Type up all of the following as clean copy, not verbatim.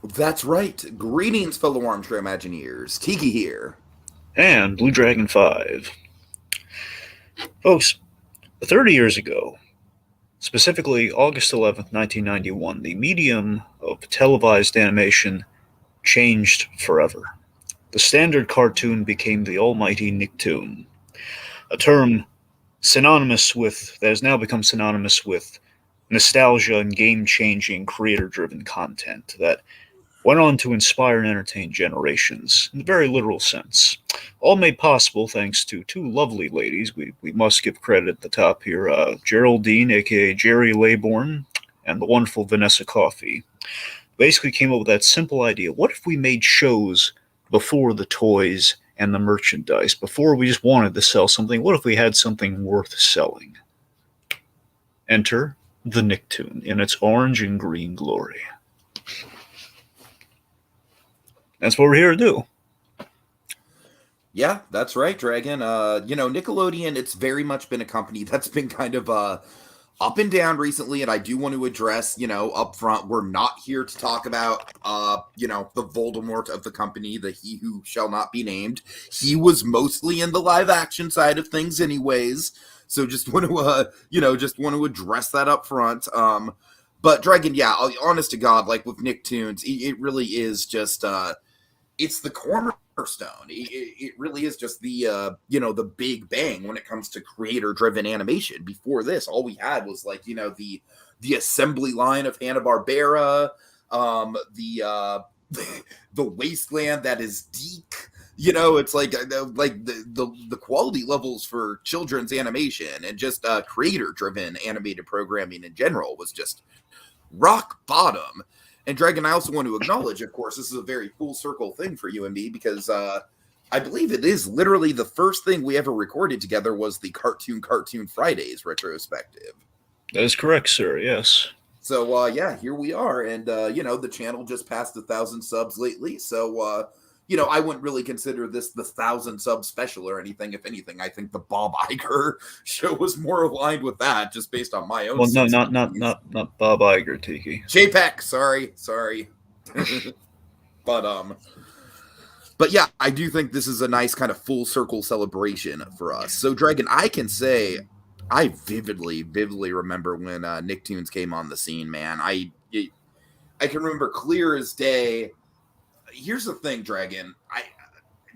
That's right. Greetings, fellow armchair Imagineers. Tiki here. And Blue Dragon 5. Folks, 30 years ago, specifically August 11th, 1991, the medium of televised animation changed forever. The standard cartoon became the almighty Nicktoon, a term that has now become synonymous with nostalgia and game-changing creator-driven content that went on to inspire and entertain generations, in a very literal sense. All made possible thanks to two lovely ladies. We must give credit at the top here, Geraldine, aka Jerry Laybourne, and the wonderful Vanessa Coffey. Basically came up with that simple idea. What if we made shows before the toys and the merchandise, before we just wanted to sell something? What if we had something worth selling? Enter the Nicktoon in its orange and green glory. That's what we're here to do. Yeah, that's right, Dragon. Nickelodeon, it's very much been a company that's been kind of up and down recently, and I do want to address, up front, we're not here to talk about the Voldemort of the company, the he who shall not be named. He was mostly in the live action side of things anyways. So just want to address that up front. But Dragon, yeah, honest to God, like with Nicktoons, it really is just it's the cornerstone. It really is just the big bang when it comes to creator driven animation. Before this, all we had was the assembly line of Hanna-Barbera, the the wasteland that is Deke. It's like the quality levels for children's animation and just creator driven animated programming in general was just rock bottom. And Dragon, I also want to acknowledge, of course, this is a very full circle thing for you and me because I believe it is literally the first thing we ever recorded together was the Cartoon Fridays retrospective. That is correct, sir. Yes. So yeah, here we are, and the channel just passed 1,000 subs lately. So I wouldn't really consider this the 1,000 sub special or anything. If anything, I think the Bob Iger show was more aligned with that, just based on my own. Well, no, not Bob Iger, Tiki. JPEG, sorry. But yeah, I do think this is a nice kind of full circle celebration for us. So Dragon, I can say I vividly remember when Nicktoons came on the scene, man. I can remember clear as day. Here's the thing, Dragon.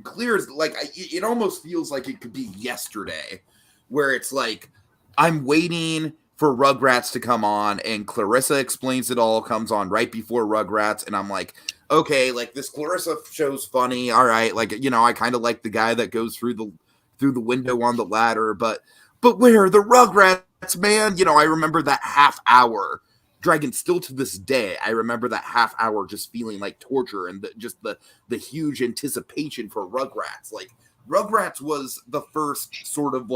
Clear as it almost feels like it could be yesterday, where it's like I'm waiting for Rugrats to come on, and Clarissa Explains It All comes on right before Rugrats, and I'm like, okay, like this Clarissa show's funny, all right, I kind of like the guy that goes through the window on the ladder, but where are the Rugrats, man? I remember that half hour. Dragon, still to this day, I remember that half hour just feeling like torture and the huge anticipation for Rugrats. Like, Rugrats was the first sort of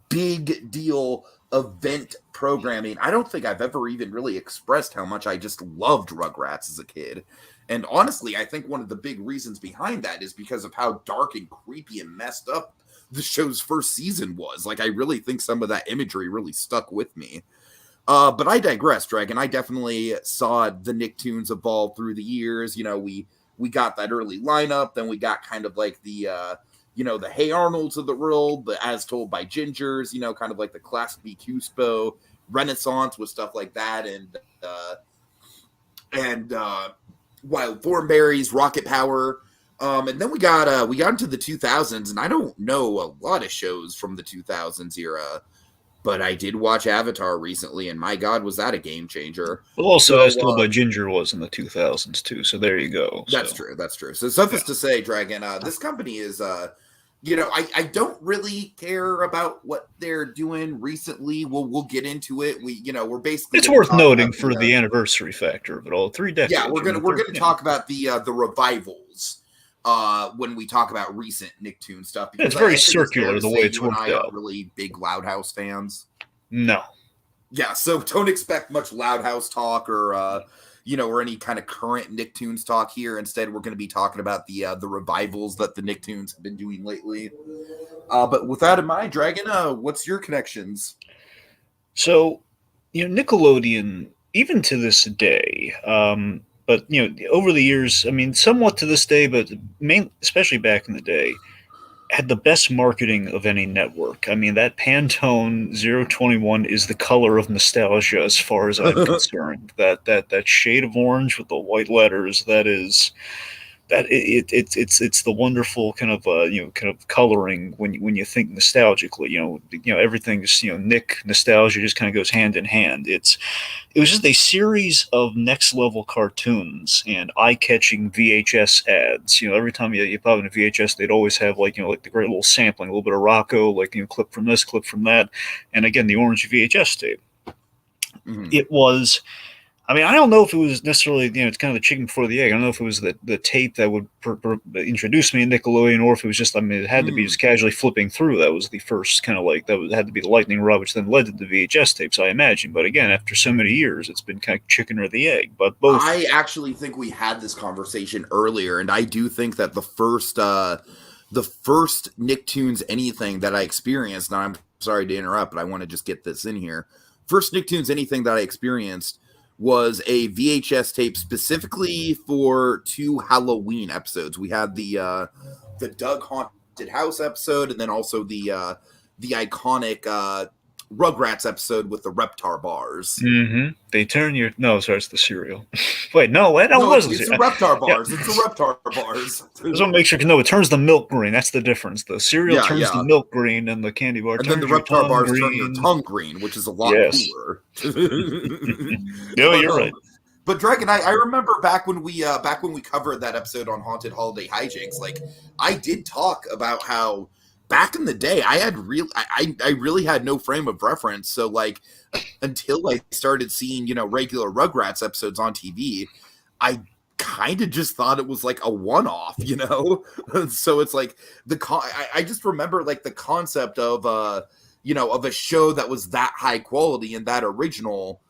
big deal event programming. I don't think I've ever even really expressed how much I just loved Rugrats as a kid. And honestly, I think one of the big reasons behind that is because of how dark and creepy and messed up the show's first season was. I really think some of that imagery really stuck with me. But I digress, Dragon. I definitely saw the Nicktoons evolve through the years. We got that early lineup, then we got kind of like the Hey Arnolds of the world, the As Told by Gingers, kind of like the classic Cuspo Renaissance with stuff like that, and Wild Thornberries, Rocket Power. And then we got into the 2000s, and I don't know a lot of shows from the 2000s era. But I did watch Avatar recently, and my God, was that a game changer. Well, also, As Told by Ginger was in the 2000s, too, so there you go. That's true. So suffice to say, Dragon, this company is, I don't really care about what they're doing recently. We'll get into it. We're basically... It's worth noting for the anniversary factor of it all, 3 decades. Yeah, we're gonna talk about the revivals. When we talk about recent Nicktoon stuff, because it's very circular the way it's worked out. Aren't really big Loud House fans. No. Yeah, so don't expect much Loud House talk or or any kind of current Nicktoons talk here. Instead, we're going to be talking about the revivals that the Nicktoons have been doing lately. But with that in mind, Dragon, what's your connections? So, Nickelodeon, even to this day, but over the years, I mean, somewhat to this day, but especially back in the day, had the best marketing of any network. I mean, that Pantone 021 is the color of nostalgia as far as I'm concerned. That shade of orange with the white letters, it's the wonderful kind of kind of coloring when you think nostalgically. Everything's Nick nostalgia just kind of goes hand in hand. It was just a series of next level cartoons and eye catching VHS ads. Every time you pop in a VHS, they'd always have like the great little sampling, a little bit of Rocco, like clip from this, clip from that, and again the orange VHS tape. Mm-hmm. It was. I mean, I don't know if it was necessarily, it's kind of the chicken before the egg. I don't know if it was the tape that would introduce me to Nickelodeon, or if it was just, I mean, it had to be just casually flipping through. That was the first kind of had to be the lightning rod, which then led to the VHS tapes, I imagine. But again, after so many years, it's been kind of chicken or the egg. But both. I actually think we had this conversation earlier, and I do think that the first Nicktoons anything that I experienced, and I'm sorry to interrupt, but I want to just get this in here. First Nicktoons anything that I experienced was a VHS tape specifically for 2 Halloween episodes. We had the Doug Haunted House episode, and then also the iconic Rugrats episode with the Reptar bars. Mm-hmm. They turn your it's the cereal. Wait, no, it wasn't. It's the Reptar bars. Yeah. It's the Reptar bars. I just want to make sure, it turns the milk green. That's the difference. The cereal turns the milk green, and the candy bar turns then the Reptar bars green. turn your tongue green, which is a lot cooler. No, you're right. But Dragon, I remember back when we covered that episode on Haunted Holiday Hijinks, like I did talk about how back in the day I really had no frame of reference. So like until I started seeing, regular Rugrats episodes on TV, I kind of just thought it was like a one-off, So it's like I just remember like the concept of of a show that was that high quality and that original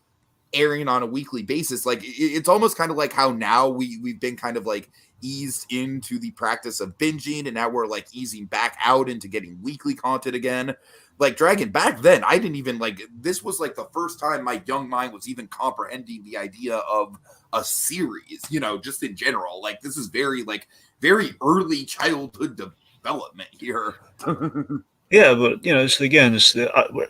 airing on a weekly basis. Like it's almost kind of like how now we've been kind of like eased into the practice of binging, and now we're like easing back out into getting weekly content again. Like Dragon, back then I didn't even this was like the first time my young mind was even comprehending the idea of a series, just in general. Like this is very early childhood development here. Yeah, but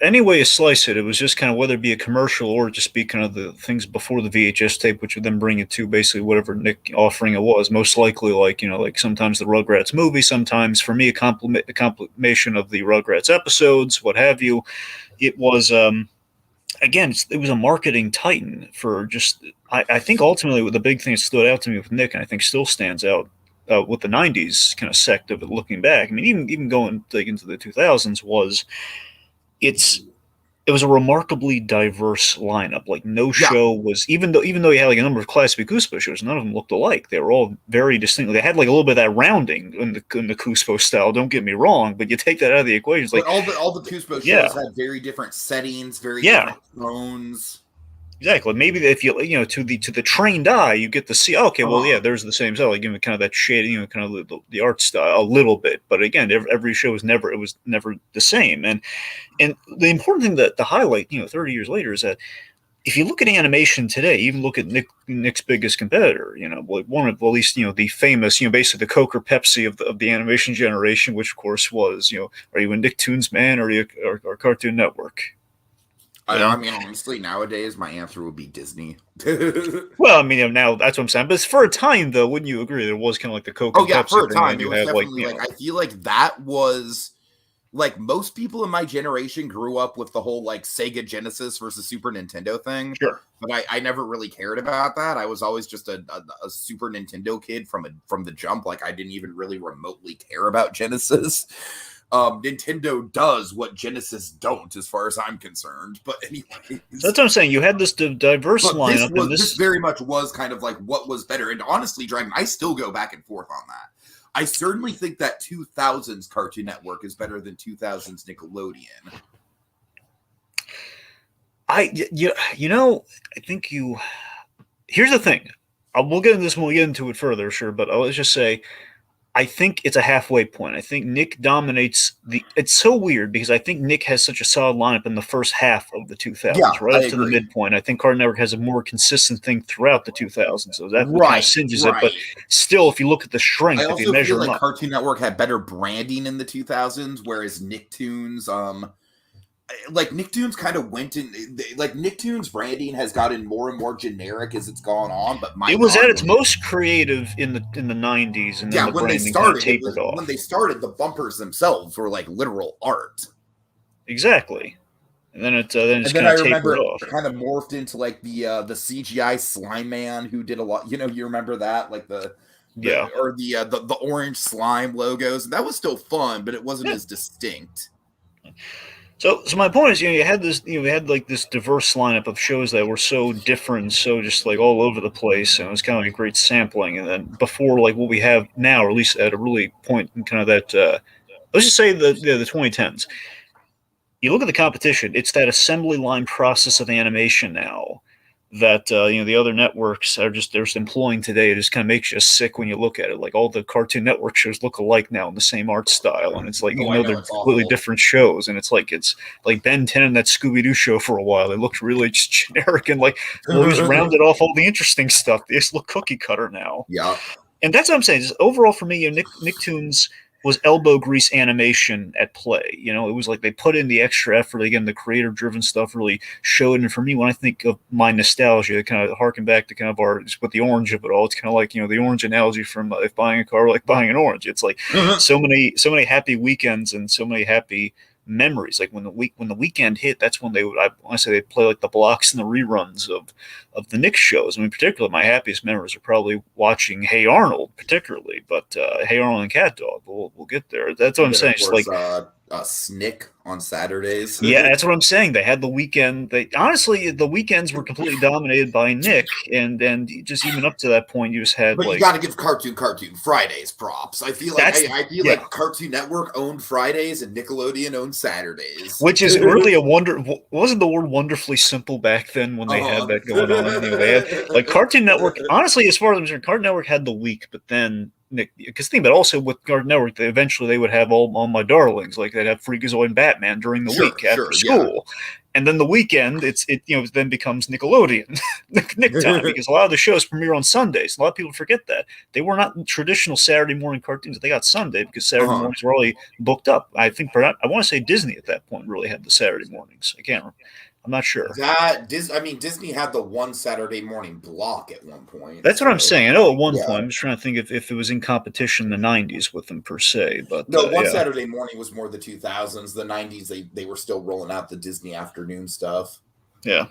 any way you slice it, it was just kind of whether it be a commercial or just be kind of the things before the VHS tape, which would then bring it to basically whatever Nick offering it was. Most likely, like sometimes the Rugrats movie, sometimes for me a compilation of the Rugrats episodes, what have you. It was it was a marketing titan for just. I think ultimately the big thing that stood out to me with Nick, and I think still stands out. With the 90s kind of sect of it looking back. I mean, even going into the 2000s it was a remarkably diverse lineup. Like no show was, even though you had like a number of classic Cuspo shows, none of them looked alike. They were all very distinct. They had like a little bit of that rounding in the Cuspo style. Don't get me wrong, but you take that out of the equation. It's like all the Cuspo shows had very different settings, very different tones. Exactly. Maybe if you to the trained eye, you get to see. Okay, well, there's the same style. Like give it kind of that shading, kind of the art style a little bit. But again, every show was never the same. And the important thing to highlight, 30 years later, is that if you look at animation today, even look at Nick's biggest competitor, one of at least the famous, basically the Coke or Pepsi of the animation generation, which of course was, are you a Nicktoons man or are you a Cartoon Network? I mean, honestly, nowadays my answer would be Disney. Well, I mean, now that's what I'm saying. But for a time, though, wouldn't you agree? There was kind of like the Coke. Oh yeah, for a time, it was definitely I feel like that was like most people in my generation grew up with the whole like Sega Genesis versus Super Nintendo thing. Sure, but I never really cared about that. I was always just a Super Nintendo kid from the jump. Like I didn't even really remotely care about Genesis. Nintendo does what Genesis don't, as far as I'm concerned. But anyways, that's what I'm saying. You had this diverse lineup. This very much was kind of like what was better. And honestly, Dragon, I still go back and forth on that. I certainly think that 2000s Cartoon Network is better than 2000s Nickelodeon. I think you. Here's the thing. We'll get into this when we get into it further, sure. But let's just say, I think it's a halfway point. I think Nick dominates it's so weird because I think Nick has such a solid lineup in the first half of the Yeah, 2000s, right I up to the agree. midpoint. I think Cartoon Network has a more consistent thing throughout the 2000s, so that kind of Right, singes it. But right. still, if you look at the I strength, if you also measure feel them like up, Cartoon Network had better branding in the 2000s, whereas Nicktoons, like Nicktoons kind of went in, like Nicktoons branding has gotten more and more generic as it's gone on, but my it was God, at its most creative in the 90s, and then yeah, the when they branding kind of started, tapered when off. they started, the bumpers themselves were like literal art. Exactly. And then it's And then kind I of tapered remember off. it kind of morphed into like the CGI slime man who did a lot. You remember that, like Yeah. the orange slime logos. That was still fun, but it wasn't Yeah. as distinct. So my point is, you had this, we had like this diverse lineup of shows that were so different, so just like all over the place, and it was kind of like a great sampling. And then before like what we have now, or at least at a really point in kind of that, let's just say the 2010s. You look at the competition; it's that assembly line process of animation now that the other networks are they're just employing today. It just kind of makes you sick when you look at it. Like all the Cartoon Network shows look alike now in the same art style, and it's like Oh, even I though know they're it's completely awful. different shows, and it's like Ben 10 and that Scooby Doo show for a while. They looked really just generic and like always rounded off all the interesting stuff. They just look cookie cutter now, Yeah. and that's what I'm saying. Just overall, for me, Nicktoons was elbow grease animation at play. It was like they put in the extra effort. Again, the creator driven stuff really showed. And for me, when I think of my nostalgia, kind of harken back to kind of our with the orange of it all. It's kind of like the orange analogy from if buying a car, like buying an orange. It's like so many happy weekends and so many happy memories. Like when the weekend hit, that's when I want to say they play like the blocks and the reruns of the Nick shows. I mean, particularly my happiest memories are probably watching Hey Arnold, particularly, but Hey Arnold and Cat Dog. We'll get there. That's what And I'm then saying. of Just course, like Snick on Saturdays. yeah, that's what I'm saying. They had the weekend. They honestly the weekends were completely dominated by Nick, and just even up to that point, you just had But you like got to give Cartoon Fridays props. I feel like that's I feel yeah. like Cartoon Network owned Fridays and Nickelodeon owned Saturdays. Which is really a wonder. Wasn't the word wonderfully simple back then when they had Uh that going on? They had like Cartoon Network. Honestly, as far as I'm concerned, Cartoon Network had the week, but then Nick, because think about it, also with Cartoon Network, they would have all my darlings, like they'd have Freakazoid and Batman during the Sure, week after sure, yeah. school, and then the weekend it then becomes Nickelodeon, Nick time, because a lot of the shows premiere on Sundays. A lot of people forget that they were not traditional Saturday morning cartoons. They got Sunday because Saturday Uh-huh. mornings were already booked up. I think I want to say Disney at that point really had the Saturday mornings. I can't. I'm not sure. Disney had the one Saturday morning block at one point. That's what I'm So saying. I know at one yeah, point I'm just trying to think if it was in competition in the '90s with them per se, but no, one yeah, Saturday morning was more the 2000s. The 90s, they were still rolling out the Disney afternoon stuff. yeah.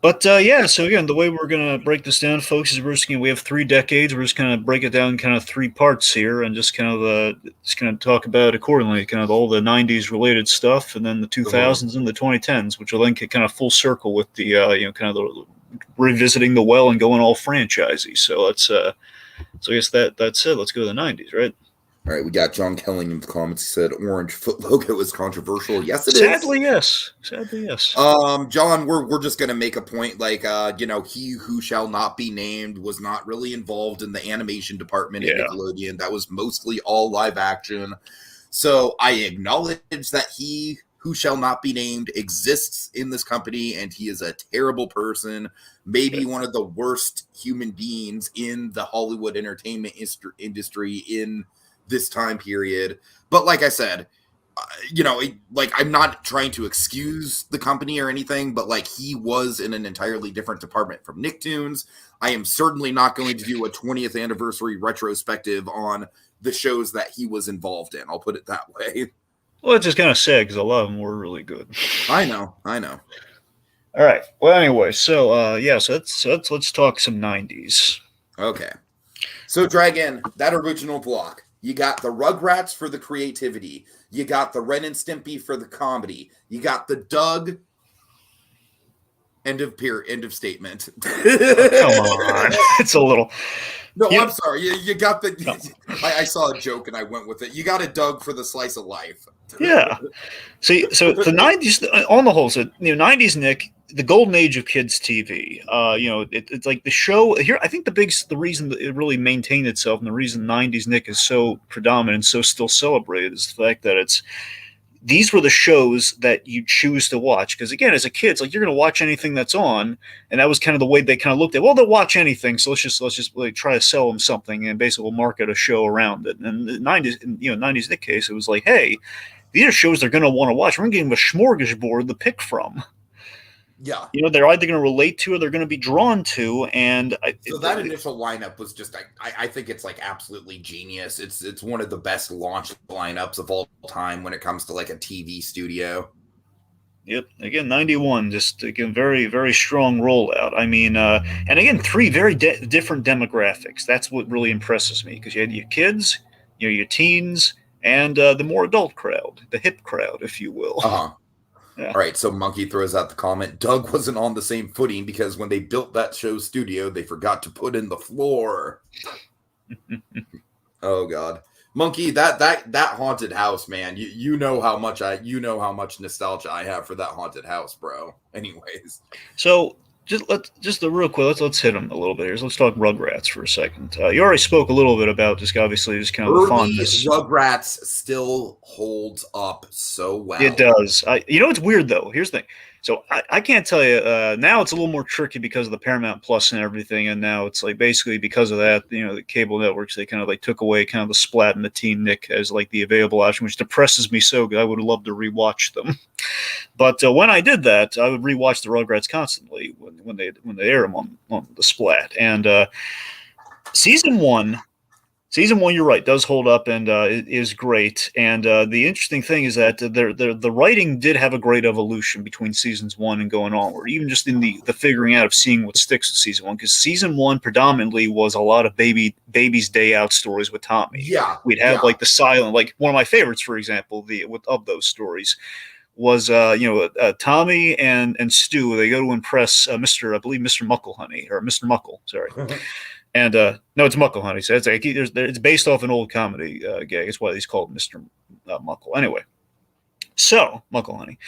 But yeah, so again, the way we're gonna break this down, folks, is we have 3 decades. We're just gonna break it down kind of 3 parts here, and just kind of talk about it accordingly, kind of all the '90s related stuff, and then the Uh-huh. 2000s and the 2010s, which will then get kind of full circle with the kind of the revisiting the well and going all franchisey. So I guess that's it. Let's go to the '90s, right? All right, we got John Kelling in the comments. He said orange foot logo is controversial. Yes, it is. Sadly, yes. Sadly, yes. John, we're just gonna make a point, like he who shall not be named was not really involved in the animation department at Yeah. Nickelodeon. That was mostly all live action. So I acknowledge that he who shall not be named exists in this company, and he is a terrible person, maybe one of the worst human beings in the Hollywood entertainment industry in this time period. But like I said, like I'm not trying to excuse the company or anything, but like he was in an entirely different department from Nicktoons. I am certainly not going to do a 20th anniversary retrospective on the shows that he was involved in. I'll put it that way. Well, it's just kind of sad because a lot of them were really good. I know. All right. Well, anyway, so yeah, let's talk some '90s. Okay. So Dragon, that original block. You got the Rugrats for the creativity. You got the Ren and Stimpy for the comedy. You got the Doug End of statement. Come on, it's a little. No, You I'm sorry. You got the. no. I saw a joke and I went with it. You got it, Doug, for the slice of life. Yeah. See, so the '90s, on the whole, so '90s, Nick, the golden age of kids TV. It's like the show here. I think the reason that it really maintained itself, and the reason '90s Nick is so predominant, so still celebrated, is the fact that these were the shows that you choose to watch. Because again, as a kid, it's like you're going to watch anything that's on, and that was kind of the way they kind of looked at. Well, they'll watch anything, so let's just like try to sell them something, and basically we'll market a show around it. And the '90s, '90s Nick case, it was like, hey, these are shows they're going to want to watch. We're going to give them a smorgasbord to pick from. Yeah. They're either going to relate to or they're going to be drawn to. And so that initial lineup was just, I think it's like absolutely genius. It's one of the best launch lineups of all time when it comes to like a TV studio. Yep. Again, 91, just again, very, very strong rollout. I mean, and again, three very different demographics. That's what really impresses me, because you had your kids, your teens, and the more adult crowd, the hip crowd, if you will. Uh-huh. Yeah. All right, so Monkey throws out the comment, Doug wasn't on the same footing because when they built that show's studio, they forgot to put in the floor. Oh God. Monkey, that haunted house, man. You know how much nostalgia I have for that haunted house, bro. Anyways. So real quick, let's hit them a little bit here. So let's talk Rugrats for a second. You already spoke a little bit about just obviously just kind of early the fondness. Rugrats still holds up so well. It does. It's weird though. Here's the thing. So I can't tell you. Now it's a little more tricky because of the Paramount Plus and everything, and now it's like basically because of that, the cable networks, they kind of like took away kind of the Splat and the Teen Nick as like the available option, which depresses me so good. I would love to rewatch them, but when I did that, I would rewatch the Rugrats constantly when they air them on the Splat. And season one, you're right, does hold up and it is great. And the interesting thing is that the writing did have a great evolution between seasons 1 and going onward, even just in the figuring out of seeing what sticks with season 1. Because season 1 predominantly was a lot of baby's day out stories with Tommy. Yeah, we'd have like the silent, like one of my favorites, for example, of those stories was Tommy and Stu. They go to impress Mr. Mucklehoney, or Mr. Muckle. Sorry. And no, it's Muckle Honey. So it's based off an old comedy gag. It's why he's called Mr. Muckle. Anyway, so Muckle Honey.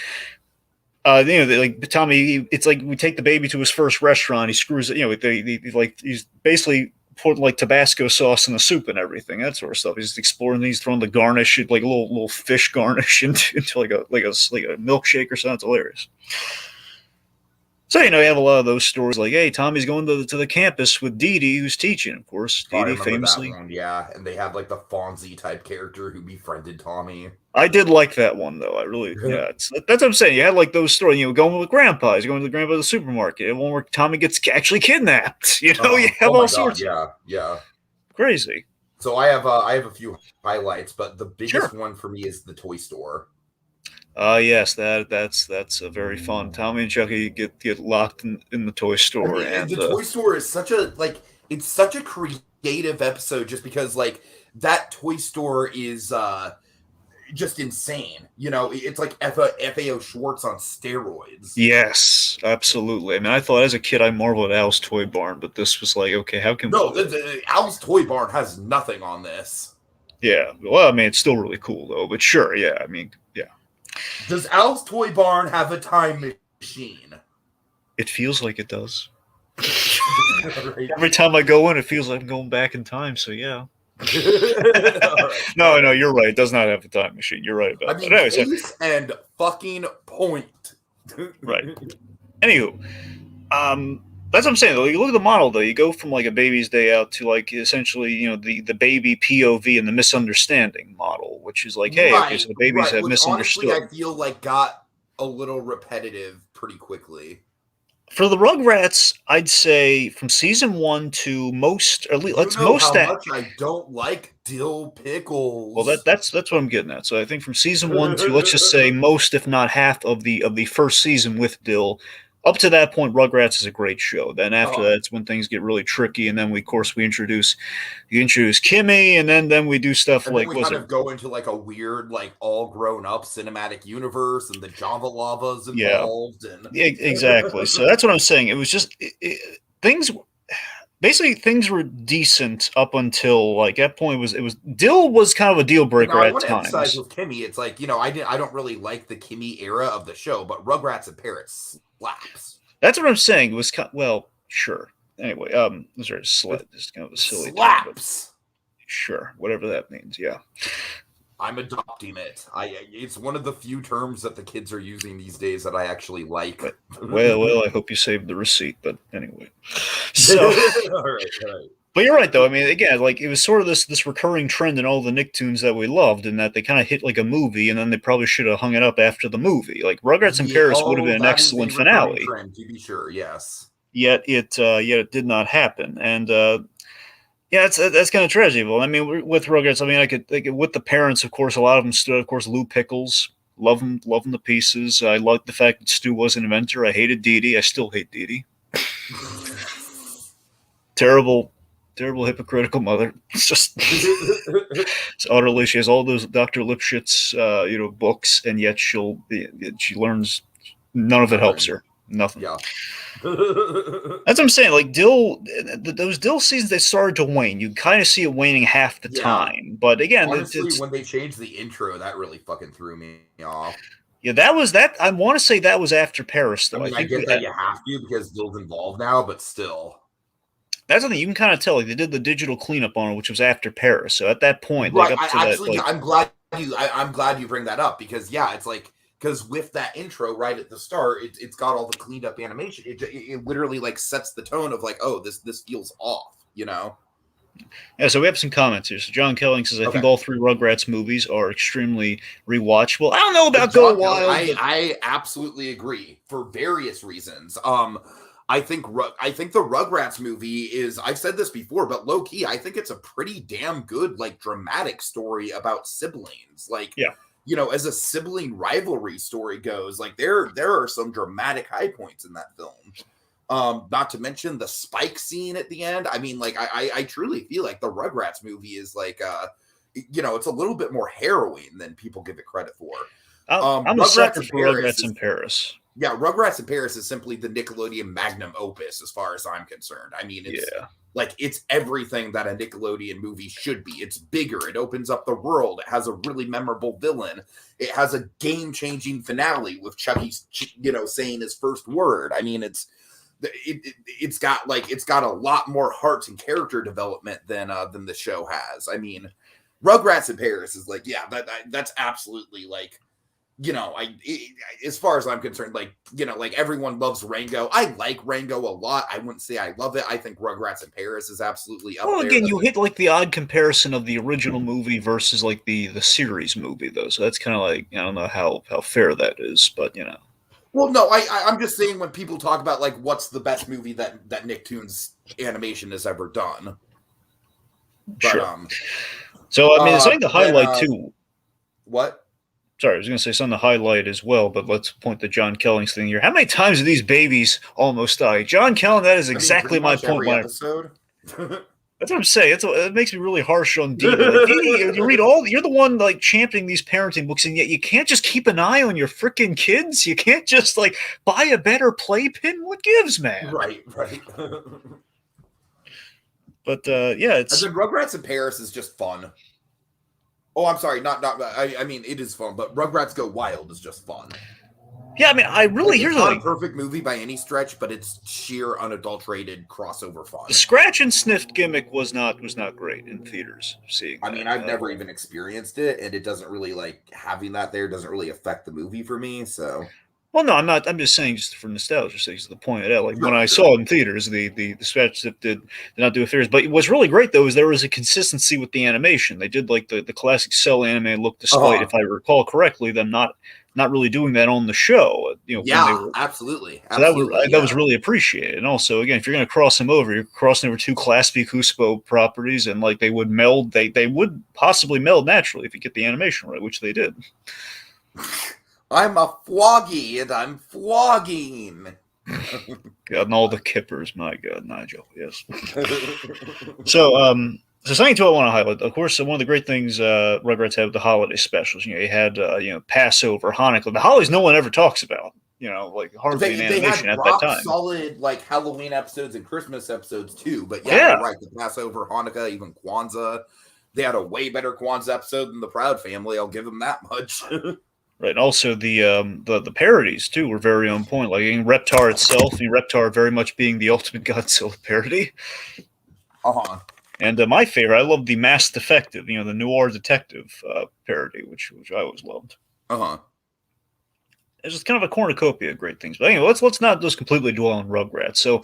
Like Tommy, it's like we take the baby to his first restaurant. He screws it. He's basically put like Tabasco sauce in the soup and everything, that sort of stuff. He's exploring these, throwing the garnish, like a little fish garnish into like a milkshake or something. It's hilarious. So, you have a lot of those stories like, hey, Tommy's going to the campus with Dee Dee, who's teaching, of course. Dee Dee famously. That one, yeah, and they have like the Fonzie type character who befriended Tommy. I did like that one, though. I really, that's what I'm saying. You had like those stories, going with Grandpa. He's going with Grandpa to the supermarket. And one where Tommy gets actually kidnapped. You have all sorts. Yeah. Crazy. So I have a few highlights, but the biggest one for me is the toy store. Yes, that's a very fun. Tommy and Chucky get locked in the toy store, and the toy store is such a creative episode, just because like that toy store is just insane. It's like FAO Schwartz on steroids. Yes, absolutely. I mean, I thought as a kid I marveled at Al's Toy Barn, but this was like, okay, how can Al's Toy Barn has nothing on this. Yeah, well, I mean, it's still really cool though. But sure, yeah, I mean, yeah. Does Al's Toy Barn have a time machine? It feels like it does. Every time I go in, it feels like I'm going back in time. So yeah. Right. No, you're right. It does not have a time machine. You're right about that. Anyways, case and fucking point. Right. Anywho, that's what I'm saying though. You look at the model though. You go from like a baby's day out to like essentially, the baby POV and the misunderstanding model, which is like, hey, okay, so the babies have misunderstood. Honestly, I feel like got a little repetitive pretty quickly. For the Rugrats, I'd say from season 1 to most, or let's most how much I don't like dill pickles. Well, that's what I'm getting at. So I think from season 1 to let's just say most, if not half, of the first season with dill Up to that point, Rugrats is a great show. Then after Oh, that's when things get really tricky, and then we, of course, we introduce Kimmy, and then we do stuff and then like, we kind of go into like a weird, like all grown up cinematic universe, and the Java Lava's yeah, involved, and yeah, exactly. So that's what I'm saying. It was just things. Basically, things were decent up until like that point. Was Dill was kind of a deal Now breaker I at want to emphasize times. with Kimmy, it's like I don't really like the Kimmy era of the show, but Rugrats and Parrots slaps. That's what I'm saying. It was well, sure. Anyway, sorry, It sled is kind of a silly term, but slaps. sure, whatever that means. Yeah. I'm adopting it. It's one of the few terms that the kids are using these days that I actually like. But, well, I hope you saved the receipt. But anyway, so. all right. But you're right, though. I mean, again, like it was sort of this recurring trend in all the Nicktoons that we loved, in that they kind of hit like a movie, and then they probably should have hung it up after the movie. Like Rugrats in Paris would have been an That is a excellent recurring finale. trend, to be sure. Yes. Yet it did not happen, and yeah, that's kind of tragic. Well, I mean, with Rugrats, I mean, I could with the parents, of course, a lot of them stood. Of course, Lou Pickles, love him to pieces. I liked the fact that Stu was an inventor. I hated Dee Dee. I still hate Dee Dee. Terrible hypocritical mother. It's just it's utterly. She has all those Dr. Lipschitz, books, and yet she learns. None of it helps her. Nothing. Yeah. That's what I'm saying. Like those Dill seasons, they started to wane. You kind of see it waning half the time. But again, honestly, when they changed the intro, that really fucking threw me off. Yeah, that was that. I want to say that was after Paris, though. I mean, I get that you have to because Dill's involved now, but still. That's the thing. You can kind of tell. Like they did the digital cleanup on it, which was after Paris. So at that point, right, like up to actually, that, like, I'm glad you bring that up because it's like. Because with that intro right at the start, it's got all the cleaned up animation. It literally like sets the tone of like, oh, this feels off, Yeah, so we have some comments here. So John Kelling says, I think all 3 Rugrats movies are extremely rewatchable. I don't know about Go Wild. I absolutely agree for various reasons. I think the Rugrats movie is, I've said this before, but low key, I think it's a pretty damn good, like, dramatic story about siblings. Like, yeah. As a sibling rivalry story goes, like there are some dramatic high points in that film. Not to mention the Spike scene at the end. I mean, like I truly feel like the Rugrats movie is like it's a little bit more harrowing than people give it credit for. I'm a sucker for Rugrats in Paris. Yeah, Rugrats in Paris is simply the Nickelodeon magnum opus as far as I'm concerned. I mean, it's everything that a Nickelodeon movie should be. It's bigger. It opens up the world. It has a really memorable villain. It has a game-changing finale with Chucky, saying his first word. I mean, it's got a lot more heart and character development than the show has. I mean, Rugrats in Paris is like, that's absolutely like. As far as I'm concerned, like everyone loves Rango. I like Rango a lot. I wouldn't say I love it. I think Rugrats in Paris is absolutely up there. Well, again, you hit like the odd comparison of the original movie versus like the series movie, though. So that's kind of like, I don't know how fair that is, but Well, no, I'm just saying when people talk about like what's the best movie that Nicktoons animation has ever done. But, sure. So I mean, something to highlight too. What? Sorry, I was going to say something to highlight as well, but let's point to John Kelling's thing here. How many times do these babies almost die? John Kelling, that is exactly my point. Episode. That's what I'm saying. It makes me really harsh on Dee Dee. Like, Dee Dee, you read you're the one like championing these parenting books, and yet you can't just keep an eye on your freaking kids. You can't just like buy a better playpen. What gives, man? Right. But it's. And then Rugrats in Paris is just fun. Oh, I'm sorry. I mean, it is fun, but Rugrats Go Wild is just fun. Yeah, I mean, I really here's not a perfect movie by any stretch, but it's sheer unadulterated crossover fun. The scratch and sniff gimmick was not great in theaters. I mean, I've never even experienced it, and it doesn't really like having that there doesn't really affect the movie for me. So. Well, no, I'm not. I'm just saying, just for nostalgia's sake, to point it out. Like when I saw it in theaters, the scratch did not do it theaters. But what's really great though is there was a consistency with the animation. They did like the classic cell anime look, despite, if I recall correctly, them not really doing that on the show. Absolutely. So that was really appreciated. And also, again, if you're going to cross them over, you're crossing over 2 classic Cuspo properties, and like they would meld. They would possibly meld naturally if you get the animation right, which they did. I'm a floggy, and I'm flogging. God, and all the kippers, my God, Nigel, yes. So something too I want to highlight. Of course, one of the great things Rugrats had with the holiday specials. You had Passover, Hanukkah. The holidays no one ever talks about. Like hardly an They had animation at that rock time. solid like Halloween episodes and Christmas episodes too. But yeah, Yeah. you're right. The Passover, Hanukkah, even Kwanzaa, they had a way better Kwanzaa episode than the Proud Family. I'll give them that much. Right, and also the parodies too were very on point. Like in Reptar itself, and Reptar very much being the ultimate Godzilla parody. And my favorite, I love the Masked Detective, the noir detective parody, which I always loved. It's just kind of a cornucopia of great things. But anyway, let's not just completely dwell on Rugrats. So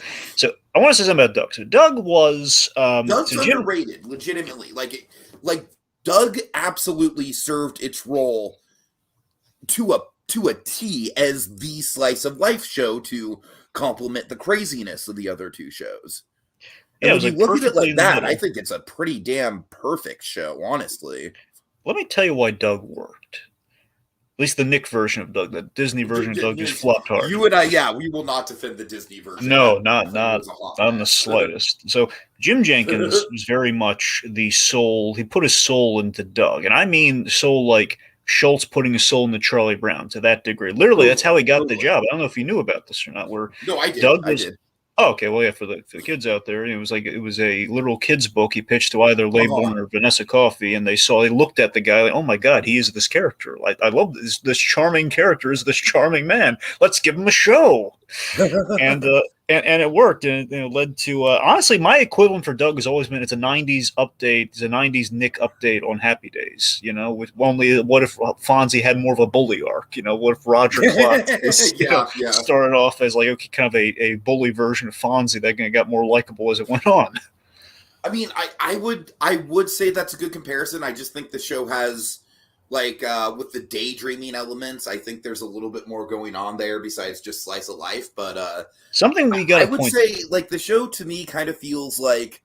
I want to say something about Doug. So Doug was Doug's underrated, legitimately. Like Doug absolutely served its role to a T as the slice of life show to complement the craziness of the other two shows. And when you look at it like that, I think it's a pretty damn perfect show, honestly. Let me tell you why Doug worked. At least the Nick version of Doug, the Disney version of Doug, just flopped hard. You and I, we will not defend the Disney version. No, not in the slightest. So Jim Jenkins was very much the soul. He put his soul into Doug, and I mean soul like Schultz putting his soul into Charlie Brown to that degree. Literally, that's how he got the job. I don't know if you knew about this or not. No, I did. Doug was, oh, okay. Well, yeah, for the kids out there, it was a literal kids book he pitched to either Laybourne or Vanessa Coffey, and they looked at the guy like, oh my God, he is this character. I love this charming character is this charming man. Let's give him a show. and it worked, and it led to honestly, my equivalent for Doug has always been it's a '90s update, it's a '90s Nick update on Happy Days. With only what if Fonzie had more of a bully arc? What if Roger Klotz started off as like kind of a bully version of Fonzie that got more likable as it went on. I mean, I would say that's a good comparison. I just think the show has with the daydreaming elements, I think there's a little bit more going on there besides just slice of life. But something we got. I would say the show to me kind of feels like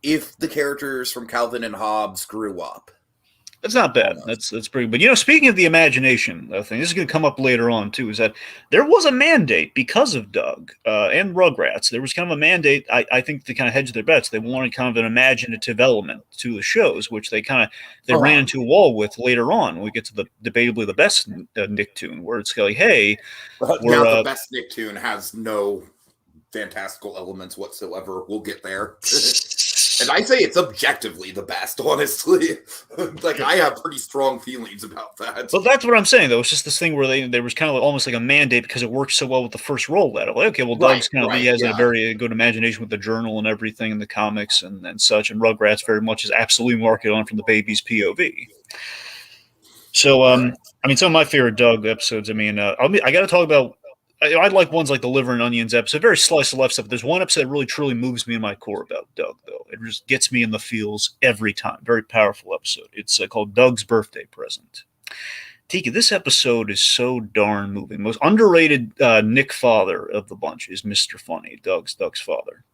if the characters from Calvin and Hobbes grew up. That's not bad. That's pretty. But speaking of the imagination thing, this is going to come up later on too. Is that there was a mandate because of Doug and Rugrats? There was kind of a mandate. I think to kind of hedge their bets. They wanted kind of an imaginative element to the shows, which they ran into a wall with later on. When we get to the debatably the best Nicktoon, where it's like, hey, the best Nicktoon has no fantastical elements whatsoever. We'll get there. And I say it's objectively the best, honestly. I have pretty strong feelings about that. Well, that's what I'm saying, though. It's just this thing where there was kind of almost like a mandate because it worked so well with the first rollout. Like, okay, well, Doug's he has a very good imagination with the journal and everything and the comics and such, and Rugrats very much is absolutely marketed on from the baby's POV. So, I mean, some of my favorite Doug episodes, I got to talk about I like ones like the Liver and Onions episode, very slice of life stuff. There's one episode that really truly moves me in my core about Doug, though. It just gets me in the feels every time. Very powerful episode. It's called Doug's Birthday Present. Tiki, this episode is so darn moving. Most underrated Nick father of the bunch is Mr. Funny, Doug's father.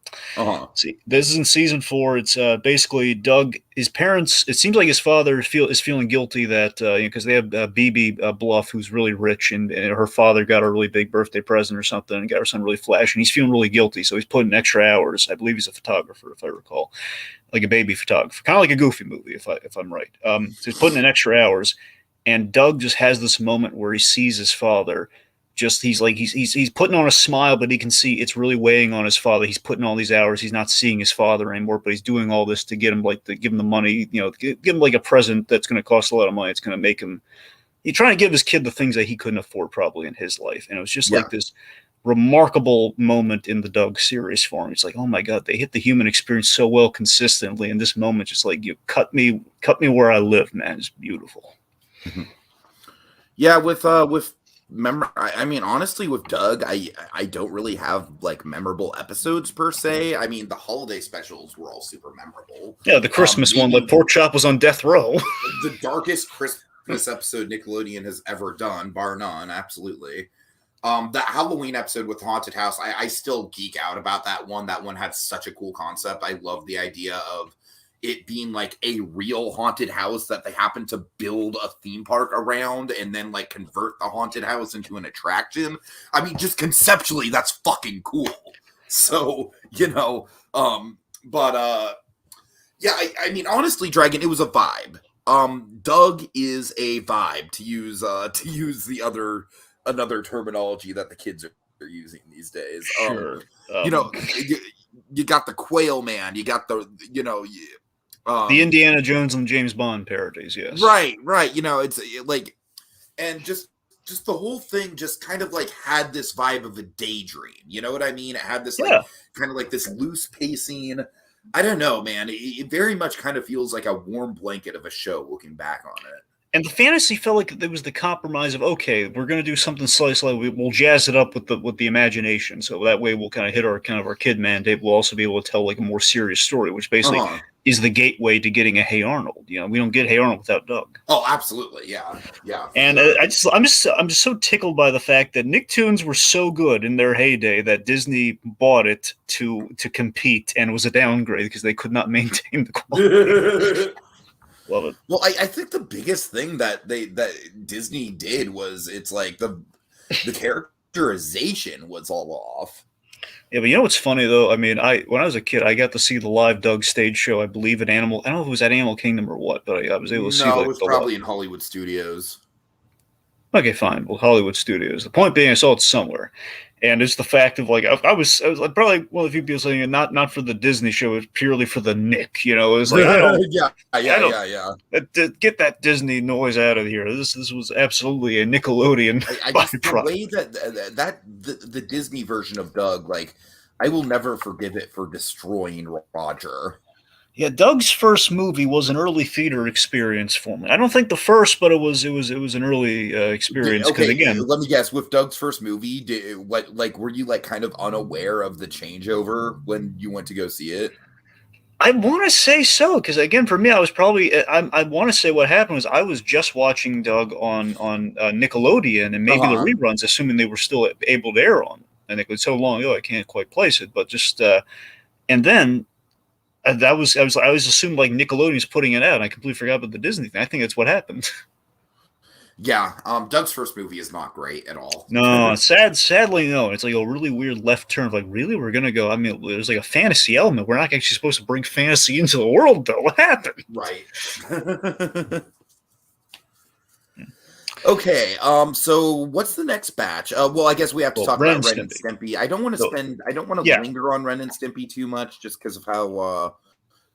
See, this is in season 4. It's basically Doug. His parents. It seems like his father is feeling guilty that because they have BB Bluff, who's really rich, and her father got a really big birthday present or something, and got her something really flashy, and he's feeling really guilty, so he's putting extra hours. I believe he's a photographer, if I recall, like a baby photographer, kind of like a Goofy movie, if I'm right. So he's putting in extra hours. And Doug just has this moment where he sees his father. He's putting on a smile, but he can see it's really weighing on his father. He's putting all these hours. He's not seeing his father anymore, but he's doing all this to get him give him the money, give him like a present that's going to cost a lot of money. It's going to make him. He's trying to give his kid the things that he couldn't afford probably in his life, and it was just like this remarkable moment in the Doug series for him. It's like, oh my God, they hit the human experience so well consistently. And this moment, just like you cut me where I live, man, is beautiful. Yeah, with I mean, honestly, with Doug, I don't really have like memorable episodes per se. I mean, the holiday specials were all super memorable. Yeah, the Christmas one, like Pork Chop was on death row. The darkest Christmas episode Nickelodeon has ever done, bar none, absolutely. That Halloween episode with the haunted house, I still geek out about that one. That one had such a cool concept. I love the idea of it being like a real haunted house that they happen to build a theme park around and then like convert the haunted house into an attraction. I mean, just conceptually, that's fucking cool. So, yeah, I mean, honestly, Dragon, it was a vibe. Doug is a vibe, to use another terminology that the kids are using these days. Sure. You got the Quail Man, you got the the Indiana Jones and James Bond parodies, yes. Right. It's like, and just the whole thing just kind of like had this vibe of a daydream. You know what I mean? It had this like kind of like this loose pacing. I don't know, man. It very much kind of feels like a warm blanket of a show looking back on it. And the fantasy felt like there was the compromise of, okay, we're going to do something slightly, we'll jazz it up with the imagination. So that way we'll kind of hit our kid mandate. We'll also be able to tell like a more serious story, which basically is the gateway to getting a Hey Arnold. We don't get Hey Arnold without Doug. Oh, absolutely. Yeah. And sure. I'm just so tickled by the fact that NickToons were so good in their heyday that Disney bought it to compete, and it was a downgrade because they could not maintain the quality. Love it. Well, I think the biggest thing that Disney did was it's like the characterization was all off. Yeah, but you know what's funny though? I mean, when I was a kid, I got to see the live Doug stage show. I believe at Animal. I don't know if it was at Animal Kingdom or what, but I was able to see. No, it was probably in Hollywood Studios. Okay, fine. Well, Hollywood Studios. The point being, I saw it somewhere, and it's the fact of like I was probably one of the few people saying it, not for the Disney show, it's purely for the Nick. It was like yeah. Get that Disney noise out of here. This was absolutely a Nickelodeon. I guess the way that the Disney version of Doug, like, I will never forgive it for destroying Roger. Yeah, Doug's first movie was an early theater experience for me. I don't think the first, but it was an early experience. Because again, let me guess. With Doug's first movie, were you like kind of unaware of the changeover when you went to go see it? I want to say so, because again, for me, I was probably I want to say what happened was I was just watching Doug on Nickelodeon and maybe the reruns, assuming they were still able to air on. I think it was so long ago I can't quite place it, but just and then. I was assumed like Nickelodeon's putting it out, and I completely forgot about the Disney thing. I think that's what happened. Yeah, Doug's first movie is not great at all. No, sadly, no. It's like a really weird left turn. Like, really, we're gonna go? I mean, there's like a fantasy element. We're not actually supposed to bring fantasy into the world, though. What happened? Right. Okay, so what's the next batch? Well, I guess we have to talk about Ren and Stimpy. I don't want to linger on Ren and Stimpy too much just because of how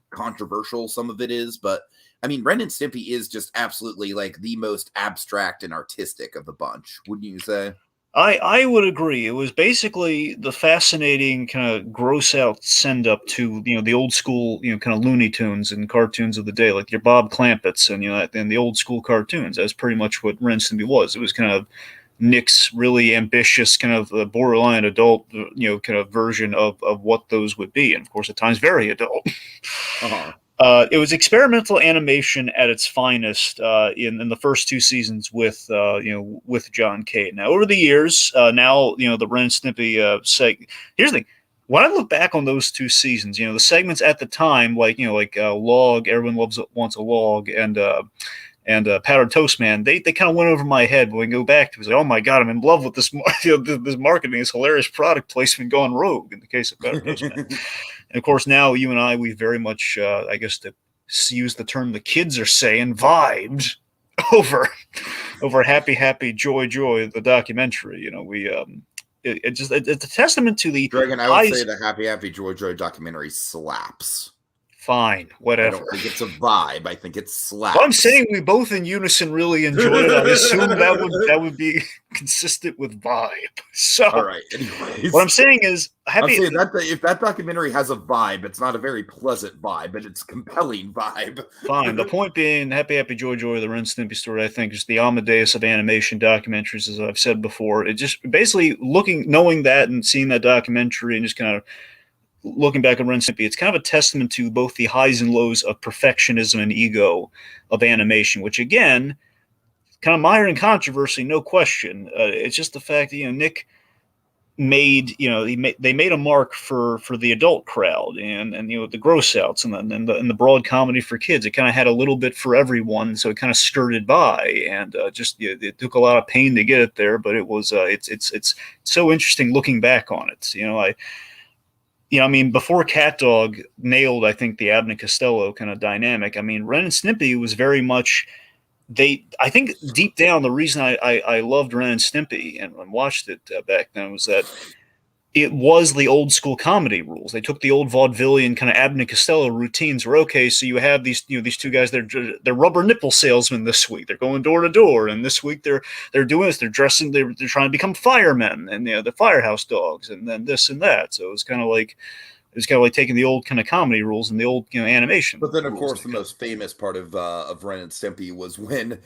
controversial some of it is. But I mean, Ren and Stimpy is just absolutely like the most abstract and artistic of the bunch, wouldn't you say? I would agree. It was basically the fascinating kind of gross out send up to the old school kind of Looney Tunes and cartoons of the day, like your Bob Clampetts and the old school cartoons. That's pretty much what Ren and Stimpy was. It was kind of Nick's really ambitious kind of borderline adult kind of version of what those would be, and of course at times very adult. It was experimental animation at its finest in the first two seasons with John Cade. Now over the years, the Ren and Stimpy here's the thing. When I look back on those two seasons, the segments at the time, like Log, Everyone Wants a Log, and Powdered Toast Man, they kind of went over my head. But when we go back to it, was like, oh my god, I'm in love with this. This marketing, this hilarious product placement gone rogue in the case of Powdered Toast Man. And of course, now you and I, we very much, I guess, to use the term the kids are saying, vibed over Happy Joy the documentary. It's a testament to the Dragon. I would say the Happy Joy documentary slaps. Fine, whatever. I don't think it's a vibe. I think it's slaps. Well, I'm saying we both in unison really enjoyed it. I assume that would be consistent with vibe. So, all right. Anyways, what I'm saying is, if that documentary has a vibe, it's not a very pleasant vibe, but it's a compelling vibe. Fine. The point being, Happy Joy, the Ren and Stimpy story, I think, is the Amadeus of animation documentaries, as I've said before. It just basically knowing that and seeing that documentary and just kind of looking back at Ren and Stimpy, it's kind of a testament to both the highs and lows of perfectionism and ego of animation, which again, kind of mired in controversy, no question. It's just the fact that Nick made, they made a mark for the adult crowd, and the gross outs, and the broad comedy for kids. It kind of had a little bit for everyone, so it kind of skirted by, and it took a lot of pain to get it there, but it was it's so interesting looking back on it. I mean, before Cat Dog nailed, I think, the Abbott and Costello kind of dynamic. I mean, Ren and Stimpy was very much I think deep down, the reason I loved Ren and Stimpy and watched it back then was that it was the old school comedy rules. They took the old vaudevillian kind of Abbott and Costello routines. Where, okay, so you have these two guys. They're rubber nipple salesmen this week. They're going door to door, and this week they're doing this. They're dressing. They're trying to become firemen, and the firehouse dogs, and then this and that. So it was kind of like taking the old kind of comedy rules and the old animation. But then, of course, the most famous part of Ren and Stimpy was when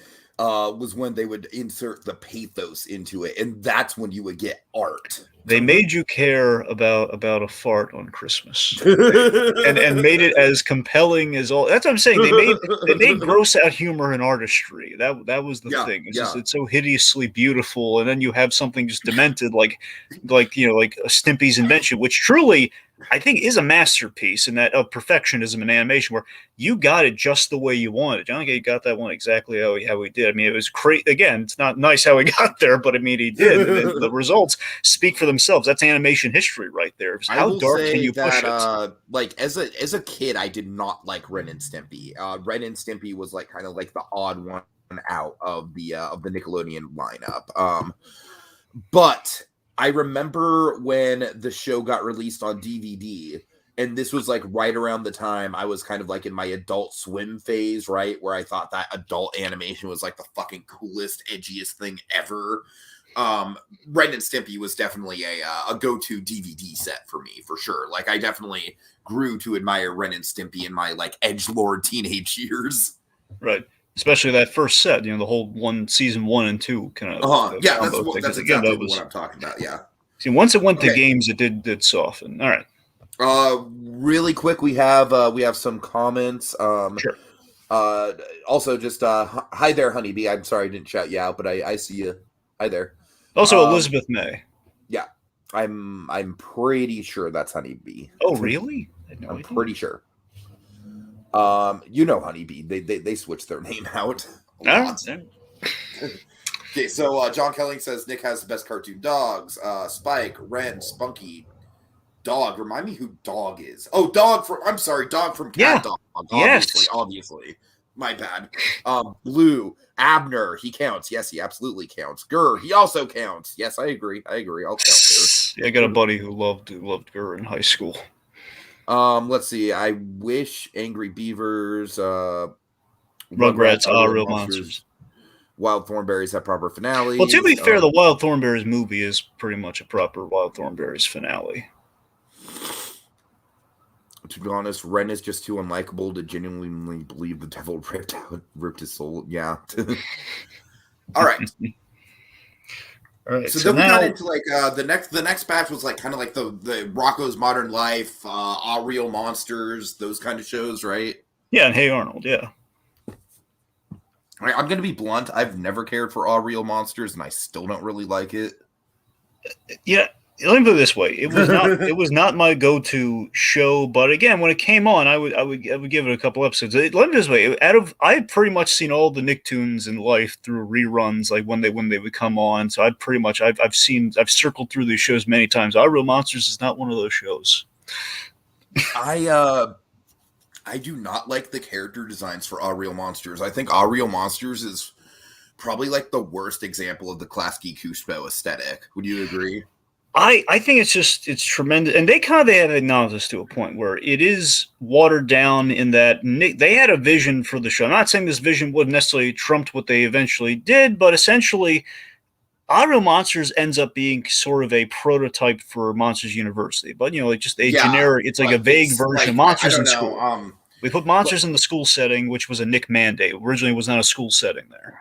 they would insert the pathos into it, and that's when you would get art. They made you care about a fart on Christmas, and made it as compelling as all. That's what I'm saying. They made gross out humor and artistry. That was the thing. It's so hideously beautiful, and then you have something just demented, like Stimpy's invention, which truly, I think, is a masterpiece in that of perfectionism in animation, where you got it just the way you wanted. John Gay got that one exactly how he did. I mean, it was great. Again, it's not nice how he got there, but I mean, he did. And the results speak for themselves. That's animation history right there. How dark can you push it? Like as a kid, I did not like Ren and Stimpy. Ren and Stimpy was like kind of like the odd one out of the Nickelodeon lineup. But I remember when the show got released on DVD, and this was like right around the time I was kind of like in my Adult Swim phase, right? Where I thought that adult animation was like the fucking coolest, edgiest thing ever. Ren and Stimpy was definitely a go-to DVD set for me, for sure. Like, I definitely grew to admire Ren and Stimpy in my like edgelord teenage years. Right. Especially that first set, the whole season 1 and 2 kind of. Yeah, that's exactly what I'm talking about. Yeah. See, once it went to games, it did soften. All right. Really quick, we have some comments. Sure. Also, just hi there, Honeybee. I'm sorry I didn't shout you out, but I see you. Hi there. Also, Elizabeth May. Yeah, I'm pretty sure that's Honeybee. Oh, really? I'm pretty sure. Honeybee. They switched their name out. Okay, so John Kelly says Nick has the best cartoon dogs. Spike, Ren, Spunky, Dog. Remind me who Dog is. Oh, Dog from Cat Dog. Obviously. My bad. Blue, Abner, he counts. Yes, he absolutely counts. Gurr, he also counts. Yes, I agree. I'll count Gurr. Yeah, I got a buddy who loved Gurr in high school. Let's see. I wish Angry Beavers, Rugrats, Real Monsters. Wild Thornberries have proper finales. Well, to be fair, the Wild Thornberries movie is pretty much a proper Wild Thornberries finale. To be honest, Ren is just too unlikable to genuinely believe the devil ripped his soul. Yeah. All right. All right. So then we got into like the next batch was like kind of like the Rocko's Modern Life, All Real Monsters, those kind of shows, right? Yeah, and Hey Arnold, yeah. All right, I'm gonna be blunt. I've never cared for All Real Monsters, and I still don't really like it. Yeah. Let me put it this way: it was not my go-to show, but again, when it came on, I would give it a couple episodes. Let me put it this way: I've pretty much seen all the NickToons in life through reruns, like when they would come on. So I've circled through these shows many times. Our Real Monsters is not one of those shows. I do not like the character designs for All Real Monsters. I think All Real Monsters is probably like the worst example of the Klasky Kushbo aesthetic. Would you agree? I think it's tremendous, and they have acknowledged this to a point where it is watered down in that they had a vision for the show. I'm not saying this vision wouldn't necessarily trumped what they eventually did, but essentially, Our Real Monsters ends up being sort of a prototype for Monsters University, but like just a generic. It's like a vague version of Monsters in school. We put Monsters in the school setting, which was a Nick mandate. Originally, it was not a school setting there.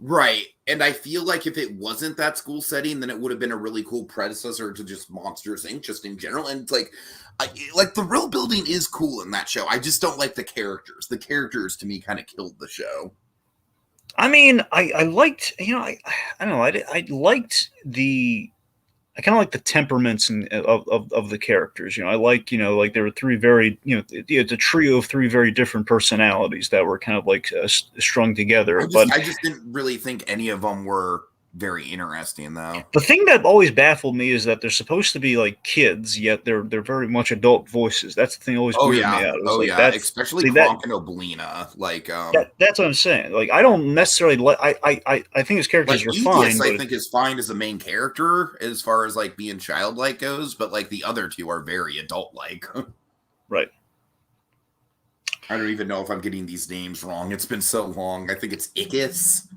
Right. And I feel like if it wasn't that school setting, then it would have been a really cool predecessor to just Monsters Inc. just in general. And it's like the real building is cool in that show. I just don't like the characters. The characters to me kind of killed the show. I mean, I liked, I don't know, I liked the kind of like the temperaments of the characters. I like, like there were three very, it's a trio of three very different personalities that were kind of like strung together. I just didn't really think any of them were very interesting, though. The thing that always baffled me is that they're supposed to be like kids, yet they're very much adult voices. That's the thing that always weirded me out. Especially Kronk and Oblina. Like, that's what I'm saying. Like, I don't necessarily like. I think his characters like, are fine. I think is fine as a main character as far as like being childlike goes, but like the other two are very adult-like. Right. I don't even know if I'm getting these names wrong. It's been so long. I think it's Icarus.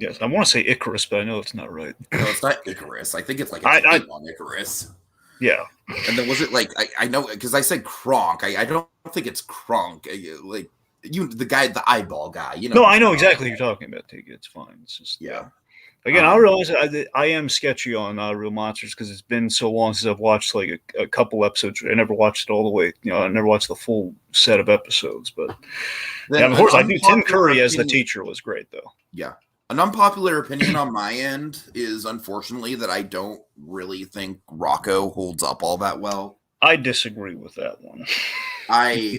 Yes, I want to say Icarus, but I know it's not right. No, it's not Icarus. I think it's like a Digimon Icarus. Yeah. And then was it like I know because I said Kronk. I don't think it's Kronk. Like the guy, the eyeball guy. No, I know exactly what you're talking about. Tiki. It's fine. It's just Again, I realize I am sketchy on Real Monsters because it's been so long since I've watched like a couple episodes. I never watched it all the way. I never watched the full set of episodes. But of course, I think Tim Curry as the teacher was great, though. Yeah. An unpopular opinion on my end is, unfortunately, that I don't really think Rocco holds up all that well. I disagree with that one. I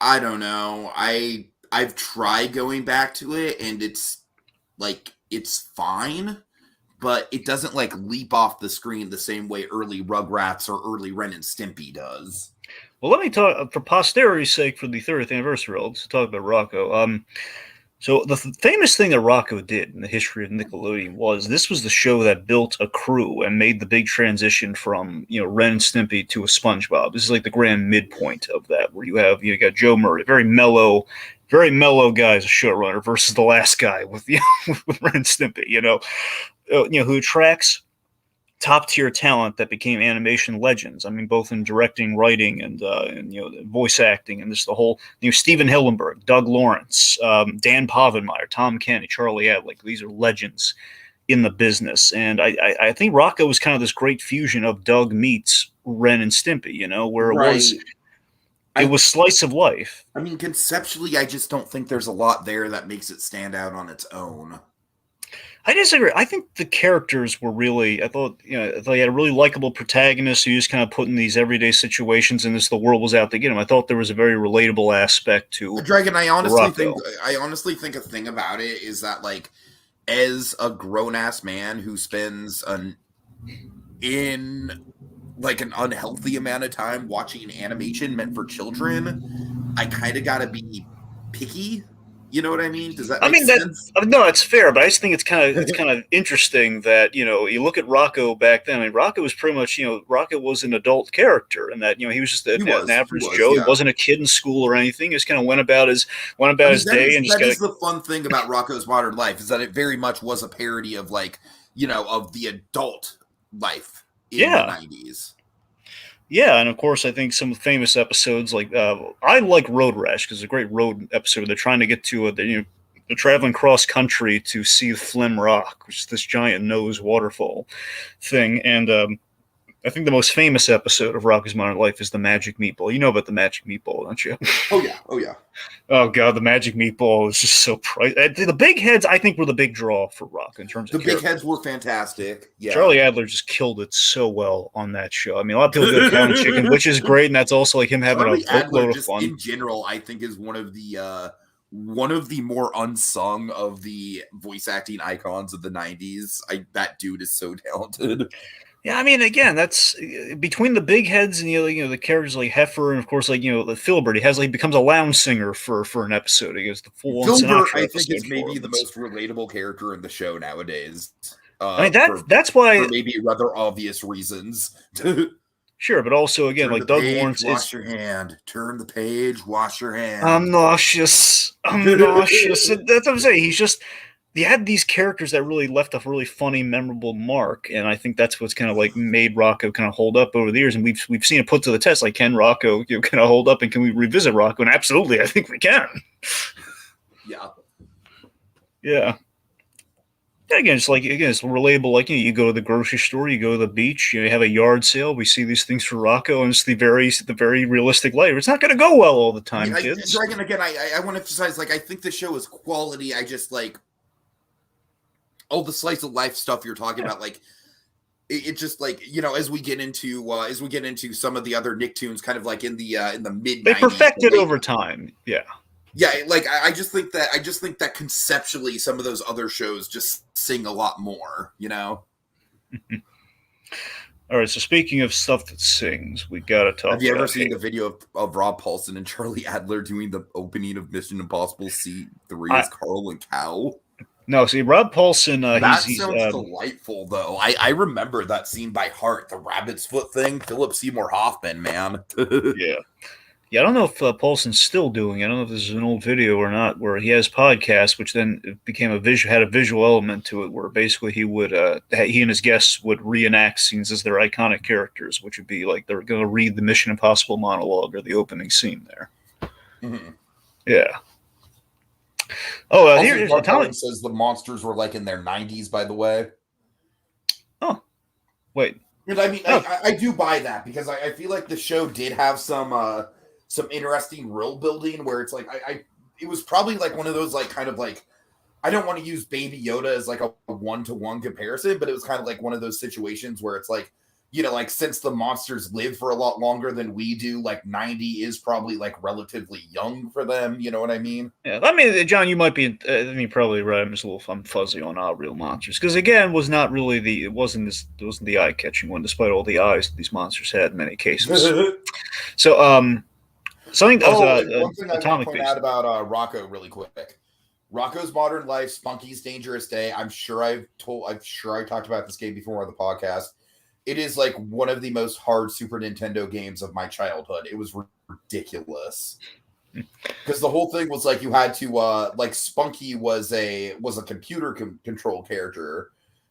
don't know. I've tried going back to it, and it's like it's fine, but it doesn't like leap off the screen the same way early Rugrats or early Ren and Stimpy does. Well, let me talk for posterity's sake for the 30th anniversary. Let's talk about Rocco. So the famous thing that Rocco did in the history of Nickelodeon was this was the show that built a crew and made the big transition from Ren and Stimpy to a SpongeBob. This is like the grand midpoint of that, where you got Joe Murray, very mellow guy as a showrunner, versus the last guy with with Ren and Stimpy. Who attracts top tier talent that became animation legends. I mean, both in directing, writing, and voice acting, and this the whole Steven Hillenburg, Doug Lawrence, Dan Povenmire, Tom Kenny, Charlie Adley. These are legends in the business, and I think Rocco was kind of this great fusion of Doug meets Ren and Stimpy. Where it was slice of life. I mean, conceptually, I just don't think there's a lot there that makes it stand out on its own. I disagree. I think the characters were really. I thought they had a really likable protagonist who just kind of put in these everyday situations, and the world was out to get him. I thought there was a very relatable aspect to Dragon. I honestly Rocco. think a thing about it is that, like, as a grown ass man who spends an unhealthy amount of time watching animation meant for children, I kind of gotta be picky. You know what I mean? Does that make sense? No, it's fair, but I just think it's kind of interesting that, you look at Rocco back then. I mean, Rocco was pretty much, Rocco was an adult character, and that, he was just an average Joe. Yeah. He wasn't a kid in school or anything. He just kind of went about his day. That is the fun thing about Rocco's Modern Life, is that it very much was a parody of, like, of the adult life in the 90s. Yeah, and of course, I think some famous episodes like I like Road Rash because it's a great road episode. They're trying to get to they're traveling cross country to see Flim Rock, which is this giant nose waterfall thing. And I think the most famous episode of Rocco's Modern Life is the Magic Meatball. You know about the Magic Meatball, don't you? Oh yeah. Oh god, the Magic Meatball is just so the big heads, I think, were the big draw for Rocco in terms of the big heads were fantastic. Yeah, Charlie Adler just killed it so well on that show. I mean, a lot of people go Pound Chicken, which is great, and that's also like him having Charlie a boatload of fun. In general, I think is one of the more unsung of the voice acting icons of the 90s. That dude is so talented. Yeah, I mean, again, that's between the big heads and the characters like Heifer, and of course, like the Filbert. He becomes a lounge singer for an episode. He goes the full Filbert. I think is maybe the most relatable character in the show nowadays. I mean that's why for maybe rather obvious reasons. Sure, but also again, like Doug Lawrence, wash your hand. Turn the page. Wash your hand. I'm nauseous. That's what I'm saying. He's just. They had these characters that really left a really funny, memorable mark, and I think that's what's kind of like made Rocco kind of hold up over the years. And we've seen it put to the test. Like, can Rocco kind of hold up, and can we revisit Rocco? And absolutely, I think we can. Yeah. Again, it's relatable. Like you go to the grocery store, you go to the beach, you have a yard sale. We see these things for Rocco, and it's the very realistic life. It's not going to go well all the time, kids. Dragon, again, I want to emphasize, like, I think the show is quality. I just like all the slice of life stuff you're talking about, like it just like, you know, as we get into some of the other Nicktoons, kind of like in the mid 90s, they perfected over time. Yeah. Yeah, like I just think that conceptually some of those other shows just sing a lot more, you know. All right, so speaking of stuff that sings, we gotta talk. Have you ever seen the video of Rob Paulsen and Charlie Adler doing the opening of Mission Impossible C3 as Carl and Cow? No, see, Rob Paulsen. That sounds delightful, though. I remember that scene by heart. The rabbit's foot thing. Philip Seymour Hoffman, man. Yeah. Yeah, I don't know if Paulson's still doing it. I don't know if this is an old video or not, where he has podcasts, which then became had a visual element to it, where basically he and his guests would reenact scenes as their iconic characters, which would be like they're going to read the Mission Impossible monologue or the opening scene there. Mm-hmm. Yeah. Oh, here's Atomic says the monsters were like in their 90s, by the way. Oh, wait. But I mean, I do buy that because I feel like the show did have some interesting world building where it's like it was probably like one of those like kind of like, I don't want to use Baby Yoda as like a one-to-one comparison, but it was kind of like one of those situations where it's like, you know, like since the monsters live for a lot longer than we do, like 90 is probably like relatively young for them. You know what I mean? Yeah, I mean, John, you might be. Probably right. I'm fuzzy on Our Real Monsters because again, it wasn't the eye-catching one, despite all the eyes that these monsters had in many cases. So, something. One thing I want to point out about Rocco really quick. Rocco's Modern Life, Spunky's Dangerous Day. I'm sure I talked about this game before on the podcast. It is like one of the most hard Super Nintendo games of my childhood. It was ridiculous because the whole thing was like you had to like Spunky was a computer controlled character,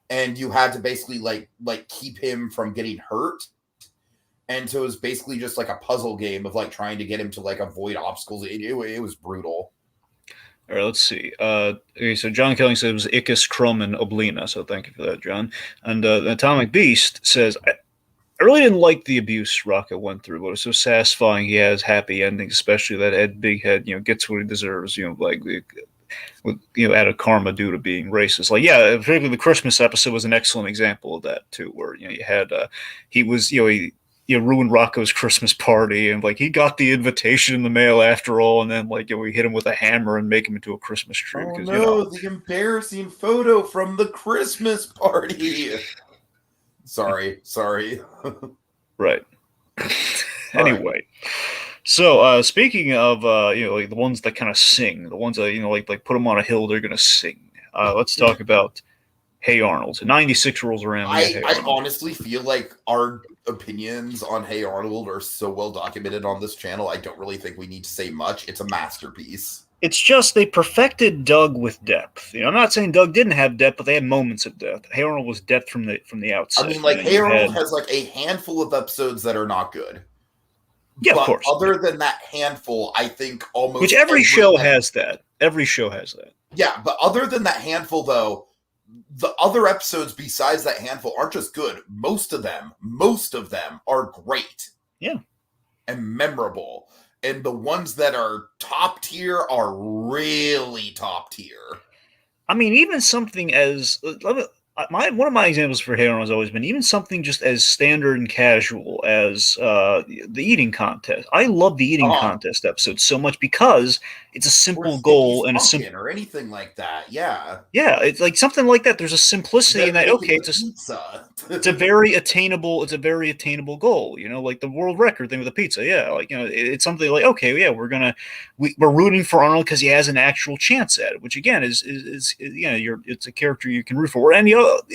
and you had to basically like keep him from getting hurt. And so it was basically just like a puzzle game of like trying to get him to like avoid obstacles. It was brutal. All right, let's see. Okay, so John Kelly said it was Ickis, Crumb, and Oblina. So thank you for that, John. And Atomic Beast says, I really didn't like the abuse Rocket went through, but it's so satisfying. He has happy endings, especially that Big Head, gets what he deserves. Like out of karma due to being racist. Like, yeah, particularly the Christmas episode was an excellent example of that too, where you had he was he ruined Rocco's Christmas party, and like he got the invitation in the mail after all, and then like we hit him with a hammer and make him into a Christmas tree. Oh no, the embarrassing photo from the Christmas party. Sorry. Right. Anyway, so speaking of like the ones that kind of sing, the ones that like put them on a hill, they're gonna sing. Let's talk about Hey Arnold. 96 rolls around. I honestly feel like our opinions on Hey Arnold are so well documented on this channel. I don't really think we need to say much. It's a masterpiece. It's just they perfected Doug with depth. I'm not saying Doug didn't have depth, but they had moments of depth. Hey Arnold was depth from the outset. I mean, like Hey Arnold has like a handful of episodes that are not good. Yeah, of course. Other than that handful, I think almost which every show has that. Every show has that. Yeah, but other than that handful, though, the other episodes besides that handful aren't just good. Most of them are great. Yeah. And memorable. And the ones that are top tier are really top tier. I mean, even something as one of my examples for Hey Arnold has always been even something just as standard and casual as the eating contest. I love the eating contest episode so much because it's a simple goal and a simple or anything like that. Yeah, it's like something like that. There's a simplicity in that. Okay, it's a very attainable. It's a very attainable goal. Like the world record thing with the pizza. Yeah, like it's something like okay, yeah, we're rooting for Arnold because he has an actual chance at it, which again is it's a character you can root for, and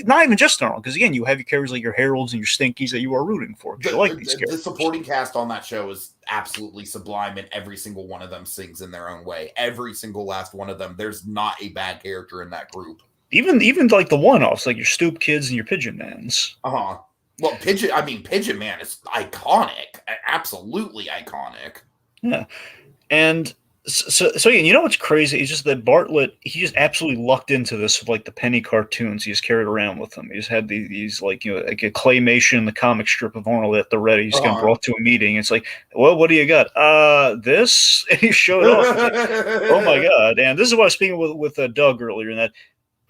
not even just Arnold, because again, you have your characters like your Heralds and your Stinkies that you are rooting for. You like these characters. The supporting cast on that show is absolutely sublime, and every single one of them sings in their own way. Every single last one of them. There's not a bad character in that group. Even like the one-offs, like your Stoop Kids and your Pigeon Mans. Well, Pigeon Man is iconic. Absolutely iconic. Yeah. And so yeah, what's crazy? It's just that Bartlett, he just absolutely lucked into this with like the penny cartoons he just carried around with him. He just had these like like a claymation, the comic strip of Arnold at the ready. He's getting brought to a meeting. It's like, well, what do you got? This, and he showed off. Like, oh my god! And this is what I was speaking with Doug earlier. In that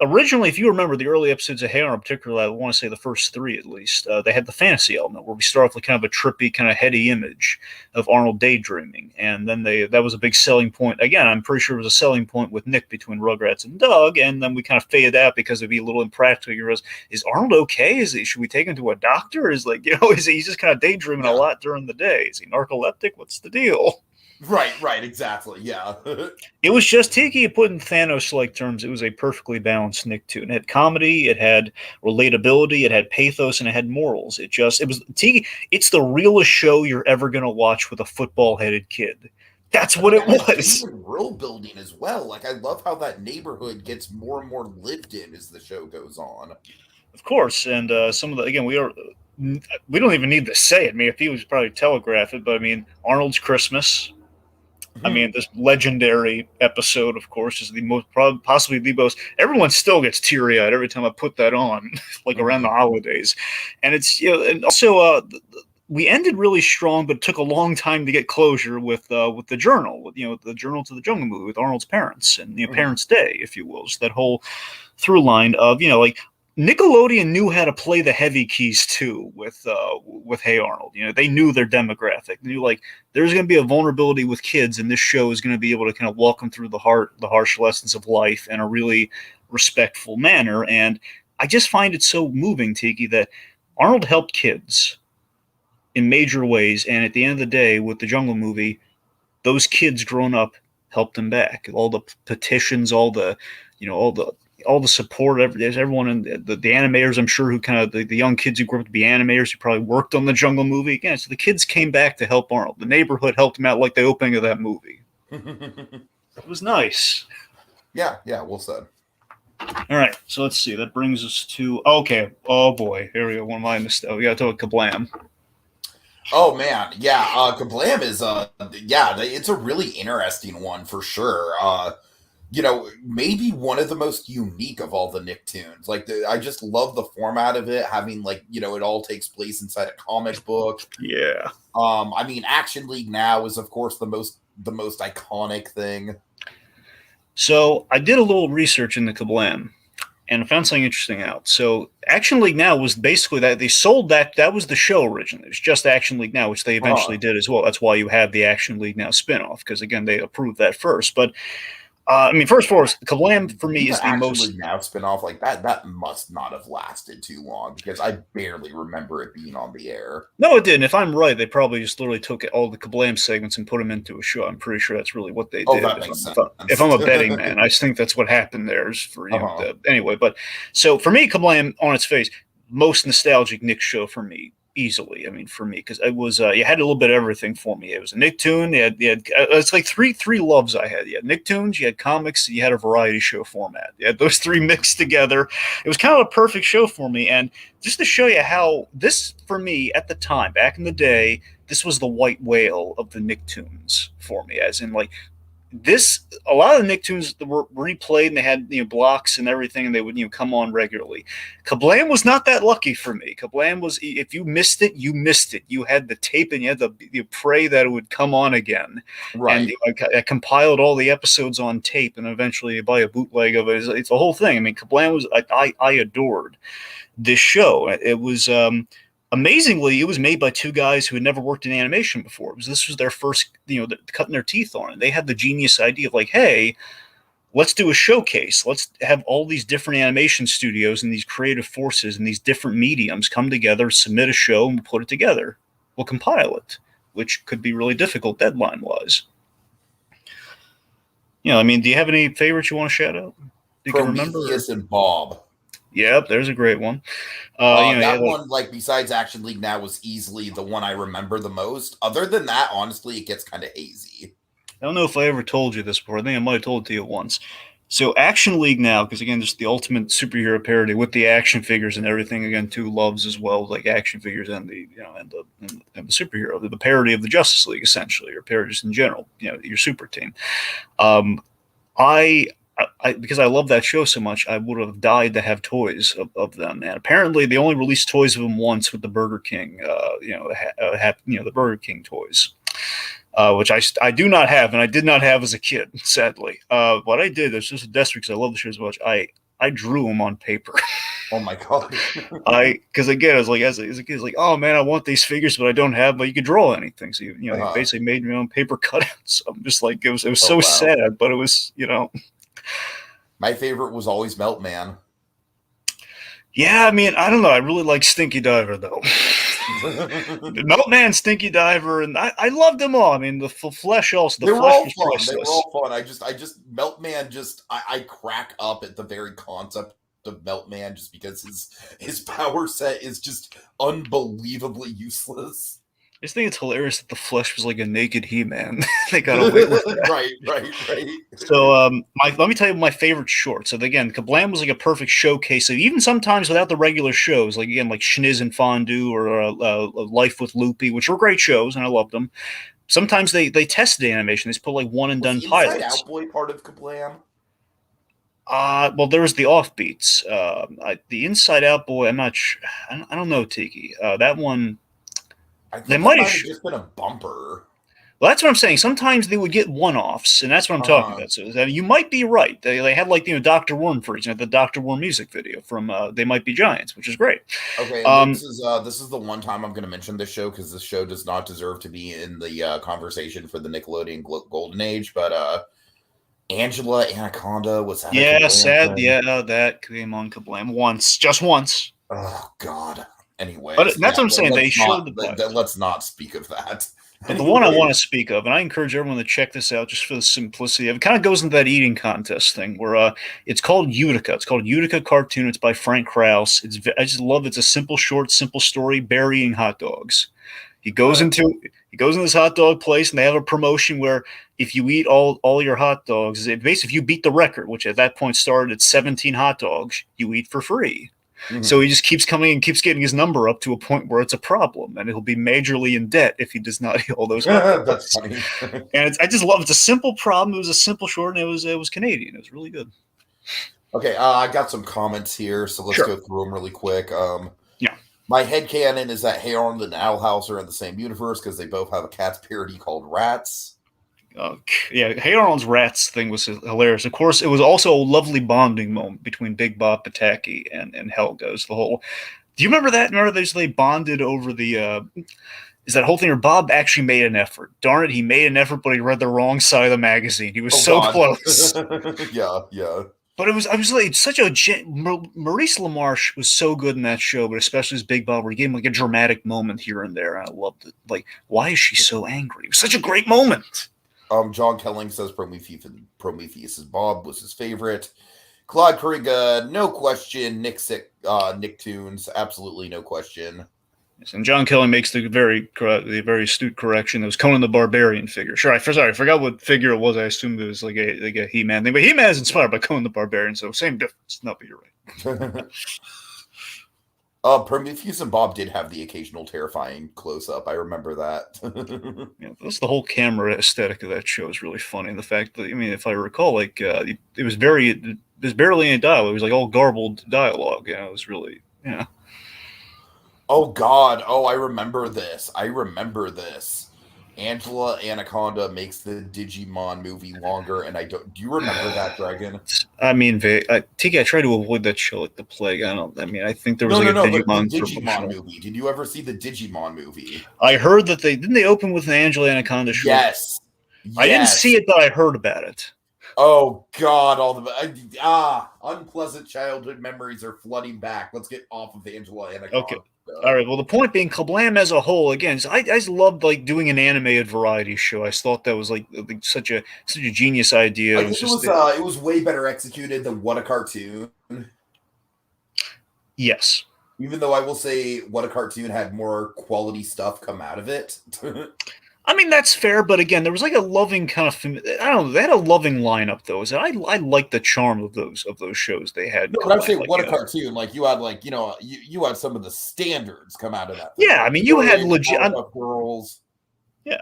originally, if you remember the early episodes of Hey Arnold, particularly, I want to say the first three at least, they had the fantasy element where we start off with kind of a trippy, kind of heady image of Arnold daydreaming, and then that was a big selling point. Again, I'm pretty sure it was a selling point with Nick between Rugrats and Doug, and then we kind of faded out because it'd be a little impractical. You realize, is Arnold okay? Should we take him to a doctor? Is he's just kind of daydreaming a lot during the day? Is he narcoleptic? What's the deal? Right, exactly. Yeah. It was just Tiki put in Thanos-like terms. It was a perfectly balanced Nicktoon. It had comedy, it had relatability, it had pathos, and it had morals. It was Tiki. It's the realest show you're ever gonna watch with a football-headed kid. That's what it was. World building as well. Like I love how that neighborhood gets more and more lived in as the show goes on. Of course, and some of the we don't even need to say it. I mean, if he was probably telegraph it, but I mean, Arnold's Christmas. I mean, this legendary episode, of course, is the most possibly the most. Everyone still gets teary eyed every time I put that on, like around the holidays, and it's and also we ended really strong, but it took a long time to get closure with the journal, with the Journal to the Jungle Movie with Arnold's parents and Parents' Day, if you will, so that whole through line of like. Nickelodeon knew how to play the heavy keys too with Hey Arnold. They knew their demographic. They knew like there's going to be a vulnerability with kids, and this show is going to be able to kind of walk them through the harsh lessons of life in a really respectful manner. And I just find it so moving, Tiki, that Arnold helped kids in major ways, and at the end of the day, with the Jungle Movie, those kids grown up helped him back. All the petitions, all the support, there's everyone in the animators, I'm sure, who kind of the young kids who grew up to be animators who probably worked on the Jungle Movie again. So the kids came back to help Arnold. The neighborhood helped him out like the opening of that movie. It was nice. Yeah, well said. All right, so let's see. That brings us to oh boy, here we go. One of my mistakes. We got to talk Kablam. Oh man, yeah. Kablam is it's a really interesting one for sure. Maybe one of the most unique of all the Nicktoons. Like, I just love the format of it, having it all takes place inside a comic book. Yeah. I mean, Action League Now is, of course, the most iconic thing. So I did a little research in the Kablam, and I found something interesting out. So Action League Now was basically that they sold that was the show originally. It was just Action League Now, which they eventually did as well. That's why you have the Action League Now spinoff, because again they approved that first, but. I mean, first and foremost, Kablam for me is the most now spinoff like that. That must not have lasted too long because I barely remember it being on the air. No, it didn't. If I'm right, they probably just literally took all the Kablam segments and put them into a show. I'm pretty sure that's really what they did. That makes sense. If I'm a betting man, I think that's what happened there. Anyway, but so for me, Kablam on its face, most nostalgic Nick show for me. Easily, I mean, for me, because it was you had a little bit of everything for me. It was a Nicktoon. You had it's like three loves I had. You had Nicktoons, you had comics, you had a variety show format. You had those three mixed together. It was kind of a perfect show for me. And just to show you how this, for me, at the time, back in the day, this was the white whale of the Nicktoons for me, as in like. A lot of the Nicktoons were replayed and they had blocks and everything, and they would come on regularly. Kablam was not that lucky for me. Kablam was, if you missed it, you missed it. You had the tape and you had you pray that it would come on again. Right. And I compiled all the episodes on tape, and eventually you buy a bootleg of it. It's the whole thing. I mean, Kablam was I adored this show. It was. Amazingly, it was made by two guys who had never worked in animation before. This was their first, cutting their teeth on it. They had the genius idea of like, hey, let's do a showcase. Let's have all these different animation studios and these creative forces and these different mediums come together, submit a show, and we'll put it together. We'll compile it, which could be really difficult deadline-wise. I mean, do you have any favorites you want to shout out? You can remember? Prometheus and Bob. Yep, there's a great one. That one, besides Action League Now, was easily the one I remember the most. Other than that, honestly, it gets kind of hazy. I don't know if I ever told you this before. I think I might have told it to you once. So Action League Now, because again, just the ultimate superhero parody with the action figures and everything. Again, two loves as well, like action figures and the and the superhero, the parody of the Justice League, essentially, or parodies in general. Your super team. Because I love that show so much, I would have died to have toys of them. And apparently, they only released toys of them once with the Burger King, the Burger King toys, which I do not have, and I did not have as a kid, sadly. What I did is just a desperate because I love the show so much. I drew them on paper. Oh my god. Because again, I was like, as a kid, like, oh man, I want these figures, but I don't have. But you could draw anything, so you basically made your own paper cutouts. I'm just like, it was so sad, but it was, My favorite was always Meltman. Yeah, I mean, I don't know. I really like Stinky Diver though. Meltman, Stinky Diver, and I loved them all. I mean, the flesh also. They were all fun. They were all fun. I just Meltman. I crack up at the very concept of Meltman just because his power set is just unbelievably useless. I just think it's hilarious that the flesh was like a naked He-Man. They got away with that. Right. So, let me tell you my favorite short. So again, Kablam was like a perfect showcase. So even sometimes without the regular shows, like again, like Schniz and Fondue or Life with Loopy, which were great shows and I loved them. Sometimes they tested the animation. They just put like one and done pilots. Inside Out Boy part of Kablam? Well, there was the offbeats. The Inside Out Boy, I'm not sure. I don't know, Tiki. That one. I think might have just been a bumper. Well, that's what I'm saying. Sometimes they would get one-offs, and that's what I'm talking about. So you might be right. They had like Dr. Worm, for example, the Dr. Worm music video from They Might Be Giants, which is great. Okay, this is the one time I'm going to mention this show because this show does not deserve to be in the conversation for the Nickelodeon Golden Age, but Angela Anaconda was that? Yeah, sad. Yeah, that came on Kablam just once. Oh God. Anyway, but that's what I'm saying. They showed let's not speak of that. But the one I want to speak of, and I encourage everyone to check this out just for the simplicity of it, kind of goes into that eating contest thing where it's called Utica. It's called Utica Cartoon. It's by Frank Krause. I just love it. It's a simple, short, simple story burying hot dogs. He goes into this hot dog place, and they have a promotion where if you eat all your hot dogs, basically if you beat the record, which at that point started at 17 hot dogs, you eat for free. Mm-hmm. So he just keeps coming and keeps getting his number up to a point where it's a problem, and he'll be majorly in debt if he does not eat all those hot dogs. That's funny. And I just love it. It's a simple problem. It was a simple short, and it was Canadian. It was really good. Okay, I got some comments here, so let's go through them really quick. Yeah. My headcanon is that Hey Arnold and Owl House are in the same universe because they both have a Cats parody called Rats. Yeah, Hey Arnold's Rats thing was hilarious. Of course, it was also a lovely bonding moment between Big Bob Pataki and Helga's. The whole. Do you remember that? Remember they bonded over the. Is that whole thing where Bob actually made an effort? Darn it, he made an effort, but he read the wrong side of the magazine. He was close. Yeah. But I was like such a Maurice LaMarche was so good in that show, but especially as Big Bob, where he gave him like a dramatic moment here and there, and I loved it. Like, why is she so angry? It was such a great moment. John Kelling says Prometheus' Bob was his favorite. Claude Kariga, no question. NickToons, absolutely no question. Yes, and John Kelly makes the very astute correction. It was Conan the Barbarian figure. Sure, I forgot what figure it was. I assumed it was like a He-Man thing, but He-Man is inspired by Conan the Barbarian, so same difference. No, but you're right. Prometheus and Bob did have the occasional terrifying close-up. I remember that. Yeah, that's the whole camera aesthetic of that show is really funny. And the fact that, I mean, if I recall, like there's barely any dialogue. It was like all garbled dialogue. It was really, Oh God! Oh, I remember this. Angela Anaconda makes the Digimon movie longer, and I don't. Do you remember that, Dragon? I mean, Tiki, I try to avoid that show like the plague. I think there was a Digimon movie. Did you ever see the Digimon movie? I heard that they open with an Angela Anaconda show. Yes. I didn't see it, but I heard about it. Oh God! Unpleasant childhood memories are flooding back. Let's get off of Angela Anaconda. Okay. All right. Well, the point being, Kablam as a whole, again, I just loved like doing an animated variety show. I thought that was like such a genius idea. I think it was way better executed than What a Cartoon. Yes. Even though I will say What a Cartoon had more quality stuff come out of it. I mean, that's fair, but again, there was like a loving kind of, I don't know, they had a loving lineup though. I like the charm of those shows they had. No, but I'm saying What a Cartoon, like you had like, you had some of the standards come out of that. Yeah, I mean, you had legit girls. Yeah.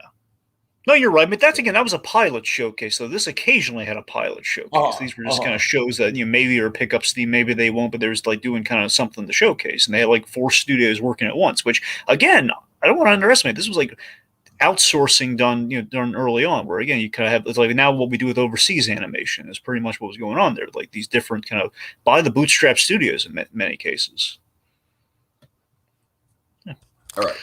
No, you're right. But that was a pilot showcase, though. This occasionally had a pilot showcase. These were just kind of shows that maybe or pick up steam, maybe they won't, but there's like doing kind of something to showcase. And they had like 4 studios working at once, which again, I don't want to underestimate. This was like outsourcing done early on, where again you kind of have it's like now what we do with overseas animation is pretty much what was going on there, like these different kind of by the bootstrap studios in many cases. Yeah. All right.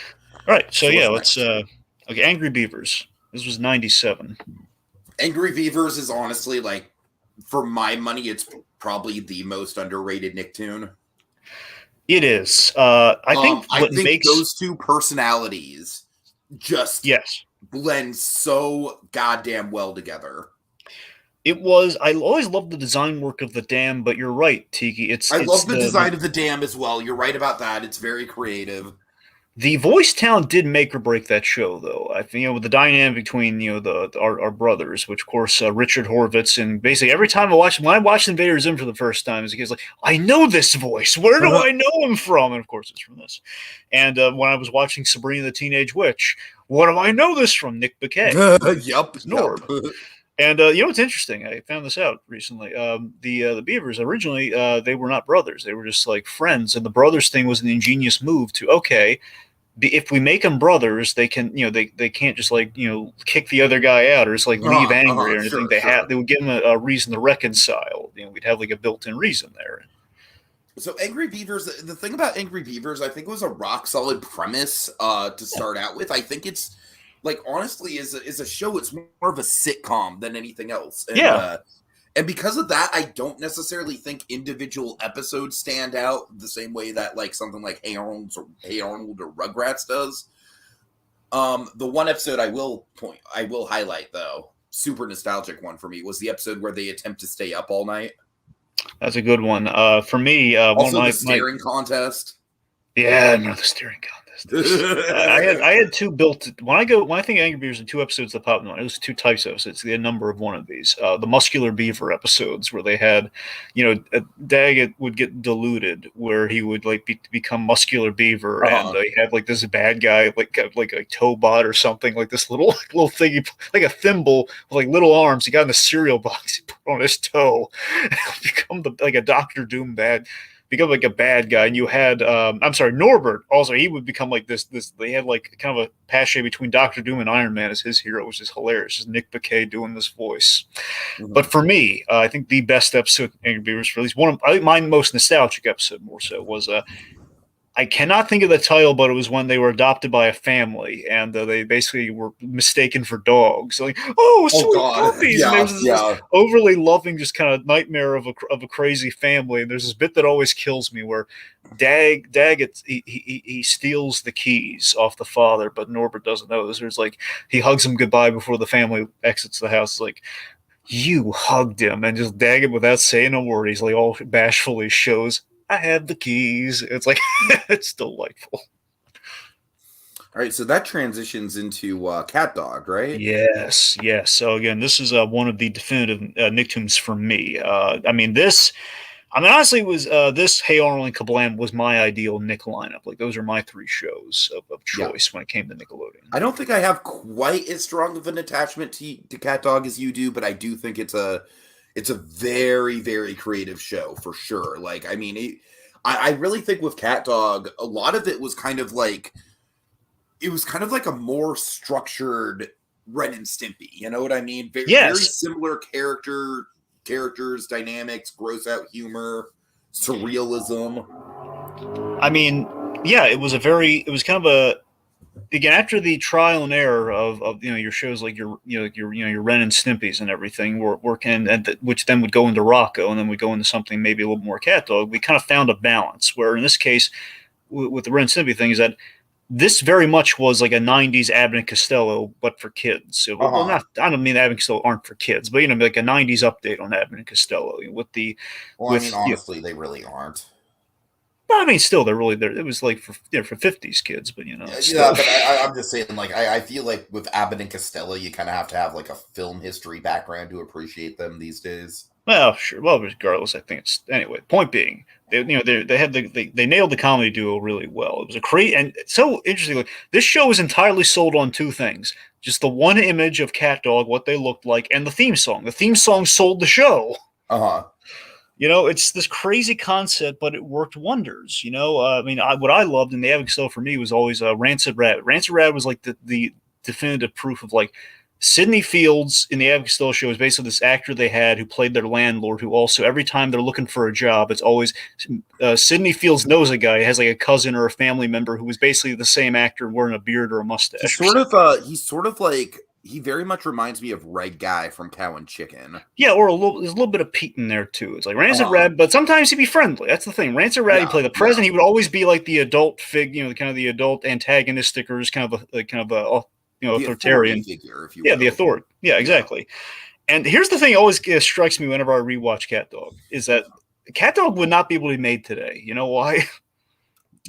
All right, so yeah, let's okay, Angry Beavers. This was 97. Angry Beavers is honestly, like, for my money, it's probably the most underrated Nicktoon. It is. I think what makes those two personalities just blend so goddamn well together. It was. I always loved the design work of the dam, but you're right, Tiki. I love the design of the dam as well. You're right about that. It's very creative. The voice talent did make or break that show, though. I think with the dynamic between our brothers, which of course Richard Horvitz, and basically every time when I watched Invader Zim for the first time, it's like I know this voice. Where do I know him from? And of course it's from this. And when I was watching Sabrina the Teenage Witch, what do I know this from? Nick Bakay. Yep. Norb. And what's interesting? I found this out recently. The Beavers originally they were not brothers; they were just like friends. And the brothers thing was an ingenious move to if we make them brothers, they can they can't just like kick the other guy out or just like leave angry or anything. They would give them a reason to reconcile. We'd have like a built-in reason there. So Angry Beavers, the thing about Angry Beavers, I think it was a rock solid premise to start out with. I think it's like honestly is a show. It's more of a sitcom than anything else. And, and because of that, I don't necessarily think individual episodes stand out the same way that like something like Hey Arnold or Rugrats does. The one episode I will highlight though, super nostalgic one for me, was the episode where they attempt to stay up all night. That's a good one. For me, also the staring contest. Yeah, no, the staring contest. I had two built when I think Angry Beavers in 2 episodes that popped in mind. It was 2 types of episodes. The number of one of these, the muscular beaver episodes, where they had, Daggett would get diluted, where he would like become muscular beaver, and he had like this bad guy like a toe bot or something, like this little thing, like a thimble with like little arms. He got in the cereal box, he put on his toe, and become like a Doctor Doom become like a bad guy. And you had Norbert also, he would become like this they had like kind of a pache between Doctor Doom and Iron Man as his hero, which is hilarious. Just Nick Bakay doing this voice. But for me, I think the best episode Angry Beavers, for at least my most nostalgic episode more so, was I cannot think of the title, but it was when they were adopted by a family, and they basically were mistaken for dogs. Like, sweet puppies! And there's this overly loving, just kind of nightmare of a crazy family. And there's this bit that always kills me, where Daggett he steals the keys off the father, but Norbert doesn't know this. There's like he hugs him goodbye before the family exits the house. It's like, you hugged him, and just Daggett, without saying a word, he's like all bashfully shows, I have the keys. It's like, it's delightful. All right, so that transitions into Cat Dog, right? Yes. So again, this is one of the definitive Nicktoons for me. Honestly, was this Hey Arnold and Kablam was my ideal Nick lineup. Like those are my 3 shows of choice when it came to Nickelodeon. I don't think I have quite as strong of an attachment to Cat Dog as you do, but I do think it's a very, very creative show for sure. Like, I mean, I really think with Cat Dog, a lot of it was kind of like a more structured Ren and Stimpy. You know what I mean? Very similar characters, dynamics, gross out humor, surrealism. I mean, yeah, it was kind of a, again, after the trial and error of your shows like your Ren and Stimpy's and everything working, which then would go into Rocco, and then would go into something maybe a little more Cat Dog. We kind of found a balance where, in this case, with the Ren and Stimpy thing, is that this very much was like a 90s Abbott and Costello, but for kids. So, well, I don't mean Abbott and Costello aren't for kids, but like a 90s update on Abbott and Costello with the. Well, I mean, honestly, they really aren't. I mean, still, they're really there. It was like for 50s kids, but Yeah, but I'm just saying, like, I feel like with Abbott and Costello, you kind of have to have like a film history background to appreciate them these days. Well, sure. Well, regardless, I think it's anyway. Point being, they nailed the comedy duo really well. It was a great, and so interestingly, this show is entirely sold on 2 things: just the one image of Cat Dog, what they looked like, and the theme song. The theme song sold the show. It's this crazy concept, but it worked wonders. I mean, what I loved in the Abbott Costello for me was always Rancid Rad. Rancid Rad was like the definitive proof of like Sidney Fields in the Abbott Costello Show is basically this actor they had who played their landlord, who also every time they're looking for a job, it's always Sidney Fields knows a guy, has like a cousin or a family member who is basically the same actor wearing a beard or a mustache. He's sort of like, he very much reminds me of Red Guy from Cow and Chicken. Yeah, or there's a little bit of Pete in there too. It's like Rancid Red, but sometimes he'd be friendly. That's the thing. Rancid Red, he'd play the president. He would always be like the adult kind of the adult antagonistic, or just kind of a authoritarian figure, if you will. Yeah, the authority. Yeah, exactly. Yeah. And here's the thing that always strikes me whenever I rewatch Cat Dog is that Cat Dog would not be able to be made today. You know why?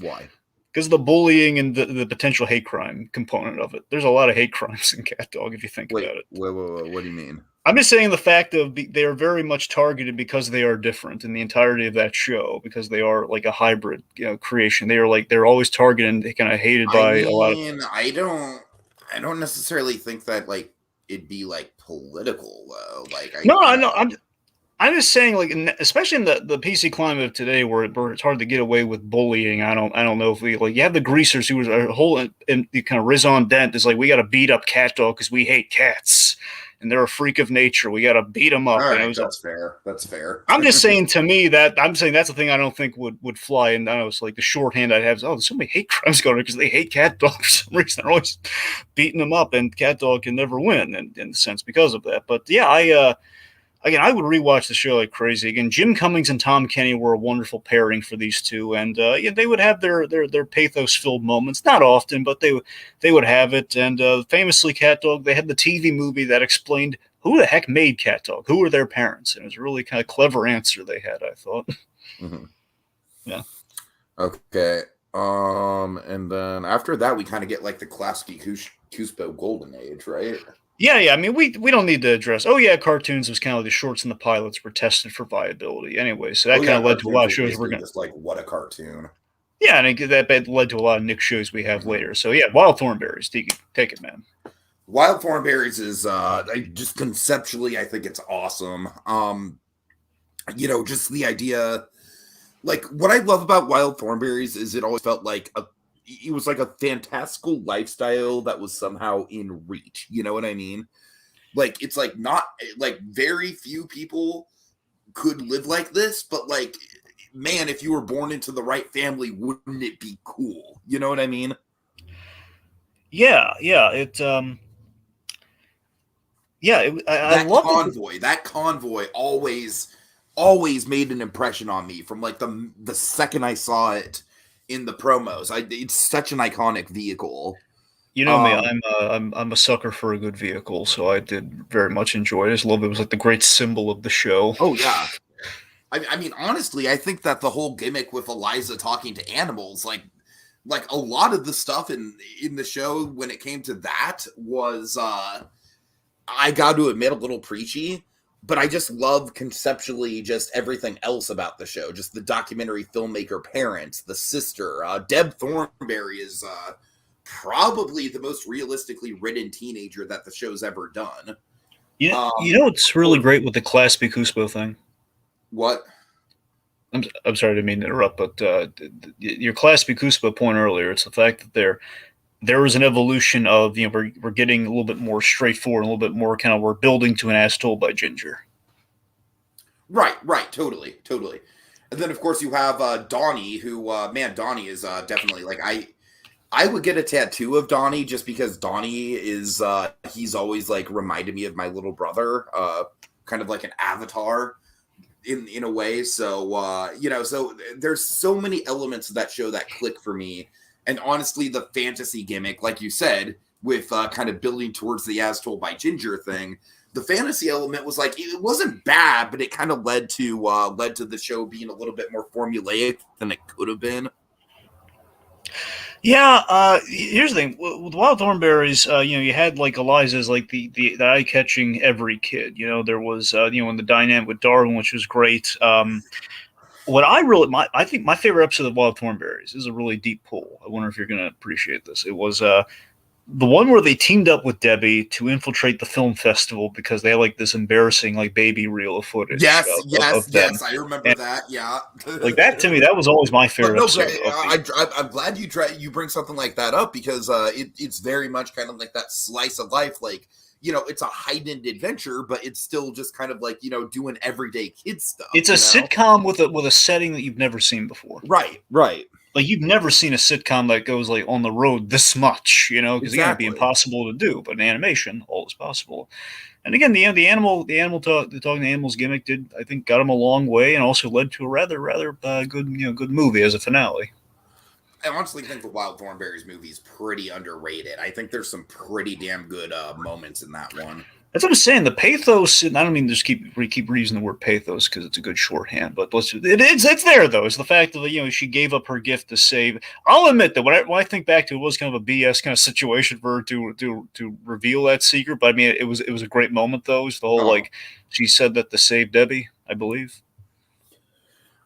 Why? Because of the bullying and the potential hate crime component of it. There's a lot of hate crimes in Cat Dog if you think about it. Wait, what do you mean? I'm just saying the fact of they are very much targeted because they are different in the entirety of that show, because they are like a hybrid creation. They're always targeted and kind of hated by a lot of. I don't necessarily think that like it'd be like political though. Like I'm just saying, like, especially in the PC climate of today, where it's hard to get away with bullying. I don't know if we like. You have the greasers who was a whole and kind of raison d'etre is like, we got to beat up Cat Dog because we hate cats and they're a freak of nature. We got to beat them up. All right, that's fair. That's fair. I'm just saying, to me, that's the thing I don't think would fly. And I know it's like the shorthand I'd have is, there's so many hate crimes going on because they hate Cat Dog for some reason. They're always beating them up, and Cat Dog can never win in a sense because of that. But yeah, Again, I would rewatch the show like crazy. Again, Jim Cummings and Tom Kenny were a wonderful pairing for these two, and they would have their pathos-filled moments. Not often, but they would have it. And famously, Cat Dog, they had the TV movie that explained who the heck made Cat Dog, who were their parents, and it was a really kind of clever answer they had, I thought. Mm-hmm. Yeah. Okay. And then after that, we kind of get like the classic Cuspo Golden Age, right? Yeah. I mean, we don't need to address. Oh yeah, cartoons was kind of the shorts and the pilots were tested for viability anyway, so that kind of led to a lot of shows we're going. Just like, what a cartoon. Yeah, and that led to a lot of Nick shows we have later. So yeah, Wild Thornberries, take it, man. Wild Thornberries is just conceptually, I think it's awesome. Just the idea, like what I love about Wild Thornberries is it always felt like it was like a fantastical lifestyle that was somehow in reach. You know what I mean? Like, it's like not like very few people could live like this, but like, man, if you were born into the right family, wouldn't it be cool? You know what I mean? Yeah. I love Convoy. That Convoy always made an impression on me from like the second I saw it in the promos. It's such an iconic vehicle. You know me, I'm a sucker for a good vehicle, so I did very much enjoy it. I just love it. It was like the great symbol of the show. Oh yeah. I mean, honestly, I think that the whole gimmick with Eliza talking to animals, like a lot of the stuff in the show when it came to that was, I got to admit, a little preachy, but I just love conceptually just everything else about the show. Just the documentary filmmaker parents, the sister, Deb Thornberry is probably the most realistically written teenager that the show's ever done. You know what's really great with the Class B Cuspo thing? What? I'm sorry to mean to interrupt, but your Class B Cuspo point earlier, it's the fact that there was an evolution of, we're getting a little bit more straightforward, a little bit more kind of, we're building to an ass told by Ginger. Right, totally. And then, of course, you have Donnie, who, Donnie is definitely, like, I would get a tattoo of Donnie just because Donnie is, he's always, like, reminded me of my little brother, kind of like an avatar in a way. So, so there's so many elements of that show that click for me. And honestly, the fantasy gimmick, like you said, with kind of building towards the as told by Ginger thing, the fantasy element was like, it wasn't bad, but it kind of led to the show being a little bit more formulaic than it could have been. Yeah, here's the thing with Wild Thornberries. You had like Eliza's like the eye catching every kid. There was in the dynamic with Darwin, which was great. What I think my favorite episode of Wild Thornberries is a really deep pull. I wonder if you're going to appreciate this. It was the one where they teamed up with Debbie to infiltrate the film festival because they had like this embarrassing like baby reel of footage of them. I remember And, that. Yeah, like that to me, that was always my favorite no, episode. I'm glad you bring something like that up because it's very much kind of like that slice of life. Like, you know, it's a heightened adventure, but it's still just kind of like, you know, doing everyday kid stuff. It's a sitcom with a setting that you've never seen before. Right. Like you've never seen a sitcom that goes like on the road this much, you know, because again, it'd be impossible to do. But in animation, all is possible. And again, the talking to animals gimmick I think got them a long way, and also led to a rather good movie as a finale. I honestly think the Wild Thornberries movie is pretty underrated. I think there's some pretty damn good moments in that one. That's what I'm saying. The pathos, and I don't mean to just keep reusing the word pathos because it's a good shorthand, but it's there though. It's the fact that, you know, she gave up her gift to save. I'll admit that when I think back to it, was kind of a BS kind of situation for her to reveal that secret. But I mean, it was a great moment though. It was the whole like she said that to save Debbie, I believe.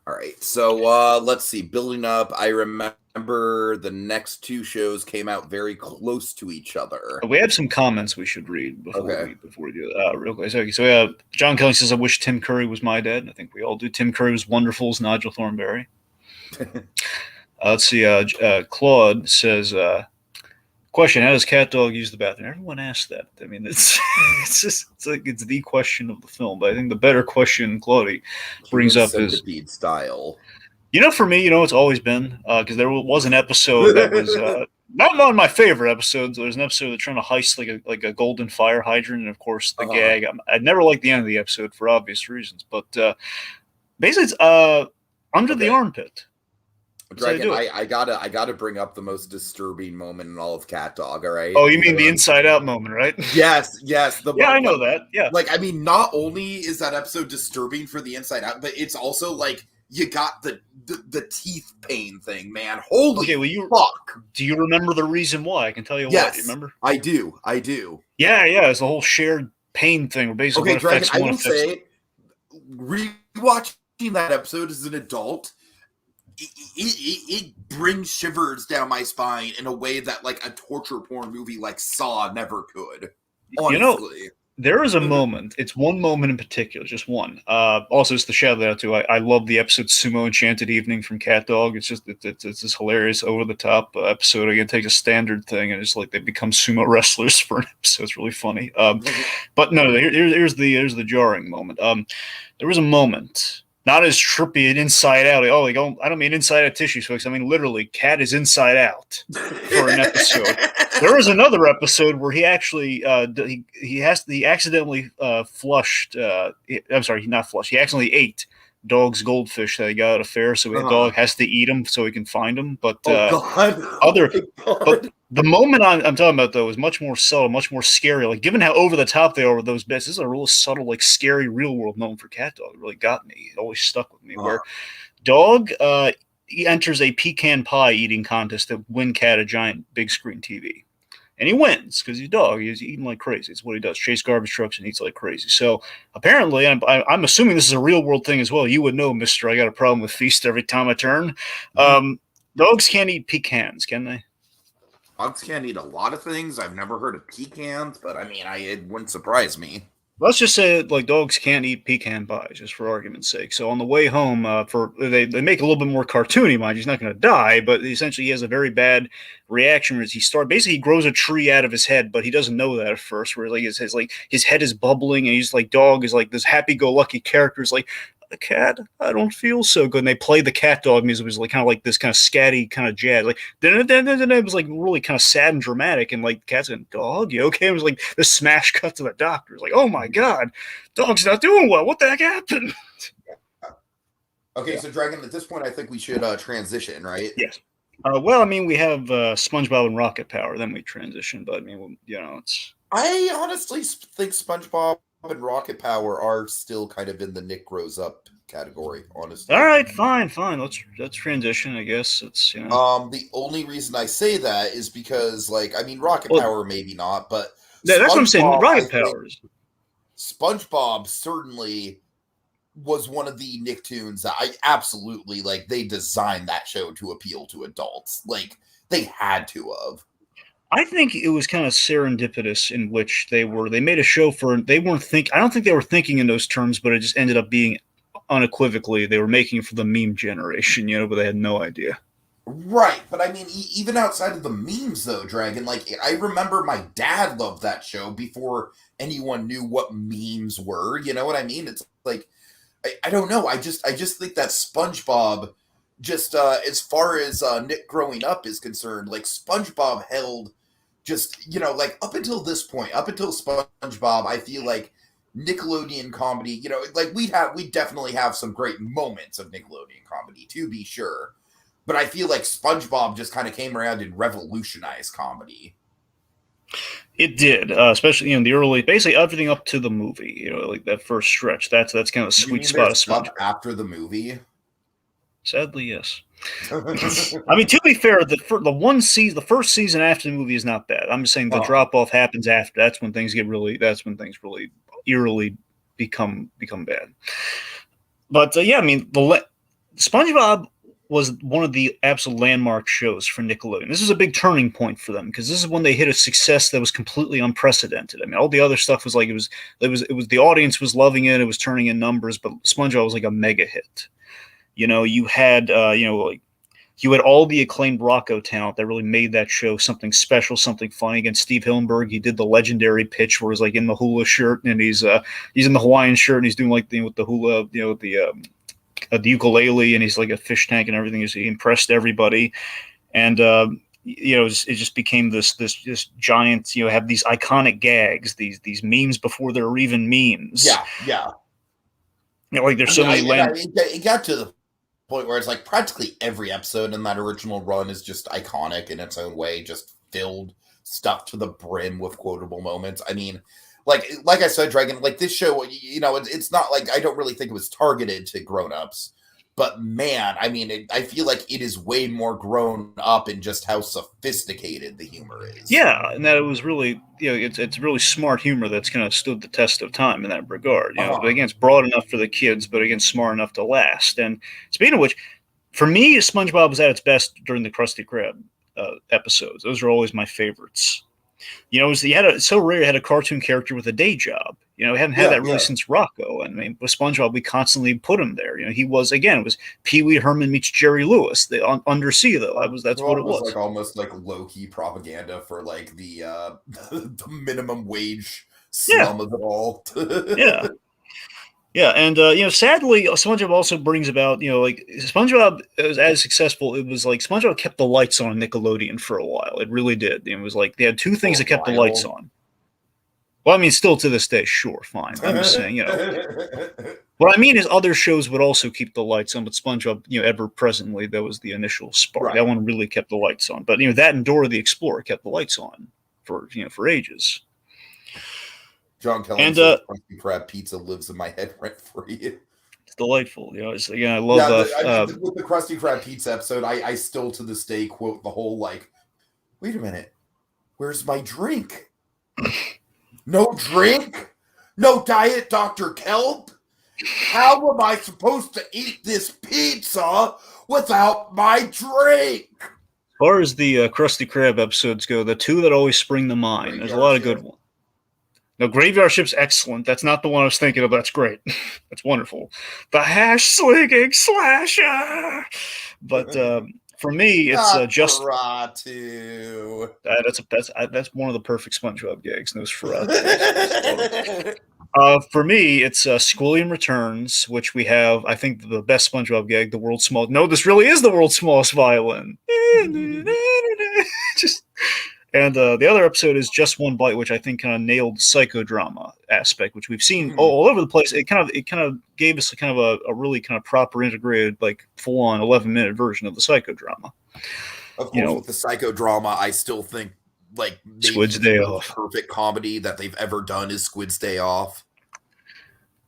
All right, so let's see. Building up, I remember the next two shows came out very close to each other. We have some comments we should read before we do that. Real quick. So John Kelly says, "I wish Tim Curry was my dad." I think we all do. Tim Curry was wonderful as Nigel Thornberry. Let's see. Claude says, "Question: How does Cat Dog use the bathroom?" Everyone asks that. I mean, it's the question of the film. But I think the better question Claude brings up is Centipede style. You know, for me, you know, it's always been because there was an episode that was not one of my favorite episodes. There's an episode that's trying to heist like a golden fire hydrant, and of course the gag. I never liked the end of the episode for obvious reasons, but basically it's under the armpit. Dragon, I gotta bring up the most disturbing moment in all of Cat Dog. All right. Oh, you mean the Inside Out moment, right? Yes. I know that. Yeah. Like, I mean, not only is that episode disturbing for the Inside Out, but it's also like you got the teeth pain thing, man. Holy fuck! Do you remember the reason why? I can tell you why. Do you remember? I do. Yeah. It's the whole shared pain thing. Where basically, okay, Dragon, I will say, rewatching that episode as an adult. It brings shivers down my spine in a way that like a torture porn movie like Saw never could. Honestly. You know, there is a moment. It's one moment in particular, just one. Also, it's the shout out to I love the episode "Sumo Enchanted Evening" from Cat Dog. It's just it's this hilarious, over the top episode. Again, take a standard thing and it's like they become sumo wrestlers for an episode. It's really funny. But no, here's the jarring moment. There was a moment. Not as trippy and Inside Out. Oh, like, I don't mean Inside Out tissues, folks. I mean literally, Cat is inside out for an episode. There was another episode where he actually he accidentally flushed. I'm sorry, not flushed. He accidentally ate Dog's goldfish that he got at a fair, so the dog has to eat them so he can find them. But but the moment I'm talking about though is much more subtle, much more scary. Like given how over the top they are with those bits, this is a real subtle, like scary, real world moment for Cat Dog. It really got me. It always stuck with me. Where Dog he enters a pecan pie eating contest to win Cat a giant big screen TV. And he wins because he's a dog. He's eating like crazy. It's what he does. Chase garbage trucks and eats like crazy. So apparently, I'm assuming this is a real world thing as well. You would know, mister. I got a problem with feast every time I turn. Dogs can't eat pecans, can they? Dogs can't eat a lot of things. I've never heard of pecans, but I mean, it wouldn't surprise me. Let's just say like dogs can't eat pecan pies, just for argument's sake. So on the way home, they make it a little bit more cartoony, mind you. He's not going to die, but essentially he has a very bad reaction as he grows a tree out of his head, but he doesn't know that at first. Where like his head is bubbling, and he's like Dog is like this happy-go-lucky character. Is like, Cat, I don't feel so good. And they play the Cat Dog music. It was like kind of like this kind of scatty kind of jazz. Like then it was like really kind of sad and dramatic. And like Cat's going, Dog, you okay? It was like the smash cut to the doctor. It's like, oh my God, Dog's not doing well. What the heck happened? Okay, so Dragon, at this point, I think we should transition, right? Yes. Well, I mean, we have SpongeBob and Rocket Power. Then we transition, but I mean, it's. I honestly think SpongeBob and Rocket Power are still kind of in the Nick grows up category, honestly. All right, fine. Let's transition. I guess it's The only reason I say that is because, like, I mean, Rocket Power maybe not, but that's what I'm saying. Rocket Powers. SpongeBob certainly was one of the Nicktoons that I absolutely like. They designed that show to appeal to adults. Like they had to have. I think it was kind of serendipitous in which they made a show for, they weren't think I don't think they were thinking in those terms, but it just ended up being unequivocally they were making it for the meme generation, but they had no idea. Right, but I mean, even outside of the memes, though, Dragon, like, I remember my dad loved that show before anyone knew what memes were. You know what I mean? It's like, I don't know. I just think that SpongeBob, just as far as Nick growing up is concerned, like SpongeBob held just like up until this point, up until SpongeBob, I feel like Nickelodeon comedy. Like we definitely have some great moments of Nickelodeon comedy, to be sure. But I feel like SpongeBob just kind of came around and revolutionized comedy. It did, especially in the early, basically everything up to the movie. Like that first stretch. That's kind of the You sweet mean spot of there's stuff SpongeBob. after the movie? Sadly, yes. I mean, to be fair, the first season after the movie is not bad. I'm just saying the drop off happens after. That's when things get really. That's when things really eerily become bad. But yeah, I mean, SpongeBob was one of the absolute landmark shows for Nickelodeon. This is a big turning point for them because this is when they hit a success that was completely unprecedented. I mean, all the other stuff was like it was the audience was loving it, it was turning in numbers, but SpongeBob was like a mega hit. You had like you had all the acclaimed Rocco talent that really made that show something special, something funny. Against Steve Hillenburg, he did the legendary pitch where he's like in the hula shirt and he's in the Hawaiian shirt and he's doing like with the hula, the ukulele, and he's like a fish tank and everything. He impressed everybody, and it just became this giant. Have these iconic gags, these memes before there were even memes. Yeah. Like there's so many. It got to the point where it's like practically every episode in that original run is just iconic in its own way, just filled stuffed to the brim with quotable moments. I mean, like I said, Dragon, like this show, it's not like I don't really think it was targeted to grown-ups, but man, I mean, I feel like it is way more grown up in just how sophisticated the humor is. Yeah, and that it was really, it's really smart humor that's kind of stood the test of time in that regard. But again, it's broad enough for the kids, but again, smart enough to last. And speaking of which, for me, SpongeBob was at its best during the Krusty Krab episodes. Those are always my favorites. It's so rare you had a cartoon character with a day job. We haven't had that really since Rocco. And I mean, with SpongeBob, we constantly put him there. He was, again, it was Pee Wee Herman meets Jerry Lewis. The Undersea, though, that's what it was. Like almost like low key propaganda for like the the minimum wage slum of it all. Yeah. Yeah, and sadly, SpongeBob also brings about, like SpongeBob was as successful. It was like SpongeBob kept the lights on Nickelodeon for a while. It really did. It was like they had two things that kept the lights on. Well, I mean, still to this day, sure, fine. I'm just saying, What I mean is, other shows would also keep the lights on, but SpongeBob, ever presently, that was the initial spark. Right. That one really kept the lights on. But that and Dora the Explorer kept the lights on for ages. John Kelly says Krusty Krab pizza lives in my head rent free. It's delightful. I love with the Krusty Krab pizza episode, I still to this day quote the whole like, wait a minute, where's my drink? No drink? No Diet Dr. Kelp? How am I supposed to eat this pizza without my drink? As far as the Krusty Krab episodes go, the two that always spring to mind, there's a lot of good ones. No, Graveyard Ship's excellent. That's not the one I was thinking of. That's great. That's wonderful. The hash slinging slasher. But for me, it's just Nosferatu. That's one of the perfect SpongeBob gags. Nosferatu. For me, it's Squilliam Returns, which we have. I think the best SpongeBob gag, the world's smallest. No, this really is the world's smallest violin. And the other episode is Just One Bite, which I think kind of nailed the psychodrama aspect, which we've seen all over the place. It kind of gave us a really kind of proper integrated, like full on 11-minute version of the psychodrama. Of course, with the psychodrama, I still think like Squid's Day Off, perfect comedy that they've ever done is Squid's Day Off.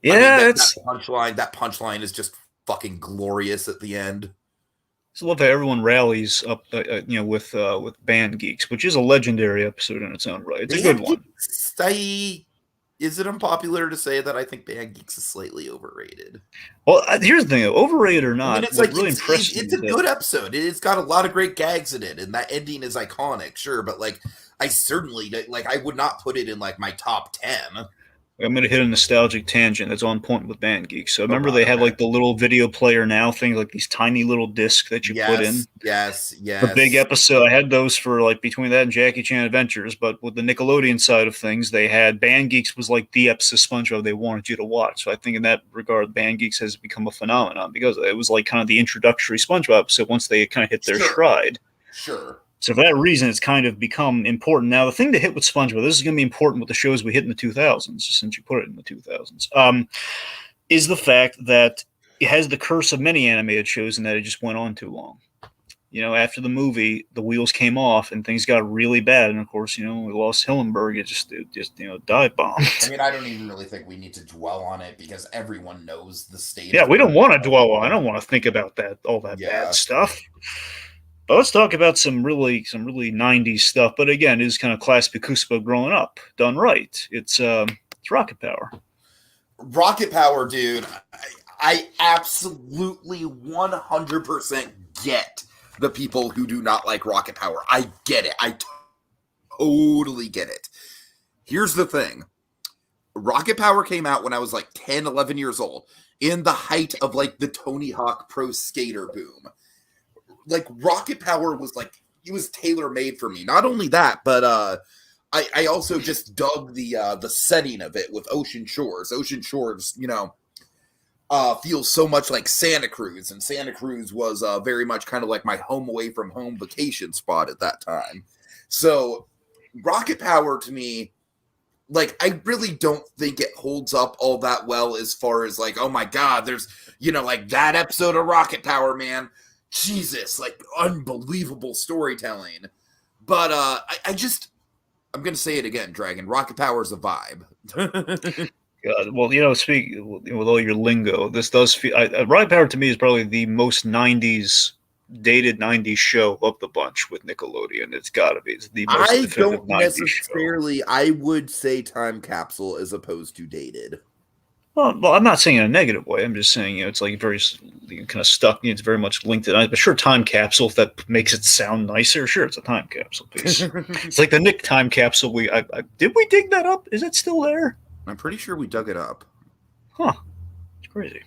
Yeah, that punchline is just fucking glorious at the end. I love how everyone rallies up, with Band Geeks, which is a legendary episode in its own right. It's a good one. Stay. is it unpopular to say that I think Band Geeks is slightly overrated? Well, here's the thing: overrated or I mean, not, it's what like really impressed me it's is a that good episode. It's got a lot of great gags in it, and that ending is iconic, sure. But like, I certainly like I would not put it in like my top 10. I'm going to hit a nostalgic tangent that's on point with Band Geeks. So Oh remember God, they have okay. like the little video player now things, like these tiny little discs that you put in. Yes, yes, The big yes. episode, I had those for like between that and Jackie Chan Adventures, but with the Nickelodeon side of things, they had Band Geeks was like the episode of SpongeBob they wanted you to watch. So I think in that regard, Band Geeks has become a phenomenon because it was like kind of the introductory SpongeBob episode once they kind of hit their Sure, stride. sure. So for that reason, it's kind of become important. Now, the thing to hit with SpongeBob, this is going to be important with the shows we hit in the 2000s, since you put it in the 2000s, is the fact that it has the curse of many animated shows in that it just went on too long. You know, after the movie, the wheels came off and things got really bad. And of course, you know, we lost Hillenburg. It just dive bombed. I mean, I don't even really think we need to dwell on it because everyone knows the state Yeah, of we don't want to dwell on. I it. don't want to think about that all that bad Yeah. stuff. But let's talk about some really '90s stuff. But again, it is kind of classic Kuspo growing up, done right. It's Rocket Power. Rocket Power, dude. I absolutely 100% get the people who do not like Rocket Power. I get it. I totally get it. Here's the thing. Rocket Power came out when I was like 10, 11 years old, in the height of like the Tony Hawk Pro Skater boom. Like Rocket Power was like, it was tailor made for me. Not only that, but I also just dug the setting of it with Ocean Shores. Ocean Shores, you know, feels so much like Santa Cruz, and Santa Cruz was very much kind of like my home away from home vacation spot at that time. So Rocket Power to me, like, I really don't think it holds up all that well as far as like, oh my God, there's, you know, like that episode of Rocket Power, man. Jesus, like unbelievable storytelling. But I'm gonna say it again, Dragon. Rocket Power is a vibe. Well, you know, with all your lingo, this does feel. Rocket Power to me is probably the most '90s dated '90s show of the bunch with Nickelodeon. It's got to be. It's the most I definitive don't '90s show. necessarily. I would say Time Capsule as opposed to Dated. Well, I'm not saying in a negative way. I'm just saying, you know, it's like very kind of stuck. It's very much linked to it. But sure, Time Capsule, if that makes it sound nicer, sure, it's a Time Capsule piece. It's like the Nick Time Capsule. Did we dig that up? Is it still there? I'm pretty sure we dug it up. Huh. It's crazy.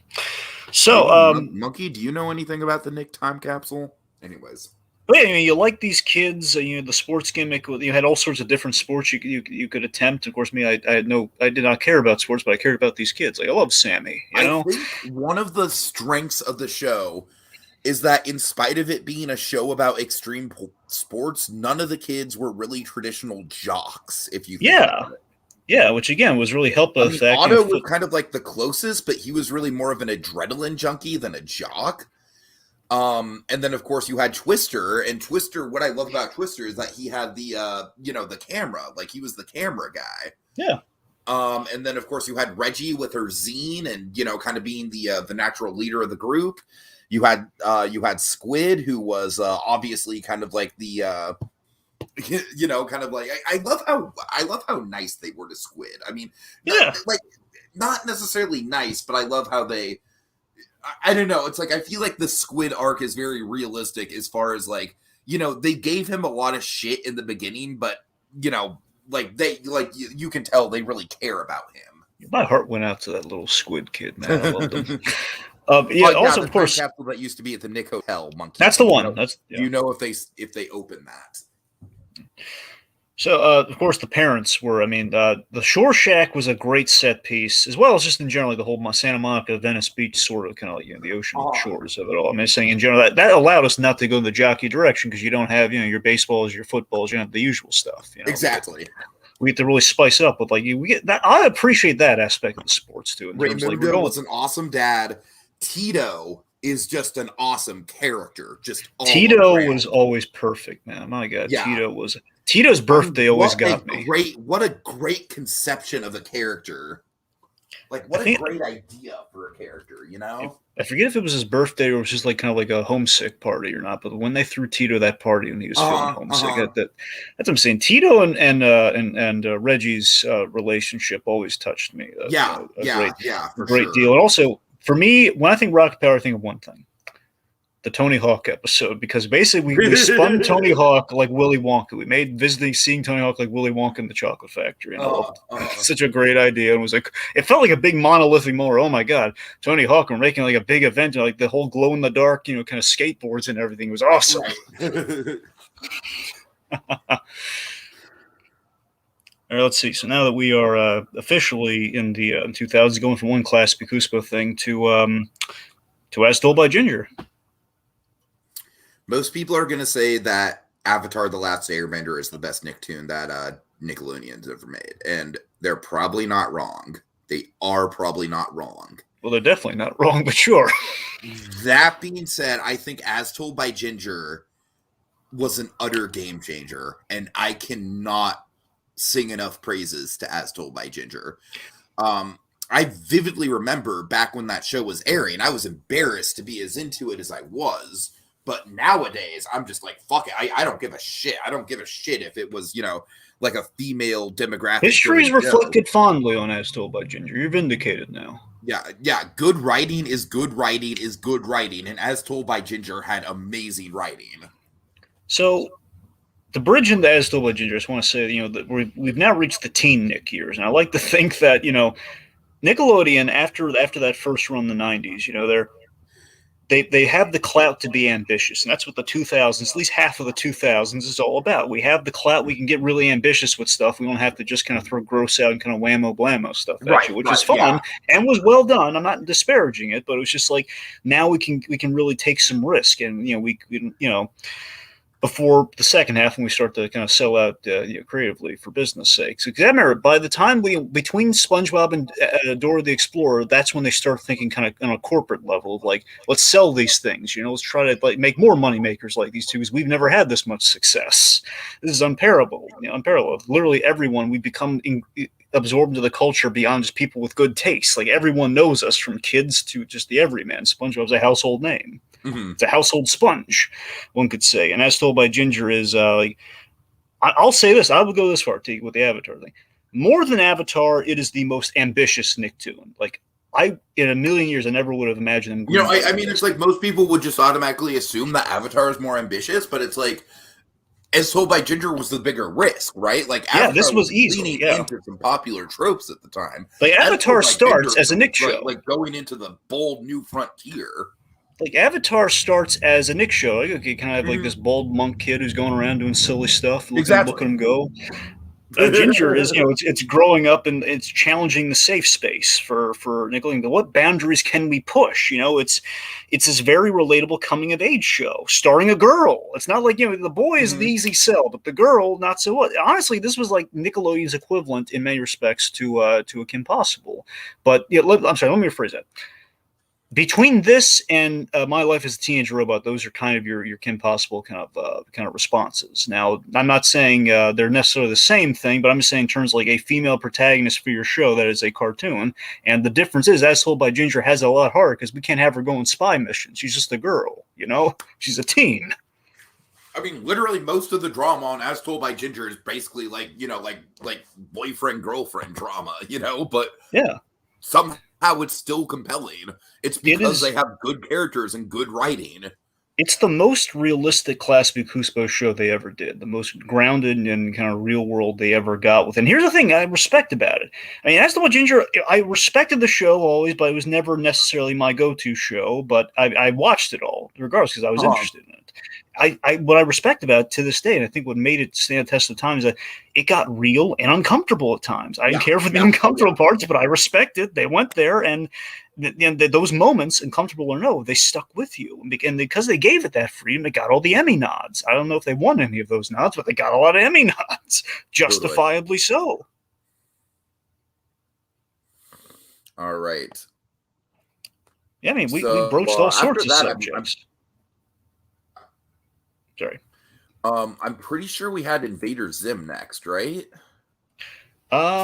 So, Monkey, do you know anything about the Nick Time Capsule? Anyways. But yeah, I mean, you like these kids. You know, the sports gimmick. You had all sorts of different sports you could attempt. Of course, me, I did not care about sports, but I cared about these kids. Like I love Sammy. You know, I think one of the strengths of the show is that, in spite of it being a show about extreme sports, none of the kids were really traditional jocks. If you think about it. Yeah, which again was really helped by the fact. Otto was kind of like the closest, but he was really more of an adrenaline junkie than a jock. And then of course you had Twister, and Twister, what I love about Twister is that he had the the camera, like he was the camera guy. Yeah. And then of course you had Reggie with her zine and kind of being the natural leader of the group. You had Squid, who was obviously kind of like the kind of like I love how nice they were to Squid. I mean, not necessarily nice, but I love how they I don't know. It's like I feel like the Squid arc is very realistic as far as like, they gave him a lot of shit in the beginning, but like you can tell they really care about him. My heart went out to that little Squid kid, man. I loved him. Also, of course, capsule that used to be at the Nick Hotel, Monkey. That's the one. Do you know if they open that? So, of course, the parents were. I mean, the Shore Shack was a great set piece, as well as just in general the whole Santa Monica, Venice Beach, sort of kind of like the ocean shores of it all. I mean, saying in general that allowed us not to go in the jockey direction because you don't have your baseballs, your footballs, the usual stuff. Exactly. We get to really spice it up with we get that. I appreciate that aspect of the sports too. Raymundo was an awesome dad. Tito is just an awesome character. Tito was always perfect, man. My God, yeah. Tito's birthday always got me. What a great conception of a character. Like, I what a think great idea for a character, you know? I forget if it was his birthday or it was just like kind of like a homesick party or not. But when they threw Tito that party and he was feeling homesick, that's what I'm saying. Tito and Reggie's relationship always touched me. Yeah, A for great sure. deal. And also for me, when I think Rocket Power, I think of one thing: the Tony Hawk episode, because basically we spun Tony Hawk like Willy Wonka. We made seeing Tony Hawk like Willy Wonka in the Chocolate Factory, and I loved such a great idea. It was like it felt like a big monolithic moment. Oh my god, Tony Hawk! We're making like a big event, like the whole glow in the dark, kind of skateboards and everything. It was awesome. Right. All right, let's see. So now that we are officially in the 2000s, going from one classic Cusco thing to As Told by Ginger. Most people are going to say that Avatar: The Last Airbender is the best Nicktoon that Nickelodeon's ever made. And they're probably not wrong. They are probably not wrong. Well, they're definitely not wrong, but sure. That being said, I think As Told by Ginger was an utter game changer. And I cannot sing enough praises to As Told by Ginger. I vividly remember back when that show was airing, I was embarrassed to be as into it as I was. But nowadays, I'm just like, fuck it. I don't give a shit. I don't give a shit if it was, like a female demographic. History is reflected fondly on As Told by Ginger. You're vindicated now. Yeah. Good writing is good writing is good writing. And As Told by Ginger had amazing writing. So, the bridge into As Told by Ginger, I just want to say, that we've now reached the teen Nick years. And I like to think that, Nickelodeon, after that first run in the 90s, they have the clout to be ambitious, and that's what the 2000s, at least half of the 2000s, is all about. We have the clout; we can get really ambitious with stuff. We don't have to just kind of throw gross out and kind of whammo blammo stuff at you, which is fun and was well done. I'm not disparaging it, but it was just like now we can really take some risk, and we before the second half when we start to kind of sell out creatively for business sake. So, because I remember by the time between SpongeBob and Dora the Explorer, that's when they start thinking kind of on a corporate level of like, let's sell these things, let's try to like make more money makers like these two, because we've never had this much success. This is unparalleled. Literally everyone, we become absorbed into the culture beyond just people with good taste. Like everyone knows us, from kids to just the everyman. SpongeBob's a household name. Mm-hmm. It's a household sponge, one could say. And As Told by Ginger is I'll say this. I will go this far, T, with the Avatar thing. More than Avatar, it is the most ambitious Nicktoon. Like in a million years, I never would have imagined them. I mean, it's like most people would just automatically assume that Avatar is more ambitious, but it's like As Told by Ginger was the bigger risk, right? Like, Avatar this was easy. leaning into some popular tropes at the time. Like Avatar starts as a Nick show, like going into the bold new frontier. Like Avatar starts as a Nick show. Like, okay, kind of have like this bald monk kid who's going around doing silly stuff. Look at him go. Ginger is, it's growing up and it's challenging the safe space for Nickelodeon. What boundaries can we push? It's this very relatable coming of age show starring a girl. It's not like the boy is the easy sell, but the girl not so. Honestly, this was like Nickelodeon's equivalent in many respects to a Kim Possible. But I'm sorry, let me rephrase that. Between this and My Life as a Teenage Robot, those are kind of your Kim Possible kind of responses. Now, I'm not saying they're necessarily the same thing, but I'm just saying in terms of like a female protagonist for your show that is a cartoon. And the difference is, As Told by Ginger has it a lot harder because we can't have her go on spy missions. She's just a girl, She's a teen. I mean, literally most of the drama on As Told by Ginger is basically like boyfriend girlfriend drama, but yeah, somehow it's still compelling. It's because they have good characters and good writing. It's the most realistic Classic Cusco show they ever did. The most grounded and kind of real world they ever got with. And here's the thing I respect about it. I mean, As Told by Ginger, I respected the show always, but it was never necessarily my go-to show. But I watched it all, regardless, because I was interested in it. What I respect about it to this day, and I think what made it stand the test of time, is that it got real and uncomfortable at times. I didn't care for the uncomfortable parts, but I respect it. They went there, and those moments, uncomfortable or no, they stuck with you. And because they gave it that freedom, they got all the Emmy nods. I don't know if they won any of those nods, but they got a lot of Emmy nods, justifiably so. All right. Yeah, I mean, we broached all sorts of subjects. Sorry. I'm pretty sure we had Invader Zim next, right? I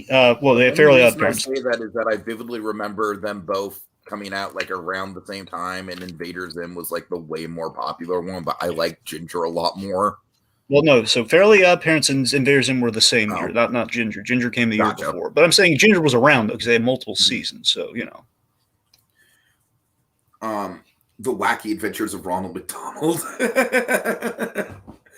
they The Fairly Odd reason I Parents. say that is that I vividly remember them both coming out like around the same time, and Invader Zim was like the way more popular one, but I like Ginger a lot more. Well, no, so Fairly Odd Parents and Invader Zim were the same year, Oh, not Ginger. Ginger came the year gotcha. before. But I'm saying Ginger was around, though, because they had multiple seasons, so, you know. The Wacky Adventures of Ronald McDonald.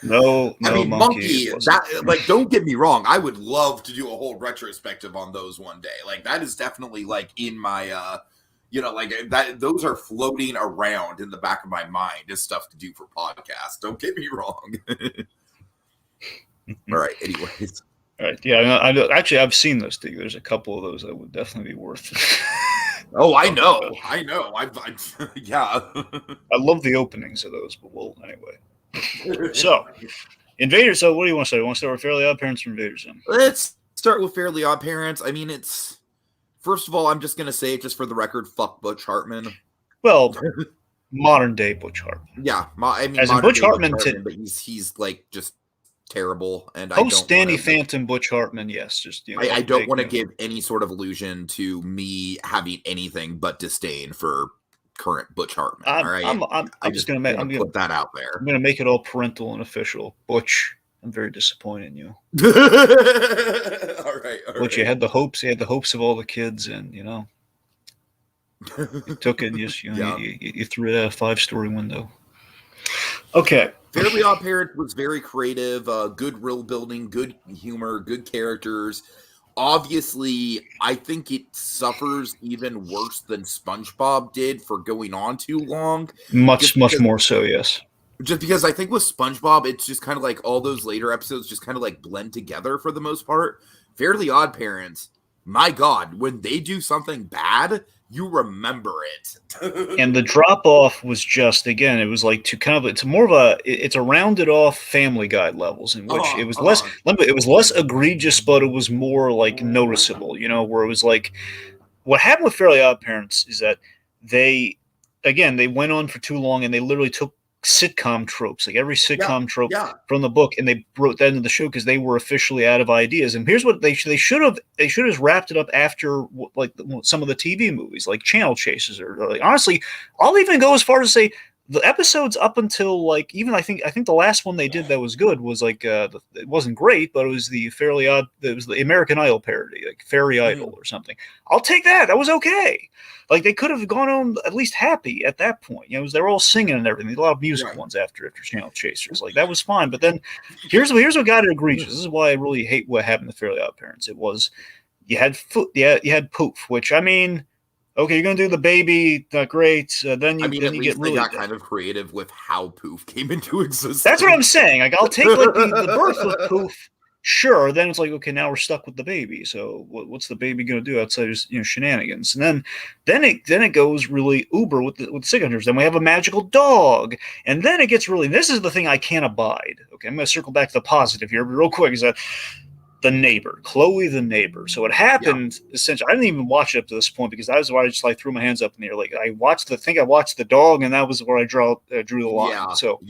No, I mean, Monkey. that, like, don't get me wrong. I would love to do a whole retrospective on those one day. Like, that is definitely, like, in my, you know, like, that. Those are floating around in the back of my mind as stuff to do for podcasts. Don't get me wrong. All right, anyways. All right, yeah, actually, I've seen those too. There's a couple of those that would definitely be worth it. Oh, I know. Yeah. I love the openings of those, but well, anyway. So, Invader. So, what do you want to say? You want to start with Fairly Odd Parents or Invader Zim? Let's start with Fairly Odd Parents. I mean, it's first of all, I'm just gonna say it just for the record. Fuck Butch Hartman. Well, modern day Butch Hartman. Yeah, I mean, as in Butch Hartman, but he's like just terrible, and post Danny Phantom Butch Hartman. Yes, just I don't want to give any sort of illusion to me having anything but disdain for current Butch Hartman. All right, I'm just gonna put that out there. I'm gonna make it all parental and official. Butch, I'm very disappointed in you. All right. Butch, you had the hopes of all the kids, and you know, you took it. You threw it out a 5-story window. Okay. Fairly Odd Parents was very creative, good world building, good humor, good characters. Obviously, I think it suffers even worse than SpongeBob did for going on too long. Much more so, yes. Just because I think with SpongeBob, it's just kind of like all those later episodes just kind of like blend together for the most part. Fairly Odd Parents, my God, when they do something bad, you remember it. And the drop off was just, again, it was like it's a rounded off Family Guy levels in which it was less egregious, but it was more like noticeable, you know, where it was like, what happened with Fairly Odd Parents is that they went on for too long and they literally took sitcom tropes, like every sitcom trope from the book, and they brought that into the show because they were officially out of ideas. And here's what they should have wrapped it up after, like some of the TV movies, like Channel Chases, or like, honestly, I'll even go as far as to say the episodes up until like even I think the last one they did that was good was like it wasn't great, but it was the it was the American Idol parody, like Fairy Idol or something. I'll take that. That was okay. Like they could have gone on at least happy at that point. You know, they're all singing and everything. There's a lot of music ones after Channel Chasers. Like that was fine. But then here's what got it egregious. This is why I really hate what happened to Fairly Odd Parents. It was you had Poof, which I mean, okay, you're gonna do the baby, great. Then you get really got kind of creative with how Poof came into existence. That's what I'm saying. Like I'll take like the birth of Poof. Sure, then it's like, okay, now we're stuck with the baby. So what's the baby going to do outside of shenanigans? And then it goes really uber with the signatures. Then we have a magical dog, and then it gets really. This is the thing I can't abide. Okay, I'm going to circle back to the positive here, but real quick is that the neighbor, Chloe, the neighbor. So what happened essentially? I didn't even watch it up to this point because that was why I just like threw my hands up in the air. Like I watched the dog, and that was where I drew the line. Yeah. So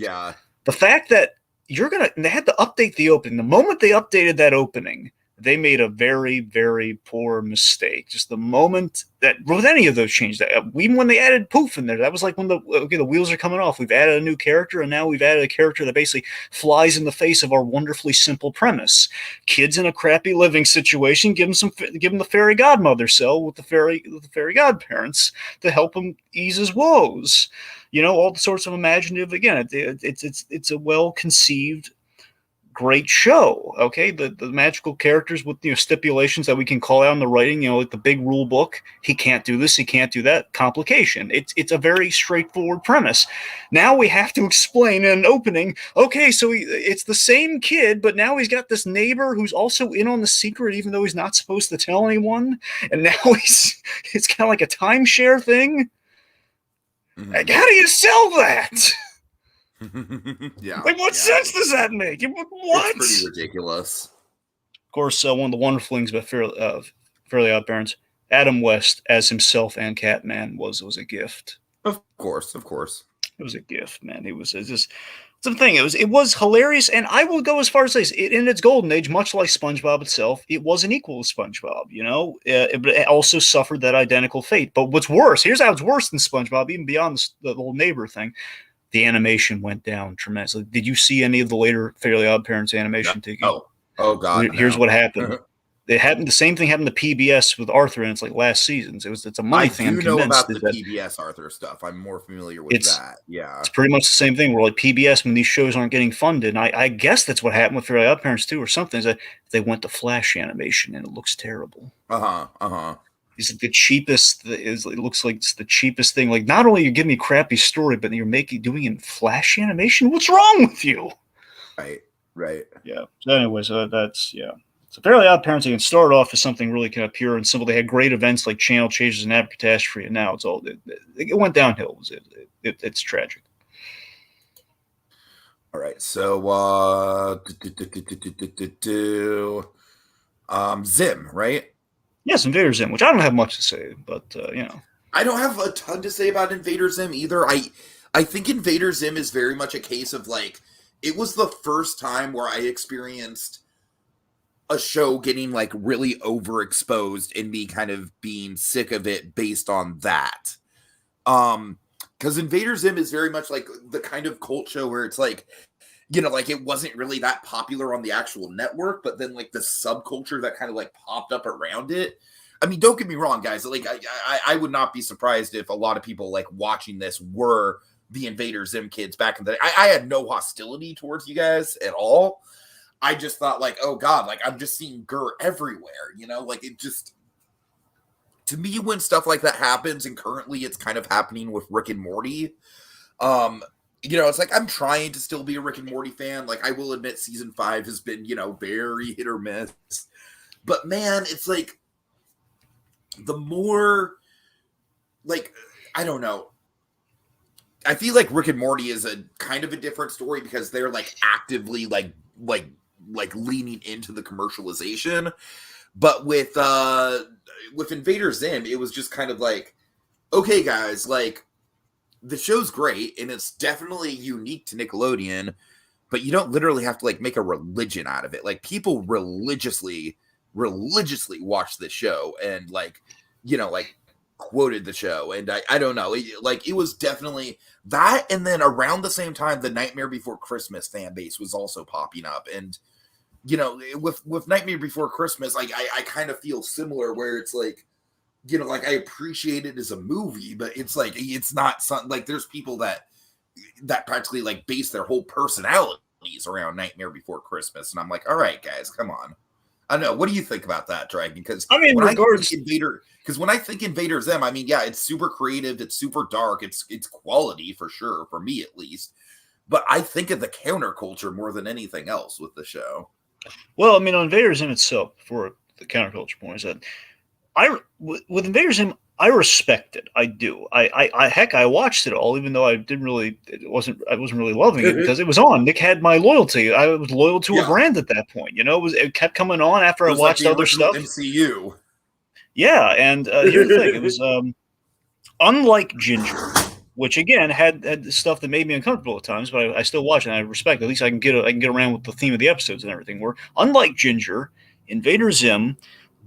the fact that they had to update the opening. The moment they updated that opening, they made a very, very poor mistake. Just the moment that with any of those changes, even when they added Poof in there, that was like when the wheels are coming off. We've added a new character, and now we've added a character that basically flies in the face of our wonderfully simple premise. Kids in a crappy living situation, give them the fairy godmother cell with the fairy godparents to help him ease his woes. You know, all the sorts of imaginative. Again, it's a well conceived, great show. Okay, the magical characters with stipulations that we can call out in the writing. You know, like the big rule book. He can't do this. He can't do that. Complication. It's a very straightforward premise. Now we have to explain in an opening. Okay, so it's the same kid, but now he's got this neighbor who's also in on the secret, even though he's not supposed to tell anyone. And now it's kind of like a timeshare thing. Like, how do you sell that? Like, what sense does that make? What? It's pretty ridiculous. Of course, one of the wonderful things about Fairly Odd Parents, Adam West as himself and Catman was a gift. Of course. It was a gift, man. It was just That's the thing. It was hilarious, and I will go as far as to say, in its golden age, much like SpongeBob itself, it wasn't equal to SpongeBob. But it also suffered that identical fate. But what's worse? Here's how it's worse than SpongeBob, even beyond the little neighbor thing. The animation went down tremendously. Did you see any of the later Fairly Odd Parents animation? Tiki? Oh God! Here's what happened. It happened. The same thing happened to PBS with Arthur, and it's like last season's. It's a money thing. I do know about the PBS Arthur stuff. I'm more familiar with that. Yeah, it's pretty much the same thing. Where like PBS, when these shows aren't getting funded, and I guess that's what happened with Fairly Odd Parents too, or something. Is that they went to Flash animation, and it looks terrible. It's like the cheapest. It looks like it's the cheapest thing. Like not only you give me a crappy story, but you're doing it in Flash animation. What's wrong with you? Right. Yeah. So anyways, that's yeah. So Fairly Odd Parents, you can start off as something really kind of pure and simple. They had great events like Channel Changes and App Catastrophe, and now it went downhill. It's tragic. All right, so Zim, right? Yes, Invader Zim, which I don't have much to say, but I don't have a ton to say about Invader Zim either. I think Invader Zim is very much a case of like it was the first time where I experienced a show getting like really overexposed and me kind of being sick of it based on that. Because Invader Zim is very much like the kind of cult show where it's like, like it wasn't really that popular on the actual network, but then like the subculture that kind of like popped up around it. I mean, don't get me wrong, guys. Like I would not be surprised if a lot of people like watching this were the Invader Zim kids back in the day. I had no hostility towards you guys at all. I just thought like, oh God, like I'm just seeing Gur everywhere, like it just, to me, when stuff like that happens, and currently it's kind of happening with Rick and Morty, it's like I'm trying to still be a Rick and Morty fan. Like I will admit season 5 has been, very hit or miss, but man, it's like the more like, I don't know. I feel like Rick and Morty is a kind of a different story because they're like actively like leaning into the commercialization. But with Invader Zim, it was just kind of like, okay, guys, like the show's great and it's definitely unique to Nickelodeon, but you don't literally have to like make a religion out of it. Like people religiously watch the show and like, quoted the show. And I don't know, it was definitely that. And then around the same time, the Nightmare Before Christmas fan base was also popping up. And, with Nightmare Before Christmas, like I kind of feel similar where it's like, like I appreciate it as a movie, but it's like, it's not something like there's people that practically like base their whole personalities around Nightmare Before Christmas. And I'm like, all right, guys, come on. I don't know. What do you think about that, Dragon? Because I mean, when I think Invader Zim, I mean, yeah, it's super creative, it's super dark, it's quality for sure, for me at least. But I think of the counterculture more than anything else with the show. Well, I mean, on Invader Zim itself, for the counterculture point, is that with Invader Zim, I respect it. I do. I watched it all, even though I wasn't really loving it because it was on. Nick had my loyalty. I was loyal to a brand at that point. It kept coming on after I watched other stuff. MCU. Yeah, and here's the thing: it was unlike Ginger, which again had stuff that made me uncomfortable at times, but I still watch it and I respect it. At least I can get around with the theme of the episodes and everything. Where unlike Ginger, Invader Zim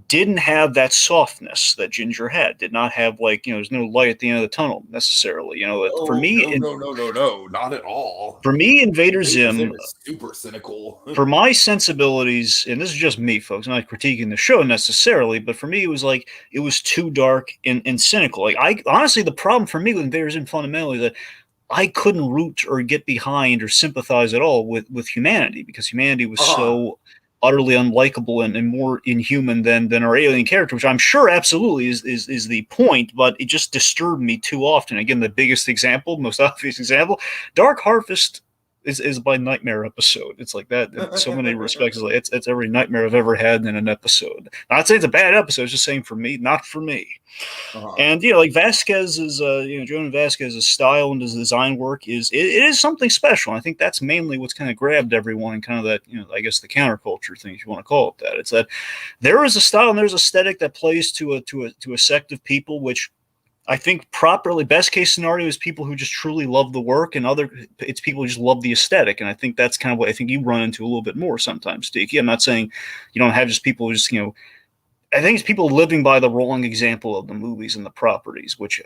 didn't have that softness that Ginger had. Did not have there's no light at the end of the tunnel necessarily. For me, no, not at all. For me, Invader Zim is super cynical. For my sensibilities, and this is just me, folks, I'm not critiquing the show necessarily, but for me, it was too dark and cynical. Like honestly, the problem for me with Invader Zim fundamentally that I couldn't root or get behind or sympathize at all with humanity because humanity was so utterly unlikable and more inhuman than our alien character, which I'm sure absolutely is the point, but it just disturbed me too often. Again, the biggest example, most obvious example, Dark Harvest is my nightmare episode. It's like that in so many respects. It's every nightmare I've ever had in an episode. Not saying it's a bad episode, it's just saying for me, not for me. And like Vasquez's, Joan Vasquez's style and his design work it is something special. And I think that's mainly what's kind of grabbed everyone and kind of that, I guess the counterculture thing, if you want to call it that. It's that there is a style and there's aesthetic that plays to a sect of people, which I think properly, best case scenario is people who just truly love the work, and it's people who just love the aesthetic. And I think that's kind of what I think you run into a little bit more sometimes, Tiki. I'm not saying you don't have just people who just, I think it's people living by the wrong example of the movies and the properties, which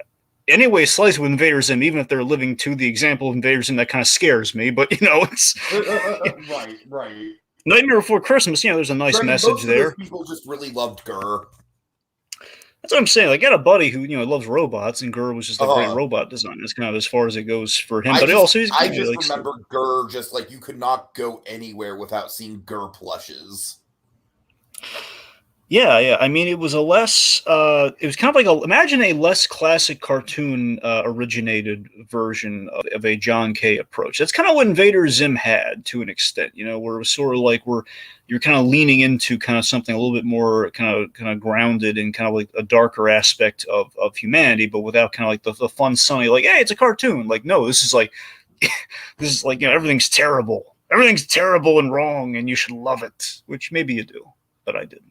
anyway slice with Invader Zim, even if they're living to the example of Invader Zim, that kind of scares me. But, it's right. Nightmare Before Christmas, there's a nice Dragon, message most of there. those people just really loved Gurr. That's what I'm saying. I got a buddy who loves robots, and Gurr was just a great robot design. That's kind of as far as it goes for him. But I just remember Gurr, just like you could not go anywhere without seeing Gurr plushes. Yeah. I mean, it was it was kind of like imagine a less classic cartoon originated version of a John K. approach. That's kind of what Invader Zim had to an extent, where it was sort of like you're kind of leaning into kind of something a little bit more kind of grounded in kind of like a darker aspect of humanity, but without kind of like the fun, sunny, like, hey, it's a cartoon. Like, no, this is like, everything's terrible. Everything's terrible and wrong, and you should love it, which maybe you do, but I didn't.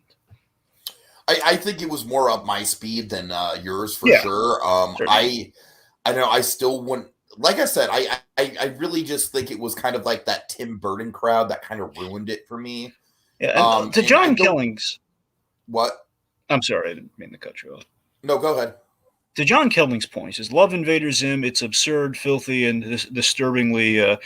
I think it was more up my speed than yours for sure. I know I still wouldn't. Like I said, I really just think it was kind of like that Tim Burton crowd that kind of ruined it for me. Yeah, and to John Killing's. What? I'm sorry, I didn't mean to cut you off. No, go ahead. To John Killing's point, he says, love Invader Zim. It's absurd, filthy, and disturbingly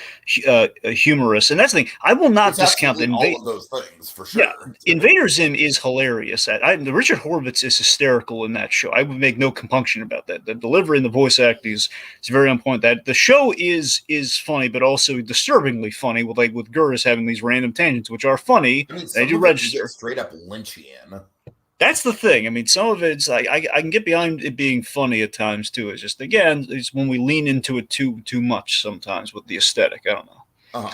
humorous. And that's the thing. I will not discount all of those things for sure. Yeah, Invader Zim is hilarious. The Richard Horvitz is hysterical in that show. I would make no compunction about that. The delivery and the voice acting is very on point. That the show is funny, but also disturbingly funny. With Gurrs having these random tangents, which are funny. I mean, they do register. Straight up Lynchian. That's the thing. I mean, some of it's like I can get behind it being funny at times too. It's just it's when we lean into it too much sometimes with the aesthetic. I don't know.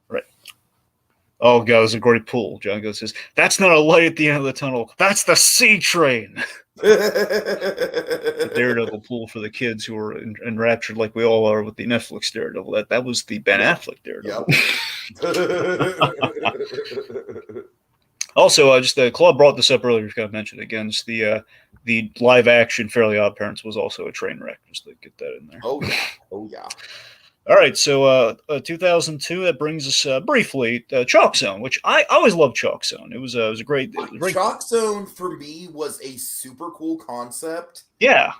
Right. Oh god, there's a great pull. John goes says, "That's not a light at the end of the tunnel. That's the sea train." The Daredevil pull for the kids who are enraptured like we all are with the Netflix Daredevil. That was the Ben Affleck Daredevil. Yep. Also, Claude brought this up earlier. Just got to mention it again. It's the live action Fairly Odd Parents was also a train wreck. Just to get that in there. Oh yeah. All right, so 2002. That brings us briefly Chalk Zone, which I always loved. Chalk Zone. It was a great. Chalk Zone for me was a super cool concept. Yeah,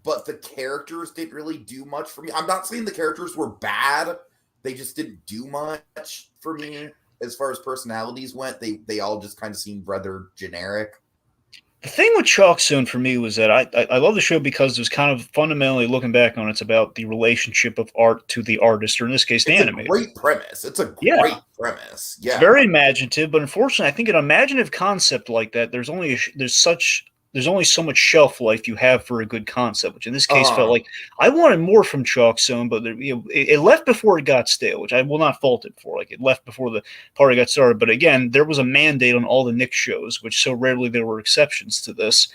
but the characters didn't really do much for me. I'm not saying the characters were bad; they just didn't do much for me. As far as personalities went, they all just kind of seemed rather generic. The thing with Chalk Zone for me was that I love the show because it was kind of fundamentally looking back on it's about the relationship of art to the artist, or in this case, the animator. Great premise. It's a great premise. Yeah, it's very imaginative, but unfortunately, I think an imaginative concept like that, there's only so much shelf life you have for a good concept, which in this case felt like I wanted more from Chalk Zone, but it left before it got stale, which I will not fault it for. Like, it left before the party got started. But again, there was a mandate on all the Nick shows, which so rarely there were exceptions to this.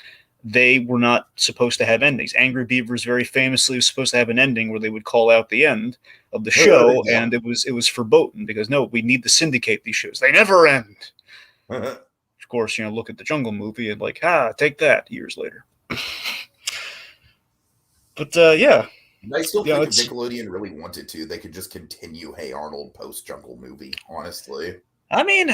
They were not supposed to have endings. Angry Beavers very famously was supposed to have an ending where they would call out the end of the show, and it was verboten because no, we need to syndicate these shows. They never end. Of course, look at the Jungle Movie and like, take that years later. But yeah. I still think if Nickelodeon really wanted to, they could just continue Hey Arnold post Jungle Movie, honestly. I mean,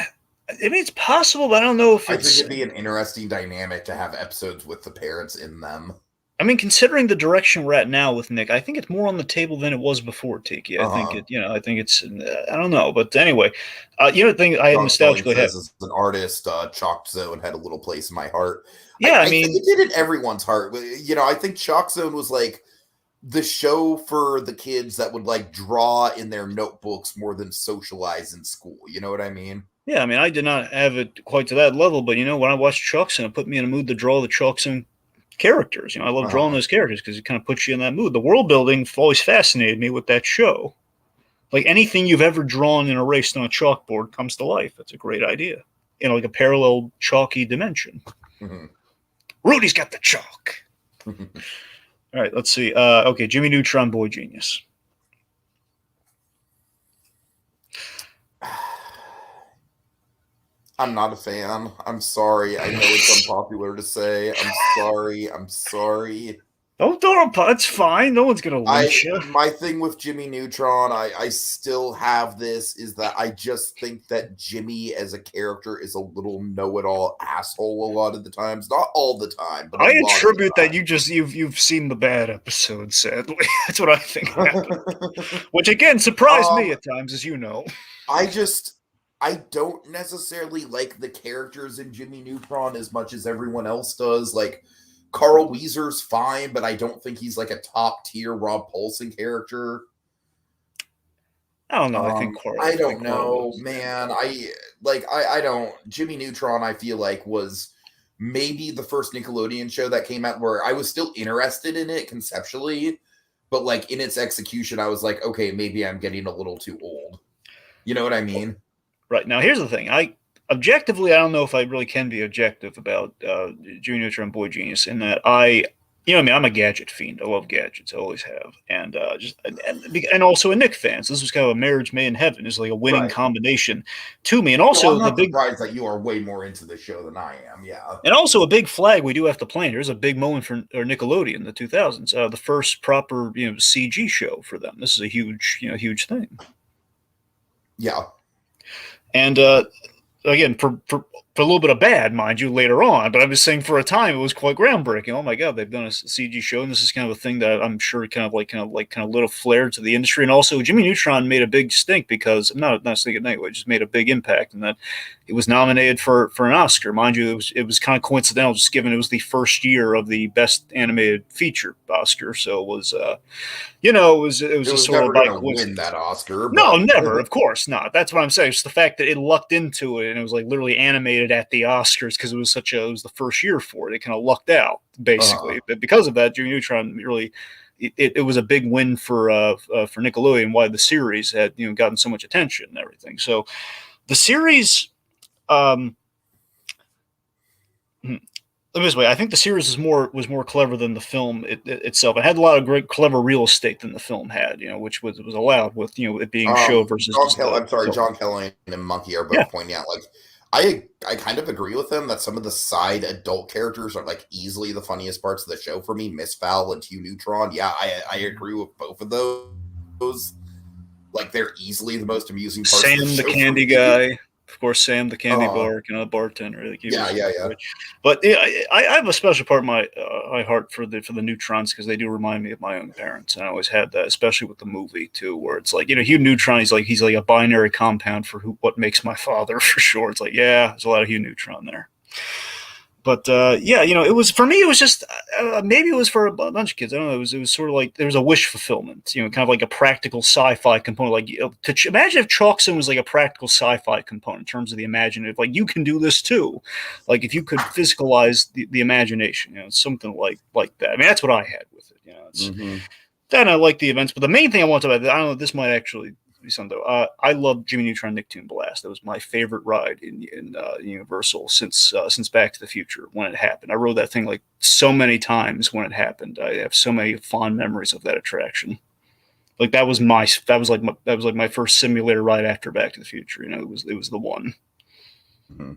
it's possible, but I don't know if I think it'd be an interesting dynamic to have episodes with the parents in them. I mean, considering the direction we're at now with Nick, I think it's more on the table than it was before, Tiki. I think it's, I don't know. But anyway, the thing I nostalgically have. As an artist, Chalk Zone had a little place in my heart. Yeah, I mean, it did in everyone's heart. I think Chalk Zone was like the show for the kids that would like draw in their notebooks more than socialize in school. You know what I mean? Yeah, I mean, I did not have it quite to that level, but when I watched Chalk Zone, it put me in a mood to draw the Chalk Zone characters. I love drawing those characters because it kind of puts you in that mood. The world building always fascinated me with that show. Like anything you've ever drawn and erased on a chalkboard comes to life. That's a great idea. Like a parallel chalky dimension. Mm-hmm. Rudy's got the chalk. All right, let's see. Okay, Jimmy Neutron, Boy Genius. I'm not a fan. I'm sorry. I know it's unpopular to say. I'm sorry. Don't throw a pot. It's fine. No one's gonna lynch you. My thing with Jimmy Neutron, I still have this, is that I just think that Jimmy as a character is a little know-it-all asshole a lot of the times. Not all the time, but a I lot of the attribute time. that you've seen the bad episodes. Sadly, that's what I think happened. Which again surprised me at times, as you know. I don't necessarily like the characters in Jimmy Neutron as much as everyone else does. Like, Carl Weezer's fine, but I don't think he's like a top tier Rob Paulson character. I don't know. I think I don't know, man. I don't. Jimmy Neutron, I feel like, was maybe the first Nickelodeon show that came out where I was still interested in it conceptually, but like in its execution, I was like, okay, maybe I'm getting a little too old. You know what I mean? Right. Now, here's the thing. Objectively, I don't know if I really can be objective about Jimmy Neutron Boy Genius, in that I'm a gadget fiend. I love gadgets. I always have. And and also a Nick fan. So this was kind of a marriage made in heaven. It's like a winning combination to me. And also, I'm not surprised that you are way more into the show than I am. Yeah. And also a big flag we do have to plant. There's a big moment for Nickelodeon in the 2000s. The first proper CG show for them. This is a huge thing. Yeah. And again, for a little bit of bad, mind you, later on. But I'm just saying, for a time, it was quite groundbreaking. Oh my God, they've done a CG show, and this is kind of a thing that I'm sure kind of lit a flare to the industry. And also, Jimmy Neutron made a big stink because not stink at anyway, just made a big impact, and that it was nominated for an Oscar. Mind you, it was kind of coincidental, just given it was the first year of the Best Animated Feature Oscar, so it was. It was just sort of by coincidence. Win that Oscar. No, never. Of course not. That's what I'm saying. It's the fact that it lucked into it, and it was like literally animated at the Oscars because it was the first year for it. It kind of lucked out basically. But because of that, Jimmy Neutron really, it was a big win for Nickelodeon. Why the series had gotten so much attention and everything. So the series. Let me this way. I think the series was more clever than the film itself. It had a lot of great, clever real estate than the film had, which was allowed with it being show versus. John Kelly and Monkey are both pointing out. Like, I kind of agree with them that some of the side adult characters are like easily the funniest parts of the show for me. Miss Fowl and Hugh Neutron. Yeah, I agree with both of those. Like, they're easily the most amusing parts. Sam, the candy guy. Of course, Sam, the candy bar, bartender. Like, yeah. But I have a special part in my heart for the Neutrons because they do remind me of my own parents, and I always had that, especially with the movie too, where it's like Hugh Neutron. He's like a binary compound for what makes my father for sure. It's like there's a lot of Hugh Neutron there. But it was for me. It was just maybe it was for a bunch of kids. I don't know. It was sort of like there was a wish fulfillment. Kind of like a practical sci-fi component. Like imagine if Chalkson was like a practical sci-fi component in terms of the imaginative. Like, you can do this too. Like, if you could physicalize the imagination, something like that. I mean, that's what I had with it. Then I like the events, but the main thing I want to talk about, I don't know, this might actually. I love Jimmy Neutron Nicktoon Blast. That was my favorite ride in Universal since Back to the Future when it happened. I rode that thing like so many times when it happened. I have so many fond memories of that attraction. Like, that was like my first simulator ride after Back to the Future. It was the one. Mm-hmm.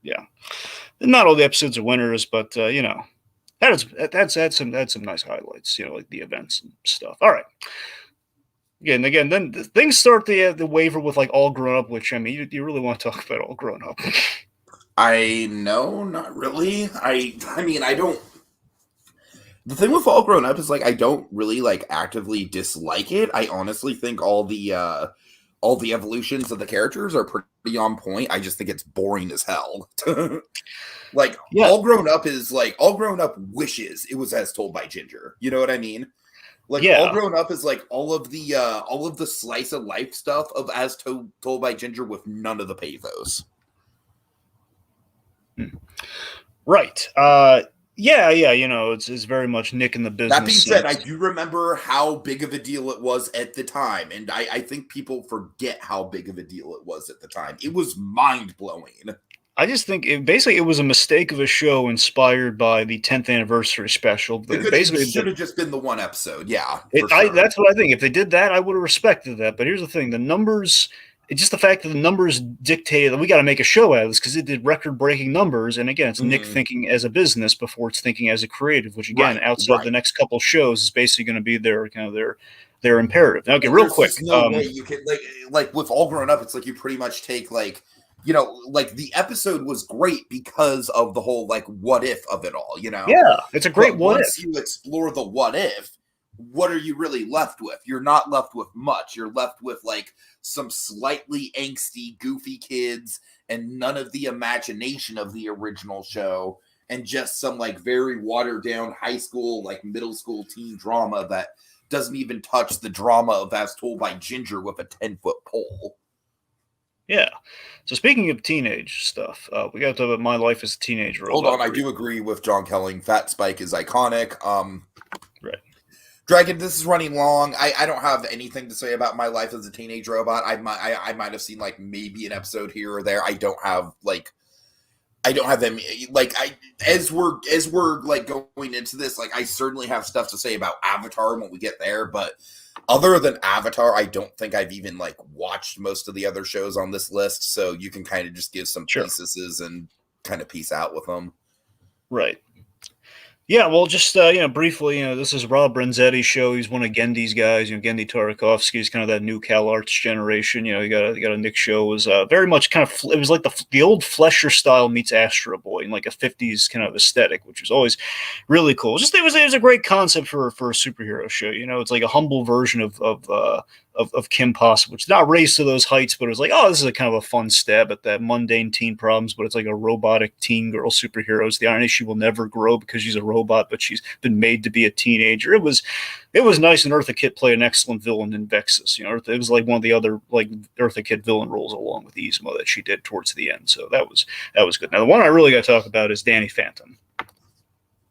Yeah, and not all the episodes are winners, but that's had some nice highlights. Like the events and stuff. All right. Again, then things start the waver with like All Grown Up, which, I mean, you really want to talk about All Grown Up? I know, not really. I mean, I don't. The thing with All Grown Up is, like, I don't really like actively dislike it. I honestly think all the evolutions of the characters are pretty on point. I just think it's boring as hell. Like, All Grown Up is like All Grown Up wishes it was as told by Ginger. You know what I mean? Like, All Grown Up is like all of the slice of life stuff of as told by Ginger with none of the pathos. Right. It's very much Nick in the business. That being said, I do remember how big of a deal it was at the time, and I think people forget how big of a deal it was at the time. It was mind-blowing. I just think it was a mistake of a show inspired by the 10th anniversary special. It should have just been the one episode. Yeah. That's what I think. If they did that, I would have respected that. But here's the thing. The numbers it's just the fact that the numbers dictated that we got to make a show out of this because it did record-breaking numbers. And again, it's Nick thinking as a business before it's thinking as a creative, which again, outside the next couple shows, is basically going to be their kind of their imperative. Now, okay, real quick. There's no way you can like with All Grown Up. It's like you pretty much take like, you know, like the episode was great because of the whole like what if of it all. You know, yeah, it's a great what once if. you explore the what if, what are you really left with? You're not left with much. You're left with like some slightly angsty, goofy kids and none of the imagination of the original show, and just some like very watered down high school, like middle school teen drama that doesn't even touch the drama of As Told by Ginger with a 10-foot pole. Yeah. So speaking of teenage stuff, we got to talk about My Life as a Teenager. Hold on, I do agree with John Kelling. Fat Spike is iconic. Right. Dragon, this is running long. I don't have anything to say about My Life as a Teenage Robot. I might have seen like maybe an episode here or there. I don't have them like as we're like going into this, like I certainly have stuff to say about Avatar when we get there, but other than Avatar, I don't think I've even like watched most of the other shows on this list, so you can kind of just give some pieces and kind of piece out with them. Right. Yeah, well, just briefly, this is Rob Renzetti's show. He's one of Gendy's guys. Gendy Tartakovsky's kind of that new Cal Arts generation. He got a Nick show. It was very much kind of it was like the old Flesher style meets Astro Boy in like a 50s kind of aesthetic, which was always really cool. It was a great concept for a superhero show. It's like a humble version of Kim Possible, which is not raised to those heights, but it was like, oh, this is a kind of a fun stab at that mundane teen problems, but it's like a robotic teen girl superhero. It's the irony she will never grow because she's a robot, but she's been made to be a teenager. It was nice, and Eartha Kitt played an excellent villain in Vexus. It was like one of the other like Eartha Kitt villain roles along with Yzma that she did towards the end. So that was good. Now the one I really got to talk about is Danny Phantom.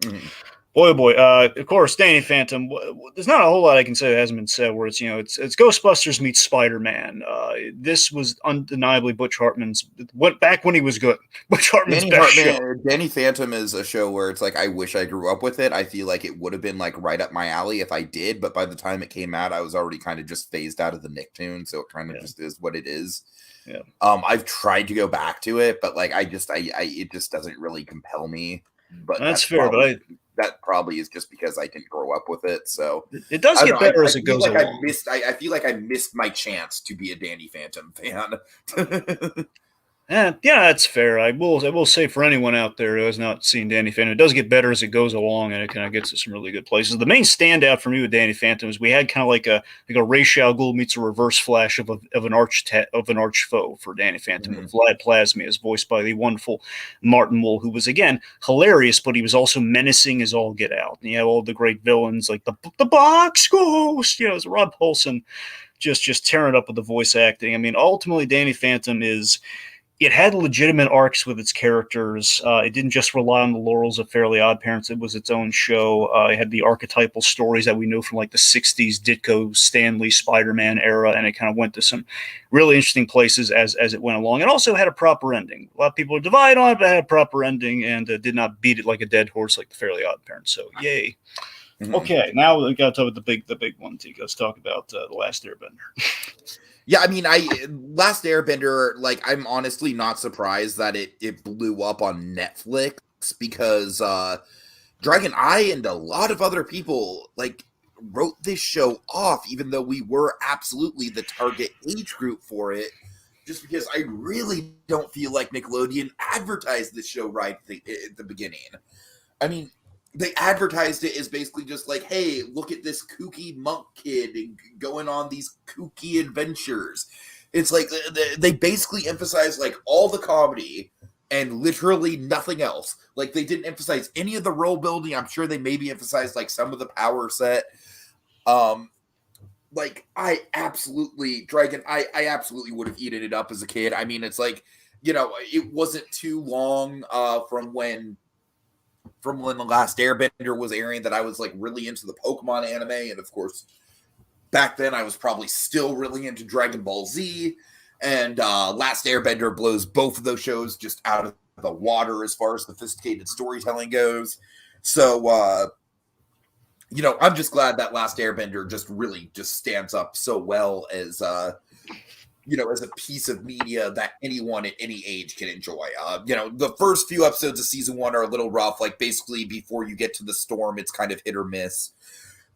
Mm-hmm. Boy, oh boy. Of course, Danny Phantom. There's not a whole lot I can say that hasn't been said. Where it's it's Ghostbusters meets Spider-Man. This was undeniably Butch Hartman's. Back when he was good. Butch Hartman's best show. Danny Phantom is a show where it's like I wish I grew up with it. I feel like it would have been like right up my alley if I did, but by the time it came out, I was already kind of just phased out of the NickToons, so it kind of just is what it is. Yeah. I've tried to go back to it, but like it just doesn't really compel me. But that's fair, but that probably is just because I didn't grow up with it. So it does get better as it goes along. I feel like I missed my chance to be a Danny Phantom fan. Yeah, that's fair. I will say for anyone out there who has not seen Danny Phantom, it does get better as it goes along, and it kind of gets to some really good places. The main standout for me with Danny Phantom is we had kind of like a Ra's al Ghul meets a Reverse Flash of an arch foe for Danny Phantom. Mm-hmm. Vlad Plasmius, voiced by the wonderful Martin Mull, who was again hilarious, but he was also menacing as all get out. And you have all the great villains like the Box Ghost. It's Rob Paulson just tearing it up with the voice acting. I mean, ultimately, Danny Phantom It had legitimate arcs with its characters. It didn't just rely on the laurels of Fairly Odd Parents. It was its own show. It had the archetypal stories that we know from like the 60s Ditko, Stanley, Spider-Man era, and it kind of went to some really interesting places as it went along. It also had a proper ending. A lot of people are divided on it, but it had a proper ending and did not beat it like a dead horse like the Fairly Odd Parents. So, yay. Mm-hmm. Okay, now we got to talk about the big one, Tika. Let's talk about The Last Airbender. Yeah, I mean, Last Airbender, like, I'm honestly not surprised that it blew up on Netflix because Dragon Eye and a lot of other people, like, wrote this show off, even though we were absolutely the target age group for it, just because I really don't feel like Nickelodeon advertised this show right at the beginning. I mean, they advertised it as basically just like, hey, look at this kooky monk kid going on these kooky adventures. It's like they basically emphasized like all the comedy and literally nothing else. Like they didn't emphasize any of the role building. I'm sure they maybe emphasized like some of the power set. Like I absolutely would have eaten it up as a kid. I mean, it's like, it wasn't too long from when The Last Airbender was airing that I was like really into the Pokemon anime, and of course back then I was probably still really into Dragon Ball Z, and Last Airbender blows both of those shows just out of the water as far as sophisticated storytelling goes. So I'm just glad that Last Airbender just really just stands up so well as as a piece of media that anyone at any age can enjoy. The first few episodes of season 1 are a little rough. Like, basically, before you get to the storm, it's kind of hit or miss.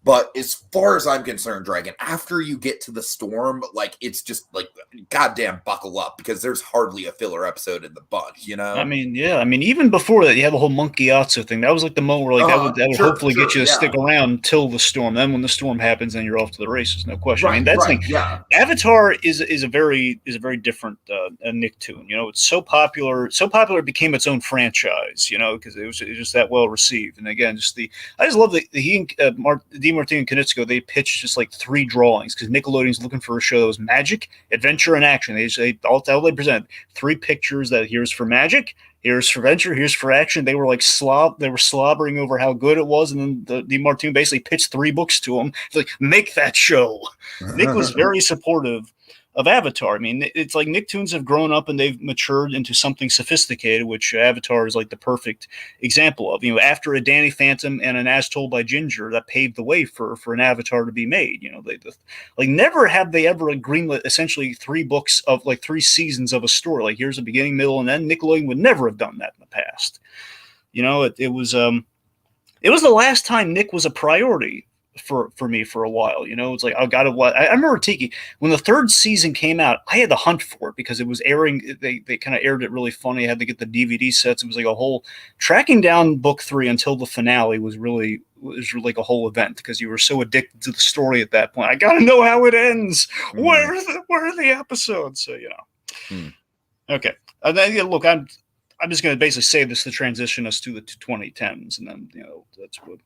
But as far as I'm concerned, Dragon, after you get to the storm, like, it's just like, goddamn, buckle up, because there's hardly a filler episode in the bunch, I mean, yeah. I mean, even before that, you have the whole Monkey Yatsu thing. That was like the moment where, like, that would hopefully get you to stick around till the storm. Then when the storm happens, then you're off to the races, no question. I mean, that's like, Avatar is a very different Nicktoon. It's so popular. So popular it became its own franchise. Because it was just that well received. And again, I just love that he and DiMartino and Konietzko, they pitched just like 3 drawings, because Nickelodeon's looking for a show that was magic, adventure, and action. All they present 3 pictures that here's for magic, here's for adventure, here's for action. They were like they were slobbering over how good it was, and then DiMartino basically pitched 3 books to him. It's like, make that show. Nick was very supportive of Avatar. I mean, it's like Nicktoons have grown up and they've matured into something sophisticated, which Avatar is like the perfect example of. After a Danny Phantom and an As Told by Ginger, that paved the way for an Avatar to be made. They never have they ever greenlit essentially 3 books of like 3 seasons of a story. Like, here's a beginning, middle, and end. Nickelodeon would never have done that in the past. It was the last time Nick was a priority for me for a while. It's like, I gotta watch. I remember Tiki, when the 3rd season came out, I had to hunt for it because it was airing. They kind of aired it really funny. I had to get the DVD sets. It was like a whole tracking down book 3 until the finale was really like a whole event, because you were so addicted to the story at that point. I gotta know how it ends. Where are the episodes? So okay. Look, I'm just going to basically say this to transition us to the 2010s, and then that's what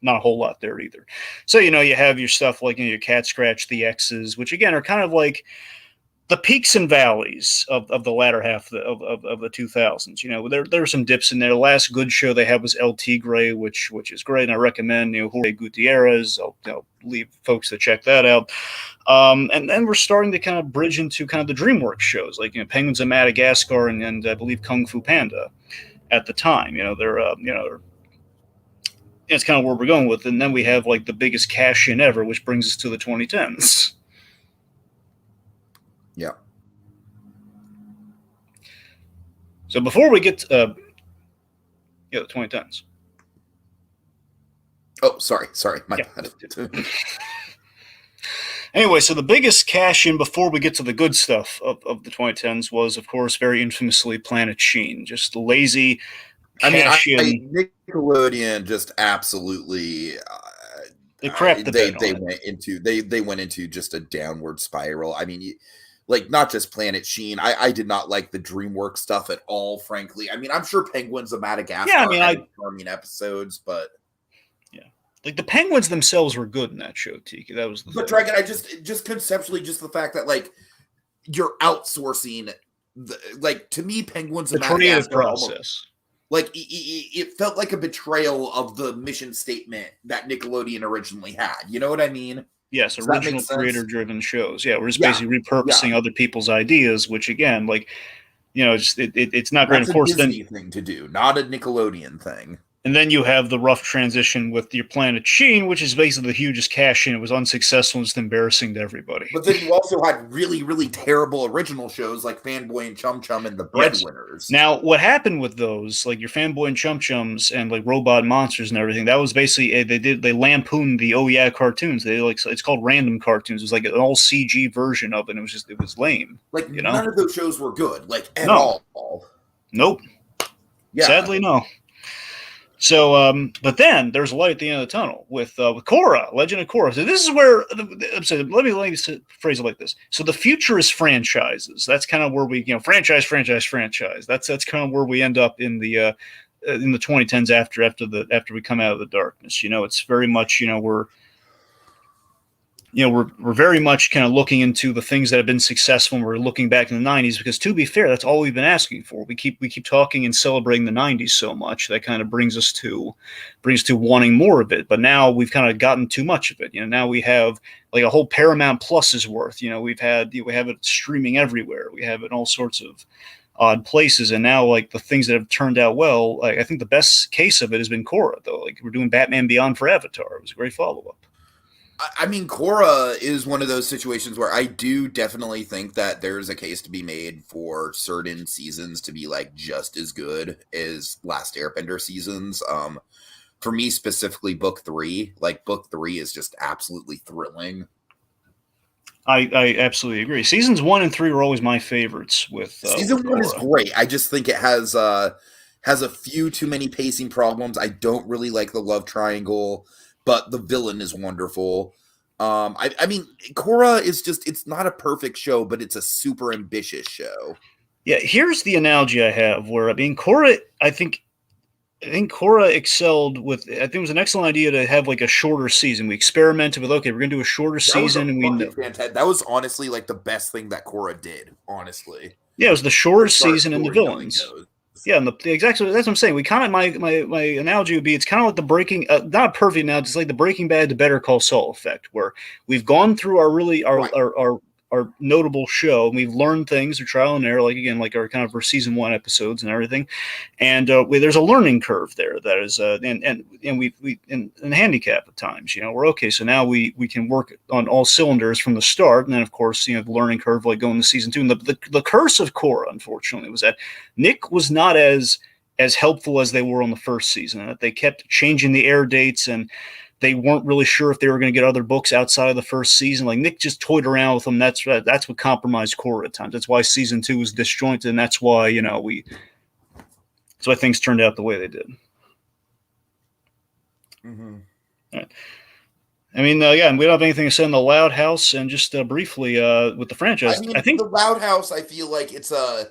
not a whole lot there either. So, you have your stuff like your Cat Scratch, the X's, which again are kind of like the peaks and valleys of the latter half of the 2000s. There were some dips in there. The last good show they had was El Tigre, which is great, and I recommend. Jorge Gutierrez. I'll leave folks to check that out. And then we're starting to kind of bridge into kind of the DreamWorks shows, like Penguins of Madagascar and I believe Kung Fu Panda at the time. It's kind of where we're going with it. And then we have like the biggest cash in ever, which brings us to the 2010s. Yeah. So before we get to the 2010s. Oh, sorry. My bad. Anyway, so the biggest cash in before we get to the good stuff of the 2010s was, of course, very infamously Planet Sheen. Just lazy. Nickelodeon just absolutely they crapped the bed. They went into just a downward spiral. I mean, like, not just Planet Sheen. I did not like the DreamWorks stuff at all, frankly. I mean, I'm sure Penguins of Madagascar had charming episodes, but like the Penguins themselves were good in that show, Tiki. That was the thing. Dragon, I just conceptually, just the fact that like you're outsourcing to me, Penguins of Madagascar, creative process. Like, it felt like a betrayal of the mission statement that Nickelodeon originally had. You know what I mean? Yes, original creator-driven shows. Yeah, we're just basically repurposing other people's ideas, which again, like, it's not great. Of course, then Disney thing to do, not a Nickelodeon thing. And then you have the rough transition with your Planet Sheen, which is basically the hugest cash in. It was unsuccessful and just embarrassing to everybody. But then you also had really, really terrible original shows like Fanboy and Chum Chum and The Breadwinners. Now, what happened with those, like your Fanboy and Chum Chums and like Robot Monsters and everything, that was basically they lampooned the Oh Yeah cartoons. It's called random cartoons. It was like an all CG version of it. It was lame. Like, none of those shows were good, like, at all. Nope. Yeah. Sadly, no. So, but then there's a light at the end of the tunnel with Korra, Legend of Korra. So this is where let me phrase it like this. So the future is franchises. That's kind of where we, franchise. That's kind of where we end up in the 2010s after we come out of the darkness. It's very much we're very much kind of looking into the things that have been successful, and we're looking back in the 90s, because to be fair, that's all we've been asking for. We keep talking and celebrating the 90s so much that kind of brings us to wanting more of it. But now we've kind of gotten too much of it. Now we have like a whole Paramount Plus's worth. We have it streaming everywhere. We have it in all sorts of odd places, and now like the things that have turned out well, like I think the best case of it has been Korra, though. Like, we're doing Batman Beyond for Avatar. It was a great follow-up. I mean, Korra is one of those situations where I do definitely think that there's a case to be made for certain seasons to be like just as good as Last Airbender seasons. For me specifically, book three is just absolutely thrilling. I absolutely agree. Seasons 1 and 3 were always my favorites with Season one is Korra. great. I just think it has a few too many pacing problems. I don't really like the love triangle, but the villain is wonderful. I mean, Korra is it's not a perfect show, but it's a super ambitious show. Yeah, here's the analogy I have where I mean Korra, I think Korra excelled with. I think it was an excellent idea to have like a shorter season. We experimented with okay, we're gonna do a shorter That was a season, and we fucking know. fantastic. That was honestly like the best thing that Korra did. Honestly, Yeah, it was the shorter as far as season and the storytelling villains. goes. Yeah, and the exactly that's what I'm saying. We kind of my analogy would be it's kind of like the Breaking not a perfect now, it's like the Breaking Bad to Better Call Saul effect, where we've gone through our really Right. our notable show, and we've learned things through trial and error, like again like our season 1 episodes and everything, and there's a learning curve there that is and we in handicap at times, we're okay, so now we can work on all cylinders from the start, and then of course the learning curve like going to season 2, and the curse of Korra unfortunately was that Nick was not as helpful as they were on the first season, that they kept changing the air dates, and they weren't really sure if they were going to get other books outside of the first season. Like Nick just toyed around with them. That's what compromised Korra at times. That's why season 2 was disjointed, and that's why that's why things turned out the way they did. Mm-hmm. Right. I mean, yeah, and we don't have anything to say in the Loud House, and just briefly with the franchise, I mean, I think the Loud House. I feel like it's a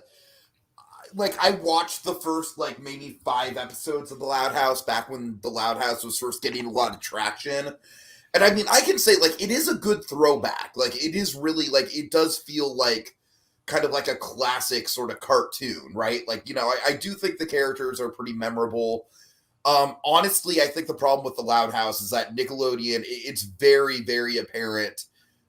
like I watched the first like maybe 5 episodes of the Loud House back when the Loud House was first getting a lot of traction. And I mean, I can say like it is a good throwback. Like it is really like it does feel like kind of like a classic sort of cartoon, right? Like, I do think the characters are pretty memorable. Honestly, I think the problem with the Loud House is that Nickelodeon, it's very, very apparent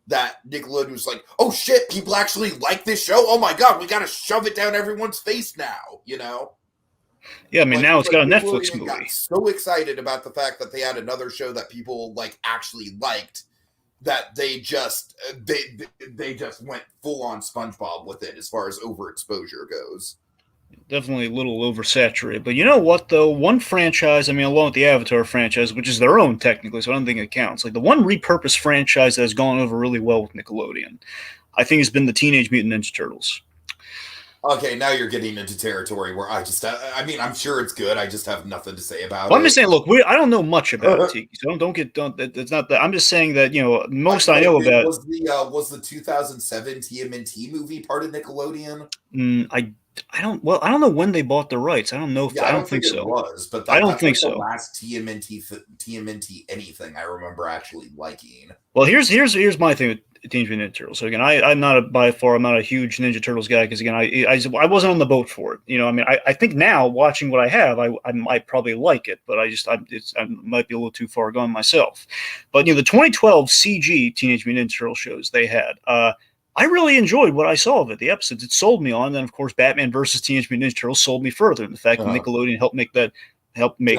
that Nickelodeon was like, oh shit, people actually like this show. Oh my god, we gotta shove it down everyone's face now. yeah, I mean now it's Like got a Netflix Nickelodeon got movie. so excited about the fact that they had another show that people like actually liked that they just went full on SpongeBob with it as far as overexposure goes. Definitely a little oversaturated. But you know what, though? One franchise, I mean, along with the Avatar franchise, which is their own technically, so I don't think it counts. Like the one repurposed franchise that has gone over really well with Nickelodeon, I think has been the Teenage Mutant Ninja Turtles. Okay, now you're getting into territory where I mean, I'm sure it's good. I just have nothing to say about Well, I'm it. just saying, look, I don't know much about it, Tiki, so don't. It's not that. I'm just saying that most I know about. Was the 2007 TMNT movie part of Nickelodeon? I don't. Well, I don't know when they bought the rights. I don't know if Yeah, I I don't don't think think it so. was, but I don't that's think like the so. last TMNT anything I remember actually liking. Well, here's my thing with Teenage Mutant Ninja Turtles. So again, I'm not I'm not a huge Ninja Turtles guy because again, I wasn't on the boat for it. I mean, I think now watching what I have, I might probably like it, but I might be a little too far gone myself. But the 2012 CG Teenage Mutant Ninja Turtle shows they had. I really enjoyed what I saw of it. The episodes it sold me on. And then of course, Batman versus Teenage Mutant Ninja Turtles sold me further. And the fact that Nickelodeon helped make John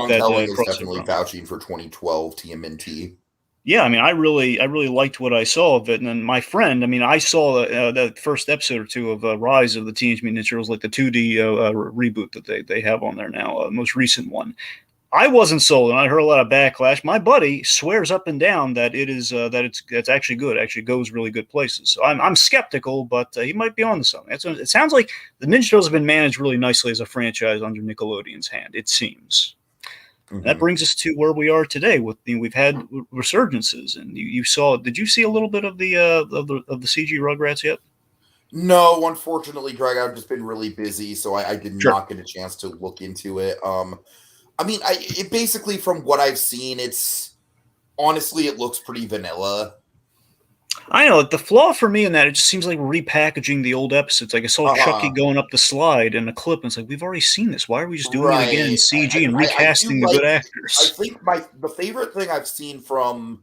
that Telling is crossover definitely on. vouching for 2012 TMNT. Yeah, I mean, I really liked what I saw of it. And then my friend, I mean, I saw the first episode or two of Rise of the Teenage Mutant Ninja Turtles, like the 2D reboot that they have on there now, most recent one. I wasn't sold, and I heard a lot of backlash. My buddy swears up and down that it's actually good. It actually goes really good places. So I'm skeptical, but he might be onto something. It sounds like the Ninja Turtles have been managed really nicely as a franchise under Nickelodeon's hand. It seems. Mm-hmm. That brings us to where we are today. We've had resurgences, and you saw. Did you see a little bit of the CG Rugrats yet? No, unfortunately, Greg, I've just been really busy, so I did not get a chance to look into it. I mean, it basically from what I've seen, it's honestly it looks pretty vanilla. I know the flaw for me in that it just seems like repackaging the old episodes. Like I saw Chucky going up the slide in a clip, and it's like we've already seen this. Why are we just doing it again in CG and recasting the good actors? I think the favorite thing I've seen from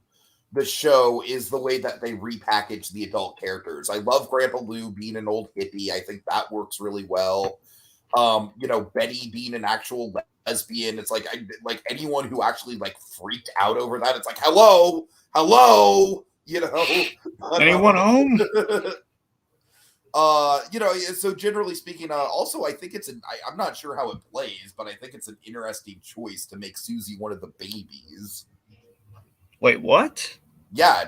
the show is the way that they repackage the adult characters. I love Grandpa Lou being an old hippie. I think that works really well. Betty being an actual lesbian. It's like like anyone who actually like freaked out over that. It's like hello, Anyone home? So generally speaking, also I think I'm not sure how it plays, but I think it's an interesting choice to make Susie one of the babies. Wait, what? Yeah,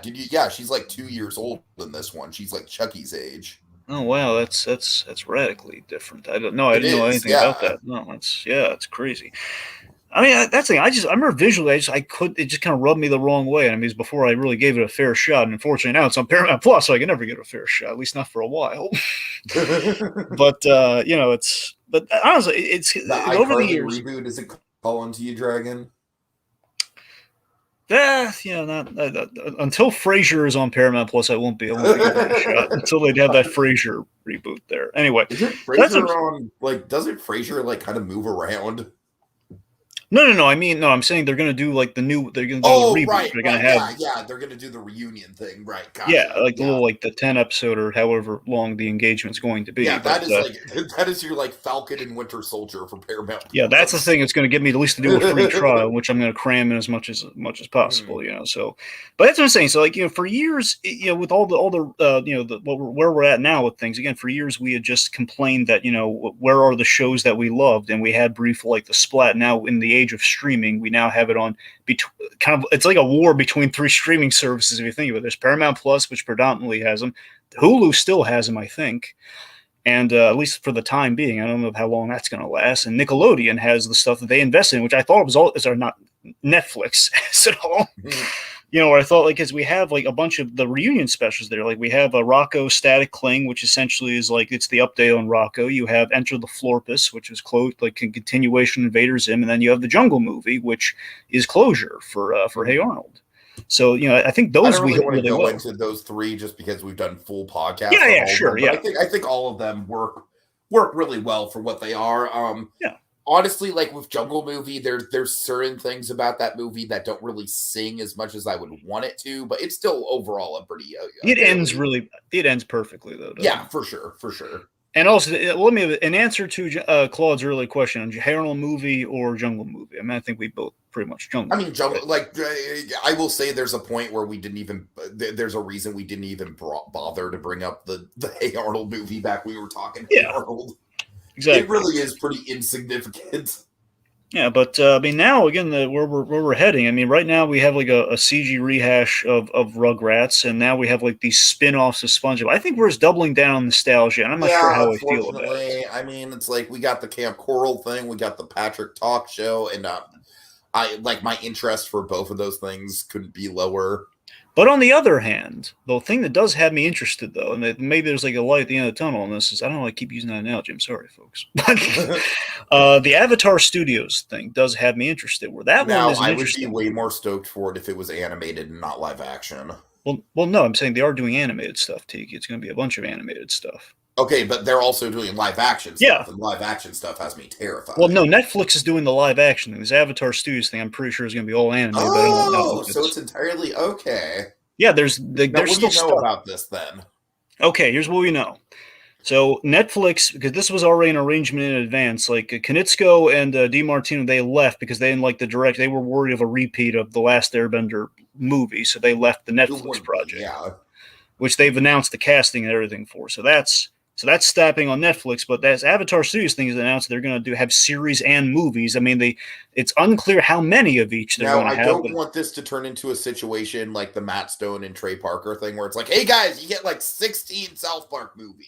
she's like 2 years old in this one. She's like Chucky's age. Oh wow, that's radically different. I didn't know anything about that. No, it's crazy. I mean, that's the thing. I remember visually, it just kind of rubbed me the wrong way. I mean, it's before I really gave it a fair shot. And unfortunately, now it's on Paramount Plus, so I can never get a fair shot, at least not for a while. But but honestly, it's over the years. Reboot, is it calling to you, Dragon? Not until Frasier is on Paramount Plus, I won't be giving it a shot until they'd have that Frasier reboot there. Anyway, isn't Frasier on doesn't Frasier like kind of move around? No. I mean, no. I'm saying they're gonna do like the new. They're gonna do the reboot. Right. They're gonna have. Yeah. They're gonna do the reunion thing, right? Gotcha. Yeah, like the little the 10 episode or however long the engagement's going to be. Yeah, that is your like Falcon and Winter Soldier for Paramount. Yeah, that's the thing that's going to get me at least to do a free trial, which I'm going to cram in as much as possible. So, but that's what I'm saying. So, for years, with all the where we're at now with things. Again, for years we had just complained that where are the shows that we loved, and we had brief like the Splat. Now in the age of streaming, we now have it on it's like a war between 3 streaming services if you think of it. There's Paramount Plus, which predominantly has them. Hulu still has them, I think, and at least for the time being. I don't know how long that's going to last. And Nickelodeon has the stuff that they invest in, which I thought was not Netflix at all. Where I thought as we have a bunch of the reunion specials there. Like we have a Rocco Static Cling, which essentially is it's the update on Rocco. You have Enter the Florpus, which is closed a continuation of Invader Zim, and then you have the Jungle Movie, which is closure for Hey Arnold. So I think those we don't want to go into those 3 just because we've done full podcasts. Yeah, sure. Yeah, I think all of them work really well for what they are. Yeah. Honestly, with Jungle Movie, there's certain things about that movie that don't really sing as much as I would want it to, but it's still overall a pretty. It ends perfectly though. Yeah, for sure. And also, let me in answer to Claude's earlier question: Hey Arnold movie or Jungle Movie? I mean, I think we both pretty much Jungle. I mean, Jungle. I will say, there's a point where we didn't even. There's a reason we didn't even bother to bring up the Hey Arnold movie back. We were talking. Yeah. Hey Arnold. Exactly. It really is pretty insignificant. Yeah, but I mean, now again, where we're heading. I mean, right now we have a CG rehash of Rugrats, and now we have these spin-offs of SpongeBob. I think we're just doubling down on nostalgia, and I'm not sure how I feel about it. I mean, it's we got the Camp Coral thing, we got the Patrick Talk show, and I my interest for both of those things couldn't be lower. But on the other hand, the thing that does have me interested, though, and maybe there's a light at the end of the tunnel on this, is I don't know, I keep using that analogy. I'm sorry, folks. But the Avatar Studios thing does have me interested. Where that one is I would be way more stoked for it if it was animated and not live action. Well, no, I'm saying they are doing animated stuff, Tiki. It's going to be a bunch of animated stuff. Okay, but they're also doing live action stuff, and live action stuff has me terrified. Well, no, Netflix is doing the live action thing. This Avatar Studios thing, I'm pretty sure is going to be all animated. Oh, but I don't know so it's entirely okay. Yeah, there's what do you know about this then? Okay, here's what we know. So Netflix, because this was already an arrangement in advance, Konietzko and DiMartino, they left because they didn't like the direct. They were worried of a repeat of the last Airbender movie, so they left the Netflix project, which they've announced the casting and everything for. So that's stopping on Netflix, but that's Avatar Studios thing is announced they're going to have series and movies. I mean, it's unclear how many of each they're going to have. I don't want this to turn into a situation like the Matt Stone and Trey Parker thing, where it's hey guys, you get 16 South Park movies.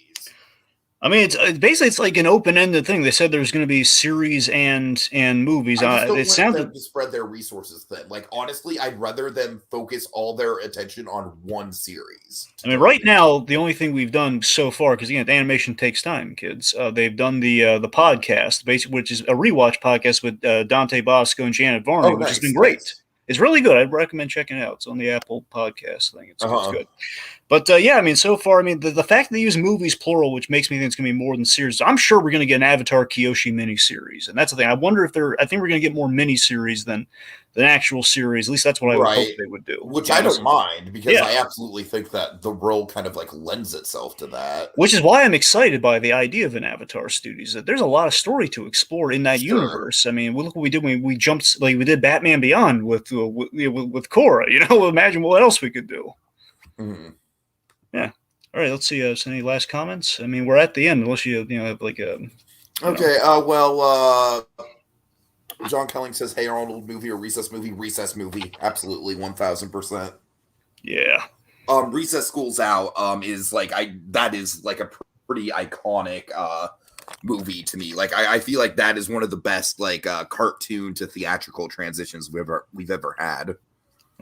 I mean, it's basically an open-ended thing. They said there's going to be series and movies. I just don't want them to spread their resources thin. Honestly, I'd rather them focus all their attention on one series. I mean, right now, the only thing we've done so far, because again, animation takes time, kids. They've done the podcast, which is a rewatch podcast with Dante Bosco and Janet Varney, which has been great. It's really good. I'd recommend checking it out. It's on the Apple podcast thing. It's good. But yeah, I mean, so far, I mean, the fact that they use movies plural, which makes me think it's going to be more than series. I'm sure we're going to get an Avatar Kyoshi miniseries, and that's the thing. I wonder if they're. I think we're going to get more miniseries than actual series. At least that's what I would hope Right. they would do. Which You I know? don't mind because Yeah, I absolutely think that the role kind of like lends itself to that. which is why I'm excited by the idea of an Avatar studios. That there's a lot of story to explore in that Sure. universe. I mean, look what we did when we jumped, like we did Batman Beyond with Korra. You know, imagine what else we could do. Mhm. Yeah. All right. Let's see. Any last comments? I mean, we're at the end, unless you have like a. Okay. John Kelling says, "Hey Arnold movie or Recess movie? Recess movie, absolutely, 1,000%." Yeah. Recess School's Out is like that is like a pretty iconic movie to me. Like I feel like that is one of the best like cartoon to theatrical transitions we've ever had.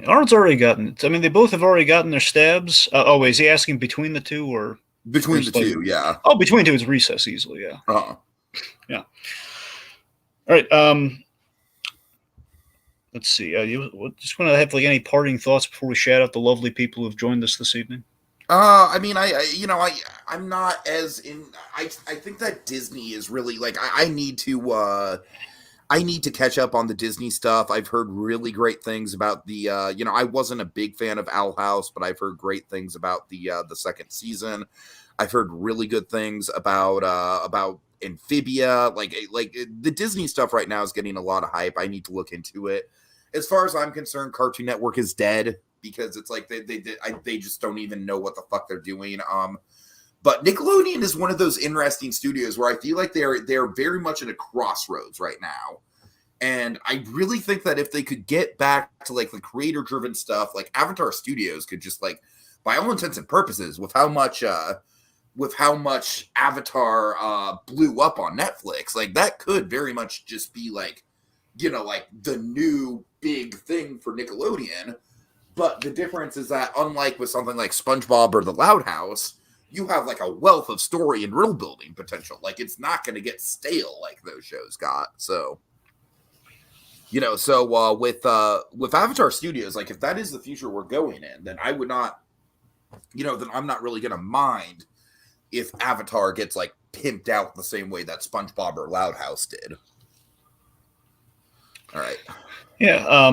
Arnold's already gotten it. I mean, they both have already gotten their stabs. Is he asking between the two or Between the two, yeah. Oh, between two is Recess easily. Yeah. Yeah. All right. Let's see. You just want to have like any parting thoughts before we shout out the lovely people who've joined us this evening? I mean, I'm not as in. I think that Disney is really like I need to catch up on the Disney stuff. I've heard really great things about the I wasn't a big fan of Owl House, but I've heard great things about the second season. I've heard really good things about Amphibia. Like the Disney stuff right now is getting a lot of hype. I need to look into it. As far as I'm concerned, Cartoon Network is dead because it's like they just don't even know what the fuck they're doing. But Nickelodeon is one of those interesting studios where I feel like they're very much at a crossroads right now. And I really think that if they could get back to like the creator driven stuff, like Avatar Studios could just like, by all intents and purposes, with how much Avatar blew up on Netflix, like that could very much just be like, like the new big thing for Nickelodeon. But the difference is that unlike with something like SpongeBob or The Loud House, you have like a wealth of story and world building potential. Like it's not going to get stale like those shows got. So, with Avatar Studios, like if that is the future we're going in, then I would not, then I'm not really going to mind if Avatar gets like pimped out the same way that SpongeBob or Loud House did. All right. Yeah.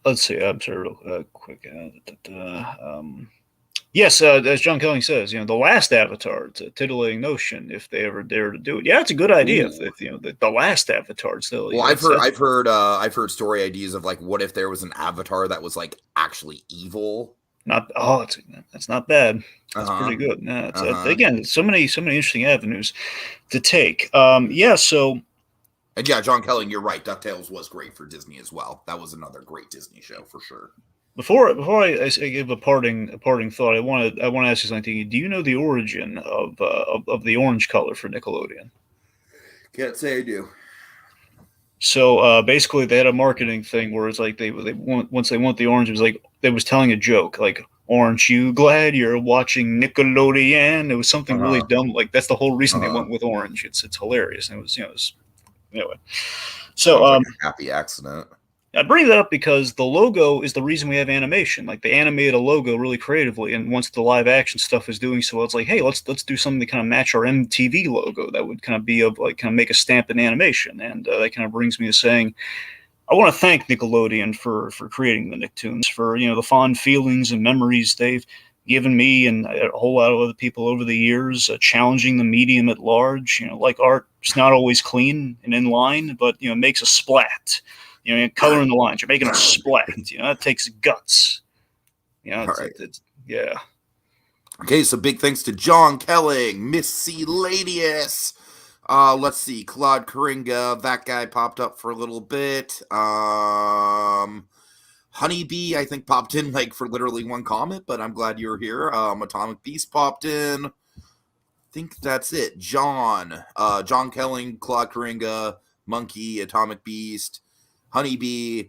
Let's see. I'm sorry, real quick. Yes, as John Kelling says, the last Avatar, it's a titillating notion if they ever dare to do it. Yeah, it's a good idea. If the last Avatar still. Well, I've heard story ideas of like, what if there was an Avatar that was like actually evil? That's not bad. That's pretty good. Yeah, again, so many interesting avenues to take. So. And yeah, John Kelling, you're right. DuckTales was great for Disney as well. That was another great Disney show for sure. Before I give a parting thought, I want to ask you something. Do you know the origin of the orange color for Nickelodeon? Can't say I do. So basically, they had a marketing thing where it's like once they want the orange, it was like they was telling a joke like, "Aren't you glad you're watching Nickelodeon?" It was something really dumb. Like that's the whole reason they went with orange. It's hilarious. And it was anyway. So like a happy accident. I bring that up because the logo is the reason we have animation. Like they animated a logo really creatively, and once the live action stuff is doing so, it's like, hey, let's do something to kind of match our MTV logo that would kind of be of like kind of make a stamp in animation, and that kind of brings me to saying, I want to thank Nickelodeon for creating the Nicktoons, for the fond feelings and memories they've given me and a whole lot of other people over the years, challenging the medium at large. Like art, it's not always clean and in line, but it makes a splat. Coloring the lines, you're making a splat. That takes guts. It's yeah. Okay, so big thanks to John Kelling, Miss C. Ladius. Let's see, Claude Coringa, that guy popped up for a little bit. Honeybee, I think, popped in like for literally one comment, but I'm glad you're here. Atomic Beast popped in. I think that's it. John Kelling, Claude Coringa, Monkey, Atomic Beast, Honeybee,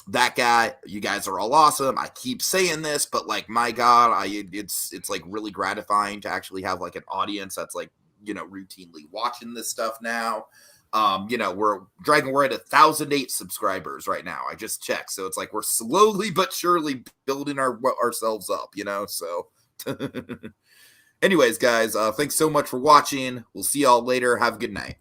that guy. You guys are all awesome. I keep saying this, but like, my God, it's like really gratifying to actually have like an audience that's like, routinely watching this stuff now. We're at 1,008 subscribers right now. I just checked. So it's like, we're slowly but surely building ourselves up, so Anyways, guys, thanks so much for watching. We'll see y'all later. Have a good night.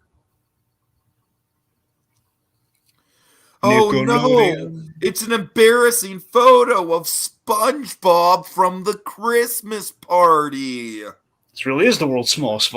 Oh no! It's an embarrassing photo of SpongeBob from the Christmas party. This really is the world's smallest